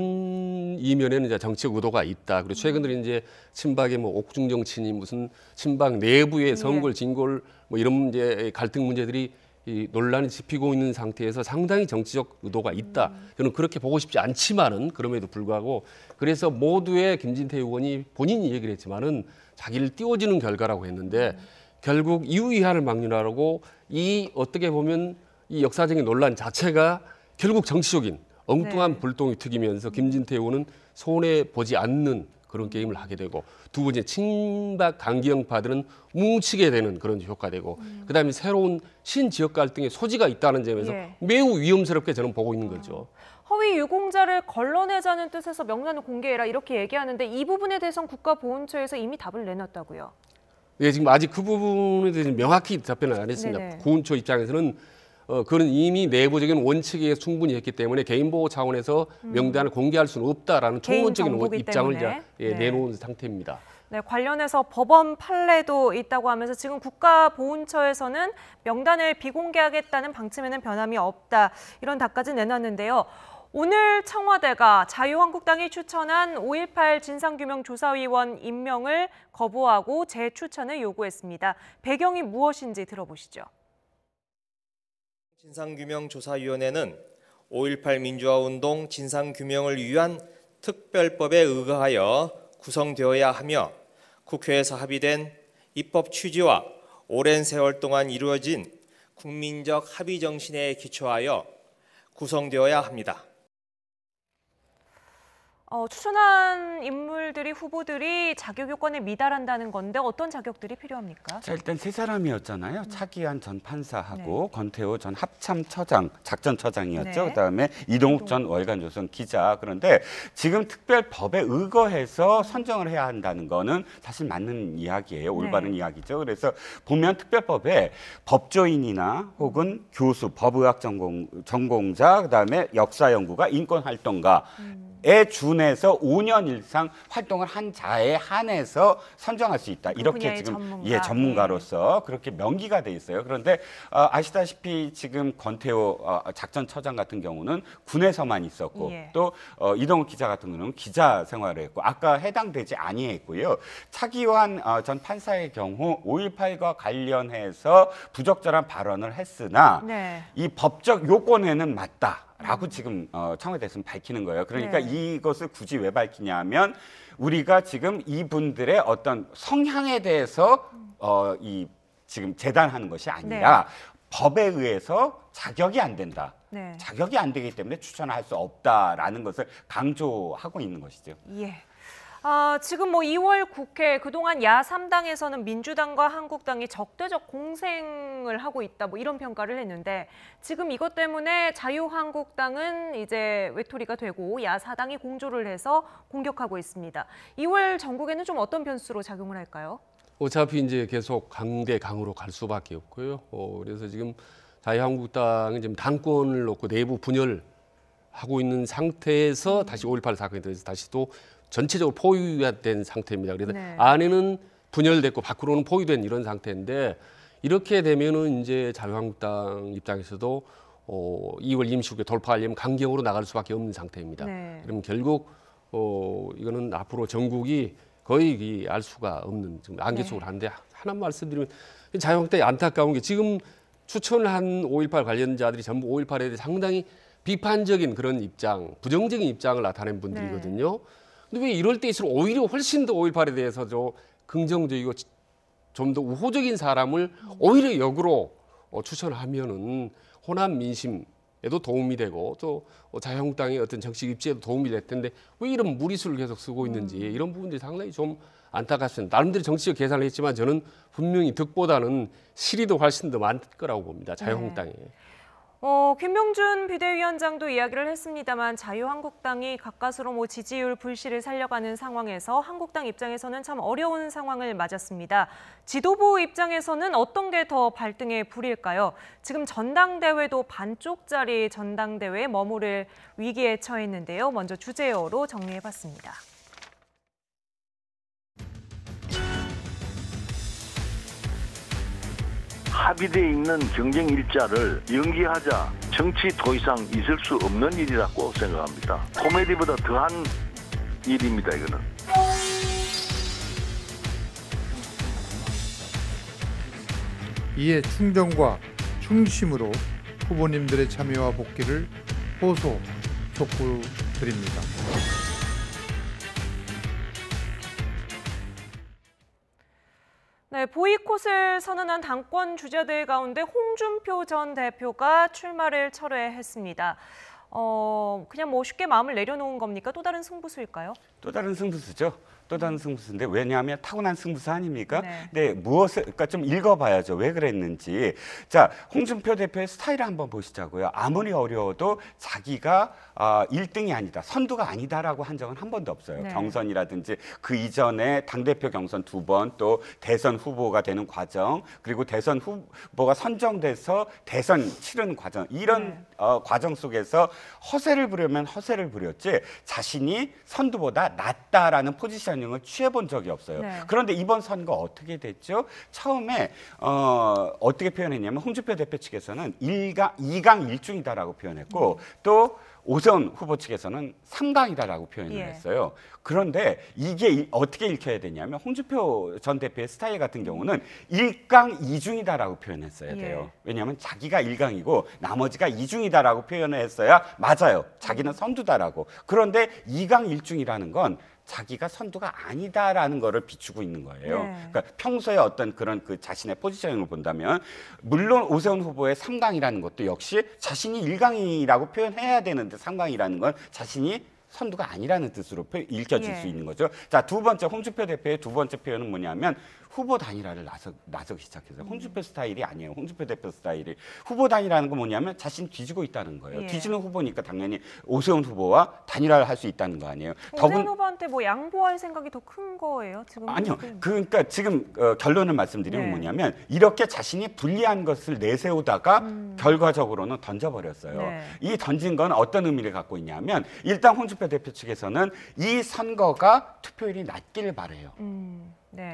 Speaker 30: 이면에는 이제 정치적 의도가 있다. 그리고 최근 들어 이제 친박의 옥중 정치니 무슨 친박 내부의 선골, 진골 이런 문제, 갈등 문제들이 이 논란이 짚히고 있는 상태에서 상당히 정치적 의도가 있다. 저는 그렇게 보고 싶지 않지만은 그럼에도 불구하고 그래서 모두의 김진태 의원이 본인이 얘기를 했지만은 자기를 띄워주는 결과라고 했는데 결국 이유이하를 막론하고 이 어떻게 보면 이 역사적인 논란 자체가 결국 정치적인 엉뚱한 불똥이 튀기면서 김진태 의원은 손해 보지 않는 그런 게임을 하게 되고 두 번째 친박 강기영파들은 뭉치게 되는 그런 효과가 되고 그다음에 새로운 신지역 갈등의 소지가 있다는 점에서 매우 위험스럽게 저는 보고 있는 거죠.
Speaker 1: 허위 유공자를 걸러내자는 뜻에서 명단을 공개해라 이렇게 얘기하는데 이 부분에 대해서는 국가보훈처에서 이미 답을 내놨다고요.
Speaker 30: 예, 지금 아직 그 부분에 대해서 명확히 답변을 안 했습니다.
Speaker 1: 네네.
Speaker 30: 구운초 입장에서는 그는 이미 내부적인 원칙에 충분히 했기 때문에 개인보호 차원에서 명단을 공개할 수는 없다라는
Speaker 1: 개인
Speaker 30: 총론적인
Speaker 1: 정보기
Speaker 30: 입장을
Speaker 1: 때문에.
Speaker 30: 이제
Speaker 1: 네.
Speaker 30: 내놓은 상태입니다.
Speaker 1: 네, 관련해서 법원 판례도 있다고 하면서 지금 국가보훈처에서는 명단을 비공개하겠다는 방침에는 변함이 없다. 이런 답까지 내놨는데요. 오늘 청와대가 자유한국당이 추천한 5.18 진상규명조사위원 임명을 거부하고 재추천을 요구했습니다. 배경이 무엇인지 들어보시죠.
Speaker 7: 진상규명조사위원회는 5.18 민주화운동 진상규명을 위한 특별법에 의거하여 구성되어야 하며 국회에서 합의된 입법 취지와 오랜 세월 동안 이루어진 국민적 합의 정신에 기초하여 구성되어야 합니다.
Speaker 1: 추천한 인물들이 후보들이 자격 요건에 미달한다는 건데 어떤 자격들이 필요합니까?
Speaker 31: 자, 일단 세 사람이었잖아요. 차기환 전 판사하고 권태호 전 합참처장, 작전처장이었죠.
Speaker 1: 네.
Speaker 31: 그다음에 이동욱 전 월간조선 기자. 그런데 지금 특별법에 의거해서 선정을 해야 한다는 거는 사실 맞는 이야기예요. 올바른 이야기죠. 그래서 보면 특별법에 법조인이나 혹은 교수, 법의학 전공자, 그다음에 역사연구가, 인권활동가에 준해서 5년 이상 활동을 한 자에 한해서 선정할 수 있다. 이렇게 지금 전문가로서 그렇게 명기가 돼 있어요. 그런데 아시다시피 지금 권태호 작전처장 같은 경우는 군에서만 있었고 또 이동욱 기자 같은 경우는 기자 생활을 했고 아까 해당되지 아니했고요. 차기환 전 판사의 경우 5.18과 관련해서 부적절한 발언을 했으나 이 법적 요건에는 맞다. 라고 지금 청와대에서는 밝히는 거예요. 그러니까 이것을 굳이 왜 밝히냐면 우리가 지금 이분들의 어떤 성향에 대해서 지금 재단하는 것이 아니라 법에 의해서 자격이 안 된다. 자격이 안 되기 때문에 추천할 수 없다라는 것을 강조하고 있는 것이죠.
Speaker 1: 예. 지금 2월 국회 그동안 야3당에서는 민주당과 한국당이 적대적 공생을 하고 있다 이런 평가를 했는데 지금 이것 때문에 자유한국당은 이제 외톨이가 되고 야4당이 공조를 해서 공격하고 있습니다. 2월 전국에는 좀 어떤 변수로 작용을 할까요?
Speaker 30: 어차피 이제 계속 강대강으로 갈 수밖에 없고요. 그래서 지금 자유한국당은 지금 당권을 놓고 내부 분열하고 있는 상태에서 다시 5.18 사건에 대해서 다시 또 전체적으로 포위된 상태입니다. 그래서 안에는 분열됐고 밖으로는 포위된 이런 상태인데 이렇게 되면은 이제 자유한국당 입장에서도 2월 임시국회 돌파하려면 강경으로 나갈 수밖에 없는 상태입니다. 그럼 결국 이거는 앞으로 전국이 거의 알 수가 없는 지금 안개 속으로 하는데 하나 말씀드리면 자유한국당이 안타까운 게 지금 추천을 한 5.18 관련자들이 전부 5.18에 대해 상당히 비판적인 그런 입장, 부정적인 입장을 나타낸 분들이거든요. 근데 왜 이럴 때일수록 오히려 훨씬 더 5.18에 대해서 좀 긍정적이고 좀 더 우호적인 사람을 오히려 역으로 추천하면은 호남 민심에도 도움이 되고 또 자유한국당의 어떤 정치 입지에도 도움이 될 텐데 왜 이런 무리수를 계속 쓰고 있는지 이런 부분들이 상당히 좀 안타깝습니다. 나름대로 정치적 계산을 했지만 저는 분명히 득보다는 실이 더 훨씬 더 많을 거라고 봅니다. 자유한국당에.
Speaker 1: 김병준 비대위원장도 이야기를 했습니다만 자유한국당이 가까스로 지지율 불씨를 살려가는 상황에서 한국당 입장에서는 참 어려운 상황을 맞았습니다. 지도부 입장에서는 어떤 게 더 발등에 불일까요? 지금 전당대회도 반쪽짜리 전당대회에 머무를 위기에 처했는데요. 먼저 주제어로 정리해봤습니다.
Speaker 11: 합의되어 있는 경쟁 일자를 연기하자 정치 더 이상 있을 수 없는 일이라고 생각합니다. 코미디보다 더한 일입니다, 이거는.
Speaker 12: 이에 충정과 충심으로 후보님들의 참여와 복귀를 호소, 촉구드립니다.
Speaker 1: 네, 보이콧을 선언한 당권 주자들 가운데 홍준표 전 대표가 출마를 철회했습니다. 그냥 쉽게 마음을 내려놓은 겁니까? 또 다른 승부수일까요?
Speaker 31: 또 다른 승부수죠. 또 다른 승부수인데 왜냐하면 타고난 승부수 아닙니까?
Speaker 1: 네.
Speaker 31: 근데 무엇을 그러니까 좀 읽어봐야죠. 왜 그랬는지. 자, 홍준표 대표의 스타일을 한번 보시자고요. 아무리 어려워도 자기가 1등이 아니다, 선두가 아니다라고 한 적은 한 번도 없어요.
Speaker 1: 네.
Speaker 31: 경선이라든지 그 이전에 당대표 경선 2번, 또 대선 후보가 되는 과정, 그리고 대선 후보가 선정돼서 대선 치르는 과정, 이런 과정 속에서 허세를 부르면 허세를 부렸지 자신이 선두보다 낫다라는 포지셔닝을 취해본 적이 없어요.
Speaker 1: 네.
Speaker 31: 그런데 이번 선거 어떻게 됐죠? 처음에 어떻게 표현했냐면 홍준표 대표 측에서는 2강 1중이다라고 표현했고 또 오세훈 후보 측에서는 3강이다라고 표현을 했어요. 그런데 이게 어떻게 읽혀야 되냐면 홍준표 전 대표의 스타일 같은 경우는 1강 2중이다라고 표현했어야 돼요. 왜냐하면 자기가 1강이고 나머지가 2중이다라고 표현을 했어야 맞아요. 자기는 선두다라고. 그런데 2강 1중이라는 건 자기가 선두가 아니다라는 거를 비추고 있는 거예요. 그러니까 평소에 어떤 그런 그 자신의 포지셔닝을 본다면 물론 오세훈 후보의 3강이라는 것도 역시 자신이 1강이라고 표현해야 되는데 3강이라는 건 자신이 선두가 아니라는 뜻으로 읽혀질 수 있는 거죠. 자, 두 번째 홍준표 대표의 두 번째 표현은 뭐냐면 후보 단일화를 나서기 시작했어요. 홍준표 스타일이 아니에요. 홍준표 대표 스타일이. 후보 단일화라는 건 뭐냐면 자신 뒤지고 있다는 거예요. 뒤지는 후보니까 당연히 오세훈 후보와 단일화를 할 수 있다는 거 아니에요.
Speaker 1: 오세훈 후보한테 뭐 양보할 생각이 더 큰 거예요? 지금
Speaker 31: 아니요. 그러니까 지금 결론을 말씀드리면 뭐냐면 이렇게 자신이 불리한 것을 내세우다가 결과적으로는 던져버렸어요. 이 던진 건 어떤 의미를 갖고 있냐면 일단 홍준표 대표 측에서는 이 선거가 투표율이 낮기를 바라요.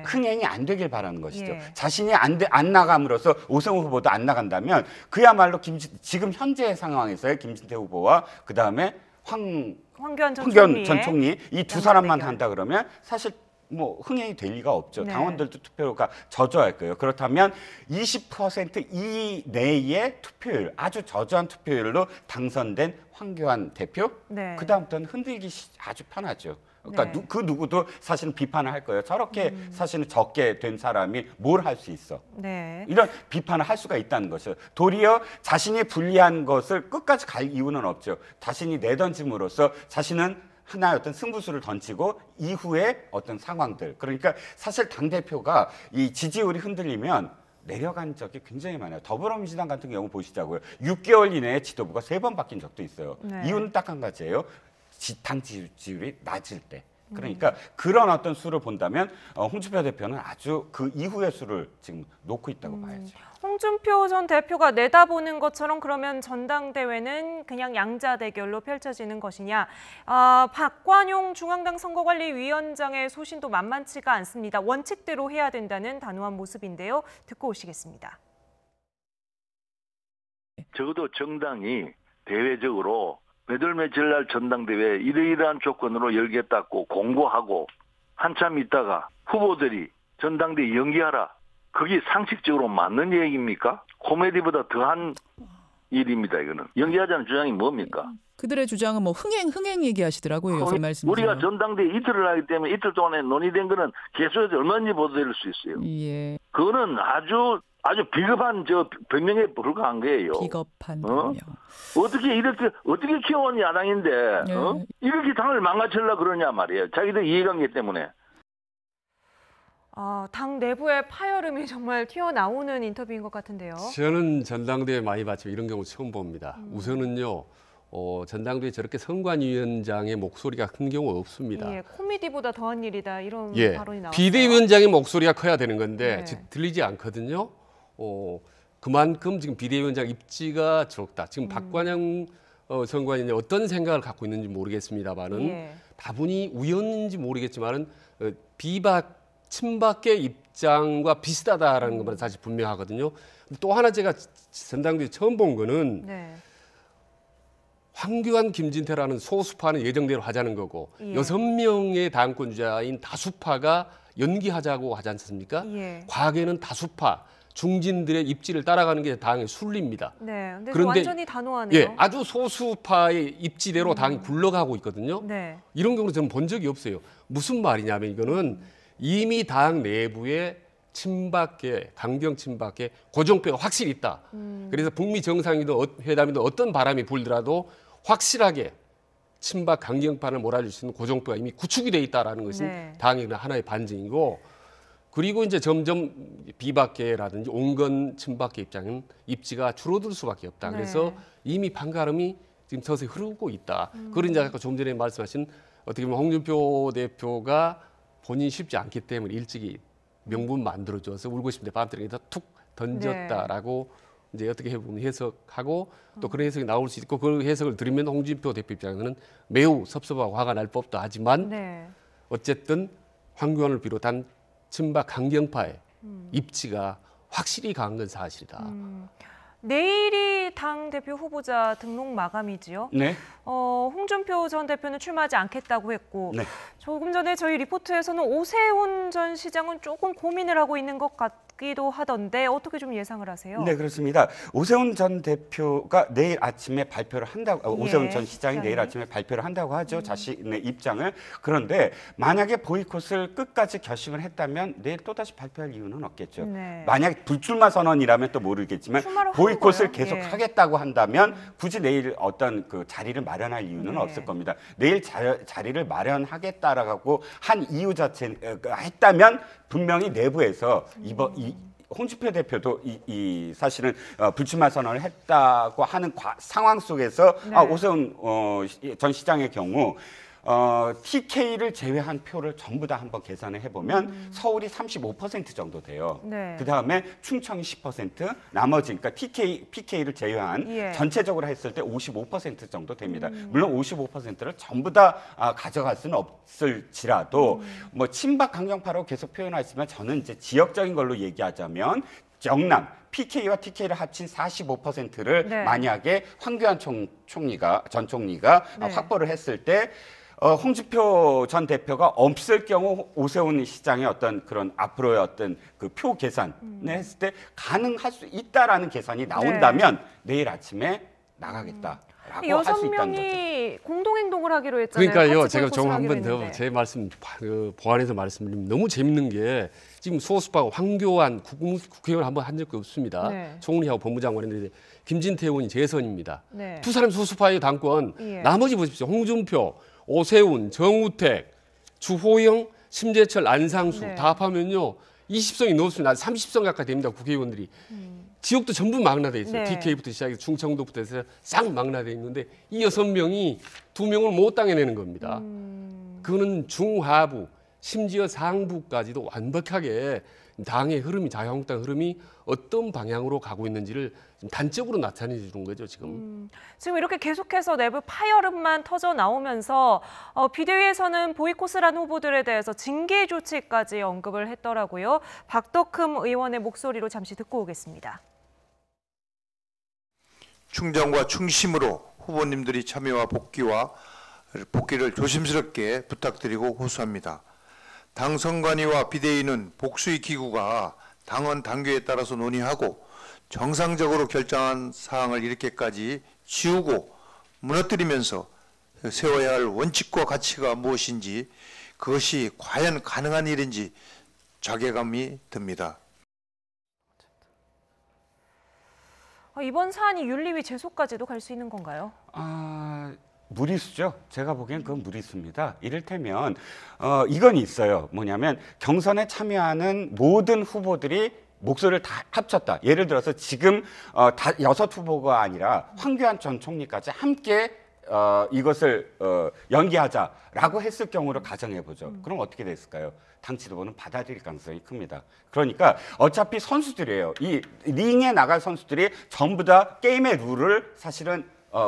Speaker 31: 흥행이 안 되길 바라는 것이죠. 자신이 안 나감으로써 오세훈 후보도 안 나간다면 그야말로 지금 현재 상황에서의 김진태 후보와 그다음에 황교안 전 총리 이 두 사람만 한다 그러면 사실 뭐 흥행이 될 리가 없죠. 당원들도 투표가 저조할 거예요. 그렇다면 20% 이내의 투표율, 아주 저조한 투표율로 당선된 황교안 대표, 그다음부터는 흔들기 아주 편하죠. 그러니까 그 누구도 사실은 비판을 할 거예요. 저렇게 사실은 적게 된 사람이 뭘 할 수 있어. 이런 비판을 할 수가 있다는 것이죠. 도리어 자신이 불리한 것을 끝까지 갈 이유는 없죠. 자신이 내던짐으로써 자신은 하나의 어떤 승부수를 던지고 이후에 어떤 상황들. 그러니까 사실 당대표가 이 지지율이 흔들리면 내려간 적이 굉장히 많아요. 더불어민주당 같은 경우 보시자고요. 6개월 이내에 지도부가 3번 바뀐 적도 있어요. 이유는 딱 한 가지예요. 당 지지율이 낮을 때. 그러니까 그런 어떤 수를 본다면 홍준표 대표는 아주 그 이후의 수를 지금 놓고 있다고 봐야죠.
Speaker 1: 홍준표 전 대표가 내다보는 것처럼 그러면 전당대회는 그냥 양자 대결로 펼쳐지는 것이냐. 박관용 중앙당 선거관리위원장의 소신도 만만치가 않습니다. 원칙대로 해야 된다는 단호한 모습인데요. 듣고 오시겠습니다.
Speaker 11: 적어도 정당이 대외적으로 몇월 며칠 날 전당대회 이러이러한 조건으로 열겠다고 공고하고 한참 있다가 후보들이 전당대회 연기하라. 그게 상식적으로 맞는 얘기입니까? 코미디보다 더한 일입니다. 이거는. 연기하자는 주장이 뭡니까?
Speaker 8: 그들의 주장은 뭐 흥행 얘기하시더라고요. 요새 말씀
Speaker 11: 우리가 전당대회 이틀을 하기 때문에 이틀 동안에 논의된 거는 계속해서 얼마든지 보도될 수 있어요. 그거는 아주 비겁한 변명에 불과한 거예요.
Speaker 8: 비겁한 변명.
Speaker 11: 어떻게 키워온 야당인데 이렇게 당을 망가뜨리려고 그러냐 말이에요. 자기들 이해관계 때문에.
Speaker 1: 당 내부의 파열음이 정말 튀어나오는 인터뷰인 것 같은데요.
Speaker 30: 저는 전당대회 많이 봤지만 이런 경우 처음 봅니다. 우선은요. 전당대회 저렇게 선관위원장의 목소리가 큰 경우 없습니다.
Speaker 1: 코미디보다 더한 일이다 이런 발언이 나왔어요. 비대위원장의 목소리가 커야 되는 건데 들리지 않거든요.
Speaker 30: 그만큼 지금 비대위원장 입지가 적다. 지금 박관영 선관위원이 어떤 생각을 갖고 있는지 모르겠습니다만은 다분히 우연인지 모르겠지만은 친박의 입장과 비슷하다라는 것만 사실 분명하거든요. 또 하나 제가 전당대회 처음 본 거는 황교안, 김진태라는 소수파는 예정대로 하자는 거고 6명의 당권 주자인 다수파가 연기하자고 하지 않습니까? 과거에는 다수파, 중진들의 입지를 따라가는 게 당의 순리입니다.
Speaker 1: 그런데 완전히 단호하네요.
Speaker 30: 예, 아주 소수파의 입지대로 당이 굴러가고 있거든요. 이런 경우는 저는 본 적이 없어요. 무슨 말이냐면 이거는 이미 당 내부에 친박계, 강경 친박계 고정표가 확실히 있다. 그래서 북미 정상회담이든 어떤 바람이 불더라도 확실하게 친박 강경파를 몰아줄 수 있는 고정표가 이미 구축이 돼 있다라는 것이
Speaker 1: 네.
Speaker 30: 당의 하나의 반증이고, 그리고 이제 점점 비박계라든지 온건 친박계 입장은 입지가 줄어들 수밖에 없다.
Speaker 1: 네.
Speaker 30: 그래서 이미 반가름이 지금 서서히 흐르고 있다. 그런 이제 아까 좀 전에 말씀하신 어떻게 보면 홍준표 대표가 본인이 쉽지 않기 때문에 일찍이 명분 만들어줘서 울고 싶은데 밤새에다 툭 던졌다라고 이제 어떻게 해보면 해석하고 또 그런 해석이 나올 수 있고, 그 해석을 들으면 홍준표 대표 입장에서는 매우 섭섭하고 화가 날 법도 하지만
Speaker 1: 네.
Speaker 30: 어쨌든 황교안을 비롯한 친박 강경파의 입지가 확실히 강한 건 사실이다.
Speaker 1: 내일이 당 대표 후보자 등록 마감이지요.
Speaker 31: 네.
Speaker 1: 홍준표 전 대표는 출마하지 않겠다고 했고,
Speaker 31: 네.
Speaker 1: 조금 전에 저희 리포트에서는 오세훈 전 시장은 조금 고민을 하고 있는 것 같기도 하던데 어떻게 좀 예상을 하세요?
Speaker 31: 네, 그렇습니다. 오세훈 전 대표가 내일 아침에 발표를 한다고,
Speaker 1: 예,
Speaker 31: 오세훈 전 시장이 내일 아침에 발표를 한다고 하죠. 자신의 입장을. 그런데 만약에 보이콧을 끝까지 결심을 했다면 내일 또다시 발표할 이유는 없겠죠.
Speaker 1: 네.
Speaker 31: 만약 불출마 선언이라면 또 모르겠지만 보이콧을 계속 하겠다고 한다면 굳이 내일 어떤 그 자리를 마련할 이유는 없을 겁니다. 내일 자리를 마련하겠다라고 한 이유 자체가 했다면 분명히 내부에서 홍준표 대표도 사실은 불출마 선언을 했다고 하는 상황 속에서
Speaker 1: 네.
Speaker 31: 오세훈 전 시장의 경우 TK를 제외한 표를 전부 다 한번 계산을 해보면 서울이 35% 정도 돼요.
Speaker 1: 네.
Speaker 31: 그 다음에 충청이 10%, 나머지 그러니까 PK를 제외한
Speaker 1: 예.
Speaker 31: 전체적으로 했을 때 55% 정도 됩니다. 물론 55%를 전부 다 가져갈 수는 없을지라도 뭐 친박 강경파로 계속 표현하시면 저는 이제 지역적인 걸로 얘기하자면 영남 PK와 TK를 합친 45%를
Speaker 1: 네.
Speaker 31: 만약에 황교안 전 총리가
Speaker 1: 네.
Speaker 31: 확보를 했을 때 홍준표 전 대표가 없을 경우 오세훈 시장의 어떤 그런 앞으로의 어떤 그 표 계산을 했을 때 가능할 수 있다라는 계산이 나온다면 내일 아침에 나가겠다.
Speaker 1: 여섯 명이 공동행동을 하기로 했잖아요.
Speaker 30: 그러니까요, 제가 좀 한 번 더 제 말씀 보완해서 말씀드리면 너무 재밌는 게 지금 소수파가 황교안 국회의원 한번 한 적이 없습니다.
Speaker 1: 네.
Speaker 30: 총리하고 법무장관 했는데 김진태 의원이 재선입니다.
Speaker 1: 네.
Speaker 30: 두 사람 소수파의 당권.
Speaker 1: 예.
Speaker 30: 나머지 보십시오. 홍준표, 오세훈, 정우택, 주호영, 심재철, 안상수
Speaker 1: 네.
Speaker 30: 다 합하면요 20석이 넘습니다. 30석 가까이 됩니다. 국회의원들이. 지역도 전부 망라돼 있어요.
Speaker 1: 네.
Speaker 30: TK부터 시작해서 충청도부터 해서 싹 망라돼 있는데 이 6명이 2명을 못 당해내는 겁니다. 그거는 중하부 심지어 상부까지도 완벽하게 당의 흐름이, 자유한국당 흐름이 어떤 방향으로 가고 있는지를 단적으로 나타내 주는 거죠, 지금.
Speaker 1: 지금 이렇게 계속해서 내부 파열음만 터져 나오면서 비대위에서는 보이콧을 한 후보들에 대해서 징계 조치까지 언급을 했더라고요. 박덕흠 의원의 목소리로 잠시 듣고 오겠습니다.
Speaker 12: 충정과 충심으로 후보님들이 참여와 복귀를 조심스럽게 부탁드리고 호소합니다. 당 선관위와 비대위는 복수의 기구가 당원 당규에 따라서 논의하고 정상적으로 결정한 사항을 이렇게까지 지우고 무너뜨리면서 세워야 할 원칙과 가치가 무엇인지, 그것이 과연 가능한 일인지 자괴감이 듭니다.
Speaker 1: 이번 사안이 윤리위 제소까지도 갈 수 있는 건가요?
Speaker 31: 무리수죠. 제가 보기엔 그건 무리수입니다. 이를테면 이건 있어요. 뭐냐면 경선에 참여하는 모든 후보들이 목소리를 다 합쳤다. 예를 들어서 지금 6 후보가 아니라 황교안 전 총리까지 함께 이것을 연기하자라고 했을 경우를 가정해보죠. 그럼 어떻게 됐을까요? 당 지도부는 받아들일 가능성이 큽니다. 그러니까 어차피 선수들이에요. 이 링에 나갈 선수들이 전부 다 게임의 룰을 사실은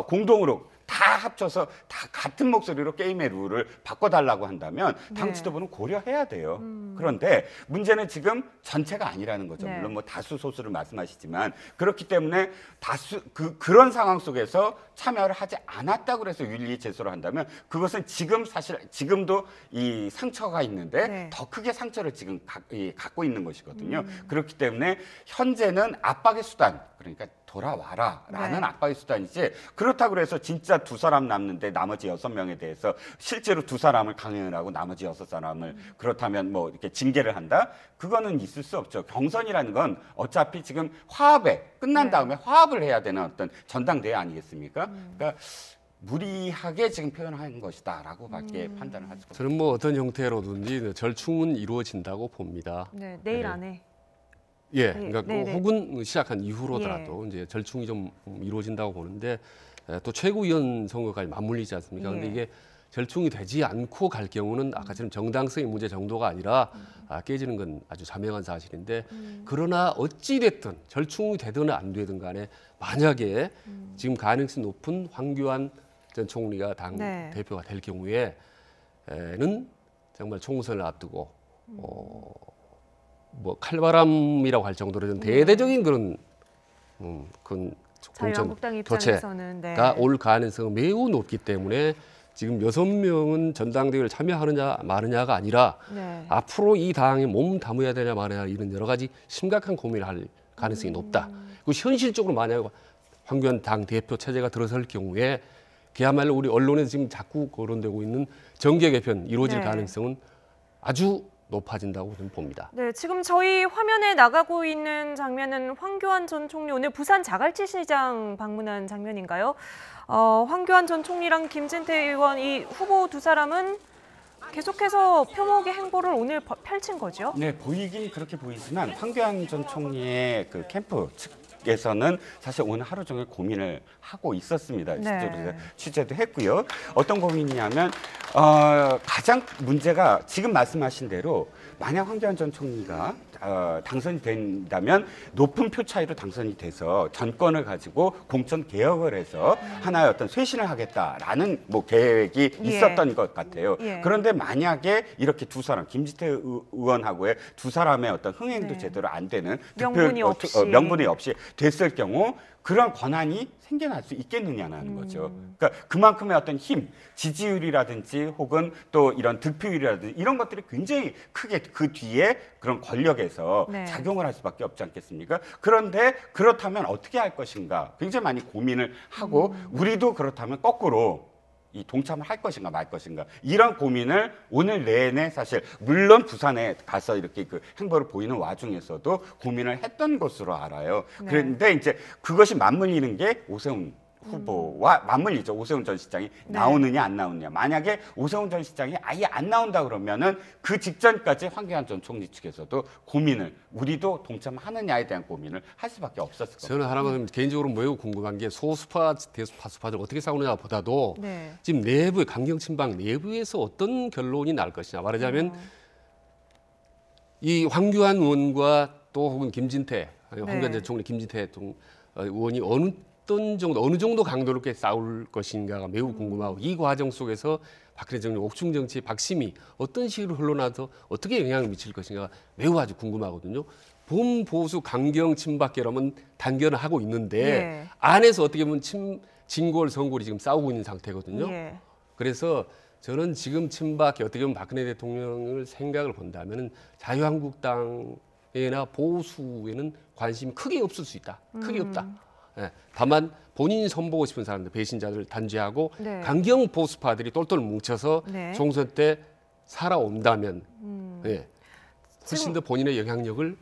Speaker 31: 공동으로 다 합쳐서 다 같은 목소리로 게임의 룰을 바꿔달라고 한다면 당 지도부는 고려해야 돼요. 그런데 문제는 지금 전체가 아니라는 거죠.
Speaker 1: 네.
Speaker 31: 물론 뭐 다수 소수를 말씀하시지만 그렇기 때문에 그런 상황 속에서 참여를 하지 않았다고 해서 윤리 제소를 한다면 그것은 지금도 이 상처가 있는데 더 크게 상처를 지금 갖고 있는 것이거든요. 그렇기 때문에 현재는 압박의 수단, 그러니까 돌아와라라는 압박의 수단이지, 그렇다고 해서 진짜 2사람 남는데 나머지 6명에 대해서 실제로 2사람을 강행을 하고 나머지 6사람을 그렇다면 뭐 이렇게 징계를 한다? 그거는 있을 수 없죠. 경선이라는 건 어차피 지금 끝난 다음에 화합을 해야 되는 어떤 전당대회 아니겠습니까? 그러니까 무리하게 지금 표현한 것이다라고밖에 판단을 할 수가 없습니다.
Speaker 30: 저는 뭐 어떤 형태로든지 절충은 이루어진다고 봅니다.
Speaker 1: 네, 내일 안에.
Speaker 30: 예, 그러니까
Speaker 1: 네, 네.
Speaker 30: 혹은 시작한 이후로더라도 이제 절충이 좀 이루어진다고 보는데 또 최고위원 선거까지 맞물리지 않습니까? 그런데 이게 절충이 되지 않고 갈 경우는 아까처럼 정당성의 문제 정도가 아니라 깨지는 건 아주 자명한 사실인데 그러나 어찌 됐든 절충이 되든 안 되든 간에 만약에 지금 가능성이 높은 황교안 전 총리가 당 대표가 될 경우에는 정말 총선을 앞두고 뭐 칼바람이라고 할 정도로 좀 대대적인 그런 공천 교체가 올 가능성이 매우 높기 때문에 지금 6명은 전당대회를 참여하느냐 마느냐가 아니라 앞으로 이 당에 몸 담아야 되냐 마느냐 이런 여러 가지 심각한 고민을 할 가능성이 높다. 그리고 현실적으로 만약 황교안 당 대표 체제가 들어설 경우에 그야말로 우리 언론에서 지금 자꾸 거론되고 있는 정계 개편 이루어질 가능성은 아주 높아진다고 저는 봅니다.
Speaker 1: 네, 지금 저희 화면에 나가고 있는 장면은 황교안 전 총리 오늘 부산 자갈치 시장 방문한 장면인가요? 황교안 전 총리랑 김진태 의원 이 후보 두 사람은 계속해서 표목의 행보를 오늘 펼친 거죠?
Speaker 31: 네, 보이긴 그렇게 보이지만 황교안 전 총리의 그 캠프 측에서는 사실 오늘 하루 종일 고민을 하고 있었습니다. 실제로 취재도 했고요. 어떤 고민이냐면 가장 문제가 지금 말씀하신 대로 만약 황교안 전 총리가 당선이 된다면 높은 표 차이로 당선이 돼서 전권을 가지고 공천 개혁을 해서 하나의 어떤 쇄신을 하겠다라는 뭐 계획이 있었던 것 같아요. 그런데 만약에 이렇게 두 사람 김진태 의원하고의 두 사람의 어떤 흥행도 제대로 안 되는 명분이 없이 됐을 경우 그런 권한이 생겨날 수 있겠느냐는 거죠. 그러니까 그만큼의 어떤 힘, 지지율이라든지 혹은 또 이런 득표율이라든지 이런 것들이 굉장히 크게 그 뒤에 그런 권력에서 작용을 할 수밖에 없지 않겠습니까? 그런데 그렇다면 어떻게 할 것인가 굉장히 많이 고민을 하고 우리도 그렇다면 거꾸로 이 동참을 할 것인가 말 것인가 이런 고민을 오늘 내내 사실 물론 부산에 가서 이렇게 그 행보를 보이는 와중에서도 고민을 했던 것으로 알아요. 그런데 이제 그것이 맞물리는 게 오세훈 후보와 맞물리죠. 오세훈 전 시장이 나오느냐 안 나오느냐. 만약에 오세훈 전 시장이 아예 안 나온다 그러면은 그 직전까지 황교안 전 총리 측에서도 고민을 우리도 동참하느냐에 대한 고민을 할 수밖에 없었을 겁니다.
Speaker 30: 저는 하나만 개인적으로 매우 궁금한 게 소수파 대수파들 어떻게 싸우느냐보다도 지금 내부 강경 친박 내부에서 어떤 결론이 날 것이냐. 말하자면 이 황교안 의원과 또 혹은 김진태 황교안 전 총리 김진태 의원이 어느 정도 강도 높게 싸울 것인가가 매우 궁금하고 이 과정 속에서 박근혜 정부 옥중 정치 박심이 어떤 식으로 흘러나서 어떻게 영향을 미칠 것인가 매우 아주 궁금하거든요. 범보수 강경 친박계라면 단견을 하고 있는데 안에서 어떻게 보면 진골 성골이 지금 싸우고 있는 상태거든요. 그래서 저는 지금 친박계 어떻게 보면 박근혜 대통령을 생각을 본다면 자유한국당이나 보수에는 관심이 크게 없을 수 있다. 크게 없다. 다만 본인이 손보고 싶은 사람들, 배신자들을 단죄하고 강경 보수파들이 똘똘 뭉쳐서 총선 때 살아온다면 훨씬 더 본인의 영향력을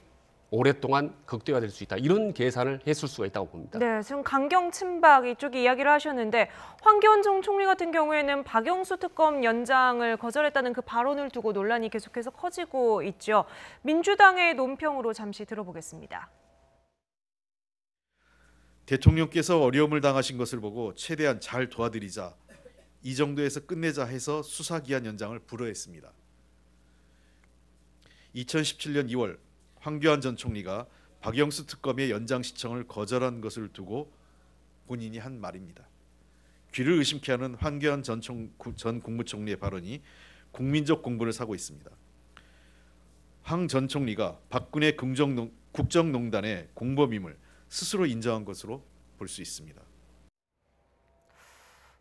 Speaker 30: 오랫동안 극대화될 수 있다. 이런 계산을 했을 수가 있다고 봅니다.
Speaker 1: 네, 지금 강경 친박 이쪽이 이야기를 하셨는데 황교안 전 총리 같은 경우에는 박영수 특검 연장을 거절했다는 그 발언을 두고 논란이 계속해서 커지고 있죠. 민주당의 논평으로 잠시 들어보겠습니다.
Speaker 13: 대통령께서 어려움을 당하신 것을 보고 최대한 잘 도와드리자 이 정도에서 끝내자 해서 수사기한 연장을 불허했습니다. 2017년 2월 황교안 전 총리가 박영수 특검의 연장 시청을 거절한 것을 두고 본인이 한 말입니다. 귀를 의심케 하는 황교안 전 국무총리의 발언이 국민적 공분을 사고 있습니다. 황 전 총리가 박근혜 국정농단의 공범임을 스스로 인정한 것으로 볼 수 있습니다.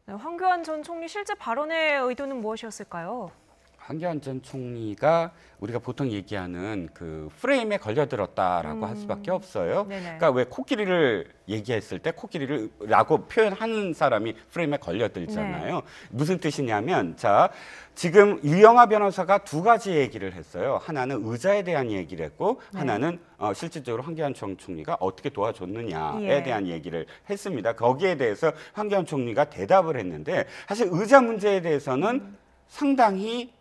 Speaker 1: 네, 황교안 전 총리 실제 발언의 의도는 무엇이었을까요?
Speaker 31: 황교안 전 총리가 우리가 보통 얘기하는 그 프레임에 걸려들었다라고 할 수밖에 없어요.
Speaker 1: 네네.
Speaker 31: 그러니까 왜 코끼리를 얘기했을 때 코끼리라고 표현하는 사람이 프레임에 걸려들잖아요.
Speaker 1: 네.
Speaker 31: 무슨 뜻이냐면 자 지금 유영하 변호사가 두 가지 얘기를 했어요. 하나는 의자에 대한 얘기를 했고
Speaker 1: 네.
Speaker 31: 하나는 실질적으로 황교안 전 총리가 어떻게 도와줬느냐에
Speaker 1: 예.
Speaker 31: 대한 얘기를 했습니다. 거기에 대해서 황교안 총리가 대답을 했는데 사실 의자 문제에 대해서는 상당히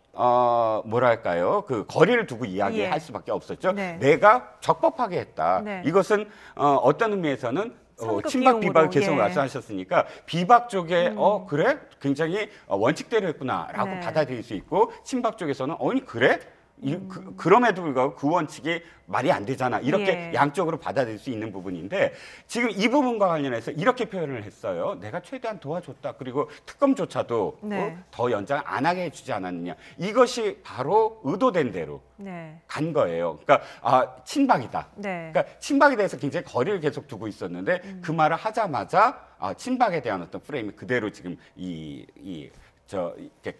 Speaker 31: 뭐랄까요? 그 거리를 두고 이야기할
Speaker 1: 예.
Speaker 31: 수밖에 없었죠.
Speaker 1: 네.
Speaker 31: 내가 적법하게 했다.
Speaker 1: 네.
Speaker 31: 이것은 어떤 의미에서는
Speaker 1: 상급
Speaker 31: 친박 비박을
Speaker 1: 비용으로,
Speaker 31: 계속
Speaker 1: 예.
Speaker 31: 말씀하셨으니까 비박 쪽에 그래? 굉장히 원칙대로 했구나라고
Speaker 1: 네.
Speaker 31: 받아들일 수 있고 친박 쪽에서는 그래? 그럼에도 불구하고 그 원칙이 말이 안 되잖아. 이렇게
Speaker 1: 예.
Speaker 31: 양쪽으로 받아들일 수 있는 부분인데 지금 이 부분과 관련해서 이렇게 표현을 했어요. 내가 최대한 도와줬다. 그리고 특검조차도
Speaker 1: 네.
Speaker 31: 더 연장 안 하게 해주지 않았느냐. 이것이 바로 의도된 대로
Speaker 1: 네.
Speaker 31: 간 거예요. 그러니까 친박이다.
Speaker 1: 네.
Speaker 31: 그러니까 친박에 대해서 굉장히 거리를 계속 두고 있었는데 그 말을 하자마자 친박에 대한 어떤 프레임이 그대로 지금 이렇게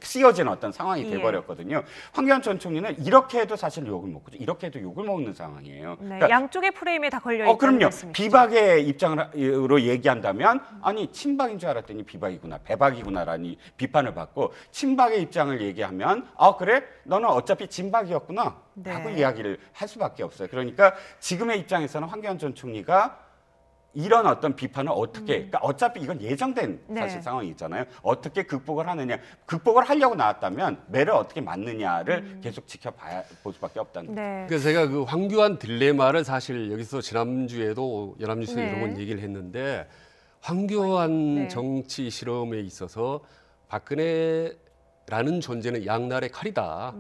Speaker 31: 씌어진 어떤 상황이
Speaker 1: 예.
Speaker 31: 돼버렸거든요. 황교안 전 총리는 이렇게 해도 사실 욕을 먹고 이렇게 해도 욕을 먹는 상황이에요.
Speaker 1: 네.
Speaker 31: 그러니까
Speaker 1: 양쪽의 프레임에 다 걸려 있다는
Speaker 31: 그럼요.
Speaker 1: 말씀이시죠?
Speaker 31: 비박의 입장으로 얘기한다면 아니 친박인 줄 알았더니 비박이구나, 배박이구나라는 비판을 받고 친박의 입장을 얘기하면 그래? 너는 어차피 진박이었구나 라고
Speaker 1: 네.
Speaker 31: 이야기를 할 수밖에 없어요. 그러니까 지금의 입장에서는 황교안 전 총리가 이런 어떤 비판을 어떻게, 그러니까 어차피 이건 예정된
Speaker 1: 네.
Speaker 31: 사실 상황이 있잖아요. 어떻게 극복을 하느냐, 극복을 하려고 나왔다면 매를 어떻게 맞느냐를 계속 볼 수밖에 없다는 거죠.
Speaker 1: 네.
Speaker 30: 그래서 제가 그 황교안 딜레마를 사실 여기서 지난주에도 연합뉴스에
Speaker 1: 네.
Speaker 30: 여러 번 얘기를 했는데 황교안
Speaker 1: 네.
Speaker 30: 정치 실험에 있어서 박근혜라는 존재는 양날의 칼이다.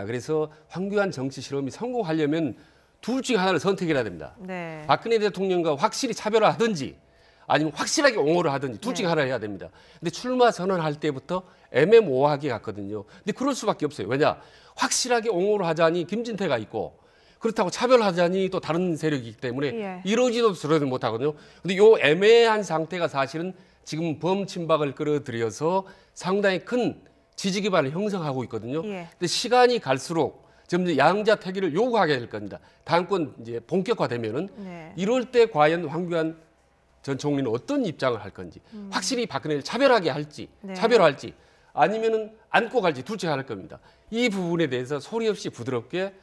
Speaker 30: 그래서 황교안 정치 실험이 성공하려면 둘 중에 하나를 선택해야 됩니다.
Speaker 1: 네.
Speaker 30: 박근혜 대통령과 확실히 차별을 하든지 아니면 확실하게 옹호를 하든지 둘 중에
Speaker 1: 네.
Speaker 30: 하나를 해야 됩니다. 근데 출마 선언할 때부터 애매모호하게 갔거든요. 근데 그럴 수밖에 없어요. 왜냐? 확실하게 옹호를 하자니 김진태가 있고 그렇다고 차별하자니 또 다른 세력이 있기 때문에
Speaker 1: 예.
Speaker 30: 이러지도 저러지도 못하거든요. 근데 요 애매한 상태가 사실은 지금 범친박을 끌어들여서 상당히 큰 지지 기반을 형성하고 있거든요.
Speaker 1: 예.
Speaker 30: 근데 시간이 갈수록 점점 양자택일을 요구하게 될 겁니다. 당권 이제 본격화되면은
Speaker 1: 네.
Speaker 30: 이럴 때 과연 황교안 전 총리는 어떤 입장을 할 건지, 확실히 박근혜를 차별하게 할지,
Speaker 1: 네.
Speaker 30: 차별할지, 아니면은 안고 갈지 둘 중에 하나일 겁니다. 이 부분에 대해서 소리 없이 부드럽게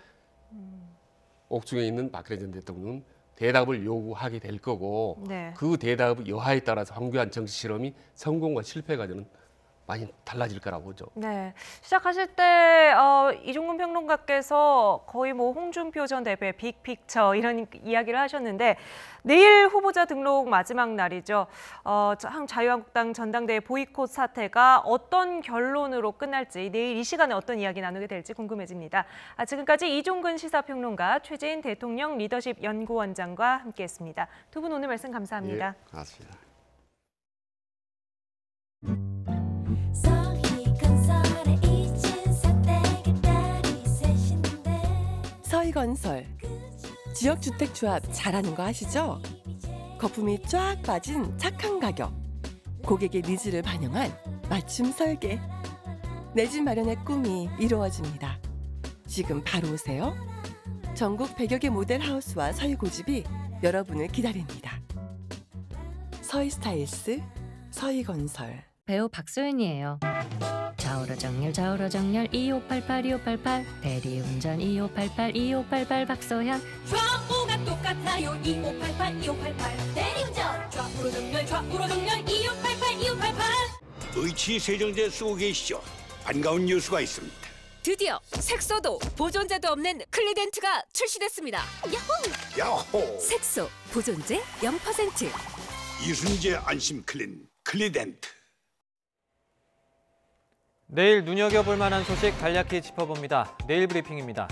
Speaker 30: 옥중에 있는 박근혜 전 대통령은 대답을 요구하게 될 거고,
Speaker 1: 네.
Speaker 30: 그 대답의 여하에 따라서 황교안 정치 실험이 성공과 실패가 저는 많이 달라질 거라고 보죠.
Speaker 1: 네, 시작하실 때 이종근 평론가께서 거의 뭐 홍준표 전 대표의 빅픽처 이런 이야기를 하셨는데 내일 후보자 등록 마지막 날이죠. 자유한국당 전당대회 보이콧 사태가 어떤 결론으로 끝날지 내일 이 시간에 어떤 이야기 나누게 될지 궁금해집니다. 지금까지 이종근 시사평론가, 최재인 대통령 리더십 연구원장과 함께했습니다. 두 분 오늘 말씀 감사합니다.
Speaker 30: 예, 고맙습니다.
Speaker 14: 서희건설 지역주택조합 잘하는 거 아시죠? 거품이 쫙 빠진 착한 가격, 고객의 니즈를 반영한 맞춤 설계. 내 집 마련의 꿈이 이루어집니다. 지금 바로 오세요. 전국 100여 개 모델 하우스와 서희 고집이 여러분을 기다립니다. 서희스타일스, 서희건설.
Speaker 15: 배우 박소연이에요. 좌우로 정렬 2588 대리운전 2588 박소연.
Speaker 16: 좌우가 똑같아요 2588 대리운전 좌우로 정렬 2588
Speaker 17: 의치 세정제 쓰고 계시죠? 반가운 뉴스가 있습니다.
Speaker 16: 드디어 색소도 보존제도 없는 클리덴트가 출시됐습니다.
Speaker 17: 야호!
Speaker 16: 색소 보존제 0%.
Speaker 17: 이순재 안심 클리덴트.
Speaker 18: 내일 눈여겨볼 만한 소식 간략히 짚어봅니다. 내일 브리핑입니다.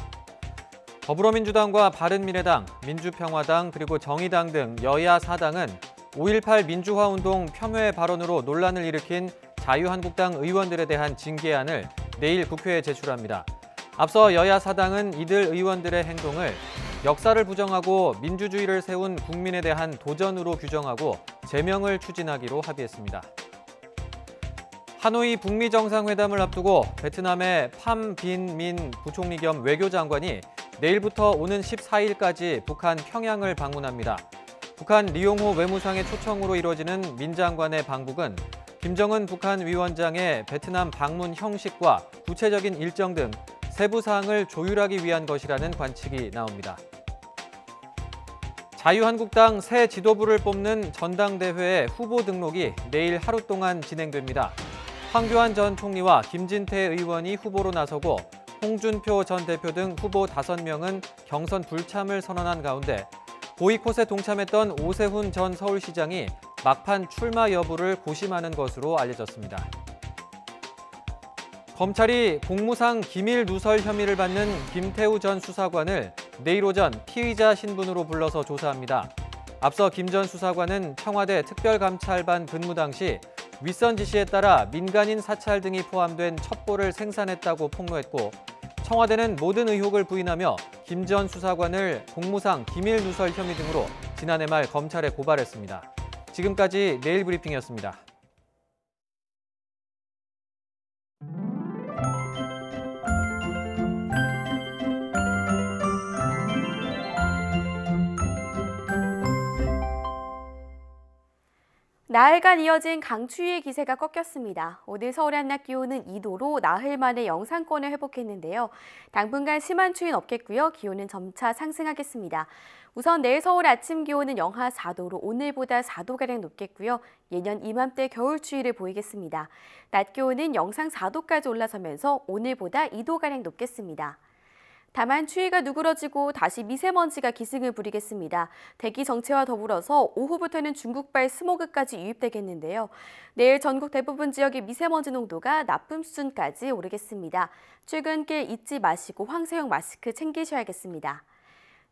Speaker 18: 더불어민주당과 바른미래당, 민주평화당 그리고 정의당 등 여야 4당은 5.18 민주화운동 폄훼 발언으로 논란을 일으킨 자유한국당 의원들에 대한 징계안을 내일 국회에 제출합니다. 앞서 여야 4당은 이들 의원들의 행동을 역사를 부정하고 민주주의를 세운 국민에 대한 도전으로 규정하고 제명을 추진하기로 합의했습니다. 하노이 북미 정상회담을 앞두고 베트남의 팜 빈 민 부총리 겸 외교장관이 내일부터 오는 14일까지 북한 평양을 방문합니다. 북한 리용호 외무상의 초청으로 이루어지는 민 장관의 방북은 김정은 북한 위원장의 베트남 방문 형식과 구체적인 일정 등 세부 사항을 조율하기 위한 것이라는 관측이 나옵니다. 자유한국당 새 지도부를 뽑는 전당대회 후보 등록이 내일 하루 동안 진행됩니다. 황교안 전 총리와 김진태 의원이 후보로 나서고 홍준표 전 대표 등 후보 5명은 경선 불참을 선언한 가운데 보이콧에 동참했던 오세훈 전 서울시장이 막판 출마 여부를 고심하는 것으로 알려졌습니다. 검찰이 공무상 기밀 누설 혐의를 받는 김태우 전 수사관을 내일 오전 피의자 신분으로 불러서 조사합니다. 앞서 김 전 수사관은 청와대 특별감찰반 근무 당시 윗선 지시에 따라 민간인 사찰 등이 포함된 첩보를 생산했다고 폭로했고 청와대는 모든 의혹을 부인하며 김 전 수사관을 공무상 기밀 누설 혐의 등으로 지난해 말 검찰에 고발했습니다. 지금까지 내일 브리핑이었습니다.
Speaker 6: 나흘간 이어진 강추위의 기세가 꺾였습니다. 오늘 서울의 한낮 기온은 2도로 나흘 만에 영상권을 회복했는데요. 당분간 심한 추위는 없겠고요. 기온은 점차 상승하겠습니다. 우선 내일 서울 아침 기온은 영하 4도로 오늘보다 4도가량 높겠고요. 예년 이맘때 겨울 추위를 보이겠습니다. 낮 기온은 영상 4도까지 올라서면서 오늘보다 2도가량 높겠습니다. 다만 추위가 누그러지고 다시 미세먼지가 기승을 부리겠습니다. 대기 정체와 더불어서 오후부터는 중국발 스모그까지 유입되겠는데요. 내일 전국 대부분 지역의 미세먼지 농도가 나쁨 수준까지 오르겠습니다. 출근길 잊지 마시고 황사용 마스크 챙기셔야겠습니다.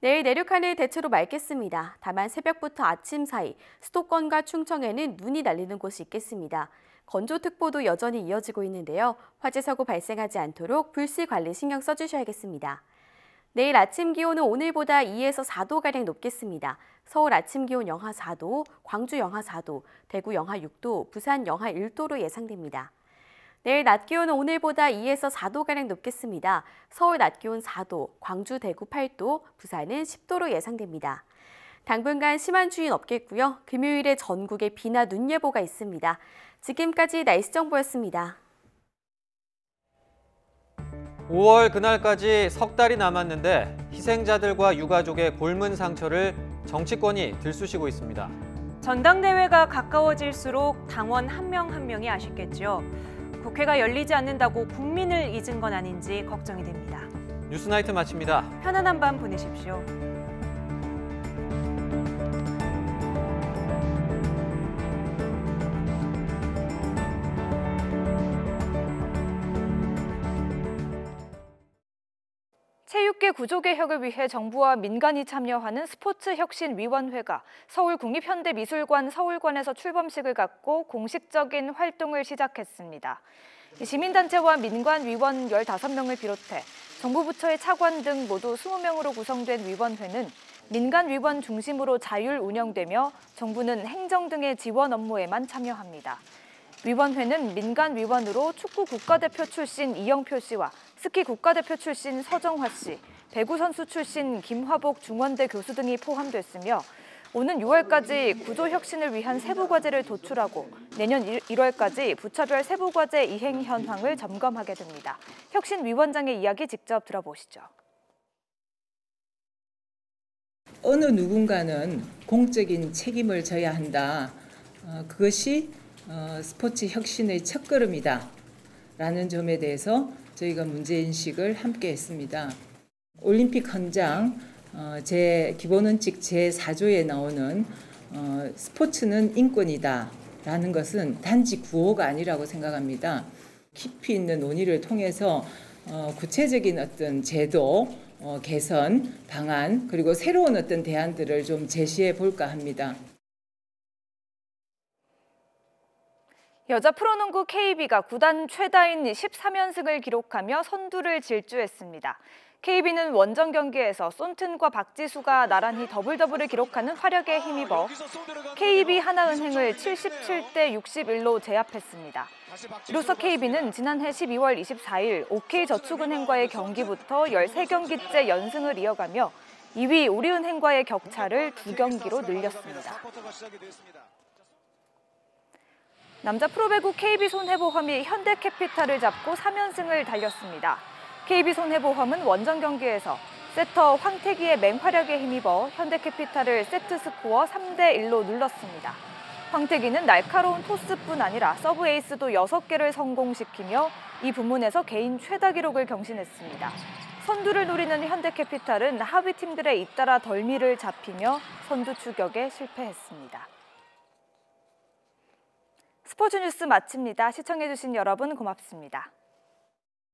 Speaker 6: 내일 내륙 하늘 대체로 맑겠습니다. 다만 새벽부터 아침 사이 수도권과 충청에는 눈이 날리는 곳이 있겠습니다. 건조특보도 여전히 이어지고 있는데요. 화재 사고 발생하지 않도록 불씨 관리 신경 써주셔야겠습니다. 내일 아침 기온은 오늘보다 2에서 4도가량 높겠습니다. 서울 아침 기온 영하 4도, 광주 영하 4도, 대구 영하 6도, 부산 영하 1도로 예상됩니다. 내일 낮 기온은 오늘보다 2에서 4도가량 높겠습니다. 서울 낮 기온 4도, 광주, 대구 8도, 부산은 10도로 예상됩니다. 당분간 심한 추위는 없겠고요. 금요일에 전국에 비나 눈 예보가 있습니다. 지금까지 날씨 정보였습니다.
Speaker 18: 5월 그날까지 석 달이 남았는데 희생자들과 유가족의 골문 상처를 정치권이 들쑤시고 있습니다.
Speaker 1: 전당대회가 가까워질수록 당원 한 명 한 명이 아쉽겠죠. 국회가 열리지 않는다고 국민을 잊은 건 아닌지 걱정이 됩니다.
Speaker 18: 뉴스나이트 마칩니다.
Speaker 1: 편안한 밤 보내십시오.
Speaker 19: 체육계 구조개혁을 위해 정부와 민간이 참여하는 스포츠혁신위원회가 서울국립현대미술관 서울관에서 출범식을 갖고 공식적인 활동을 시작했습니다. 시민단체와 민간위원 15명을 비롯해 정부 부처의 차관 등 모두 20명으로 구성된 위원회는 민간위원 중심으로 자율 운영되며 정부는 행정 등의 지원 업무에만 참여합니다. 위원회는 민간위원으로 축구 국가대표 출신 이영표 씨와 스키 국가대표 출신 서정화 씨, 배구 선수 출신 김화복 중원대 교수 등이 포함됐으며 오는 6월까지 구조혁신을 위한 세부과제를 도출하고 내년 1월까지 부처별 세부과제 이행 현황을 점검하게 됩니다. 혁신위원장의 이야기 직접 들어보시죠.
Speaker 20: 어느 누군가는 공적인 책임을 져야 한다. 그것이 스포츠 혁신의 첫걸음이다. 라는 점에 대해서 저희가 문제인식을 함께 했습니다. 올림픽 헌장 기본원칙 제4조에 나오는 스포츠는 인권이다 라는 것은 단지 구호가 아니라고 생각합니다. 깊이 있는 논의를 통해서 구체적인 어떤 제도, 개선, 방안, 그리고 새로운 어떤 대안들을 좀 제시해 볼까 합니다.
Speaker 19: 여자 프로농구 KB가 구단 최다인 13연승을 기록하며 선두를 질주했습니다. KB는 원정 경기에서 손튼과 박지수가 나란히 더블더블을 기록하는 활약에 힘입어 KB 하나은행을 77대 61로 제압했습니다. 이로써 KB는 지난해 12월 24일 OK저축은행과의 경기부터 13경기째 연승을 이어가며 2위 우리은행과의 격차를 2경기로 늘렸습니다. 남자 프로배구 KB손해보험이 현대캐피탈을 잡고 3연승을 달렸습니다. KB손해보험은 원정 경기에서 세터 황태기의 맹활약에 힘입어 현대캐피탈을 세트 스코어 3대1로 눌렀습니다. 황태기는 날카로운 토스뿐 아니라 서브 에이스도 6개를 성공시키며 이 부문에서 개인 최다 기록을 경신했습니다. 선두를 노리는 현대캐피탈은 하위 팀들에 잇따라 덜미를 잡히며 선두 추격에 실패했습니다. 스포츠 뉴스 마칩니다. 시청해주신 여러분 고맙습니다.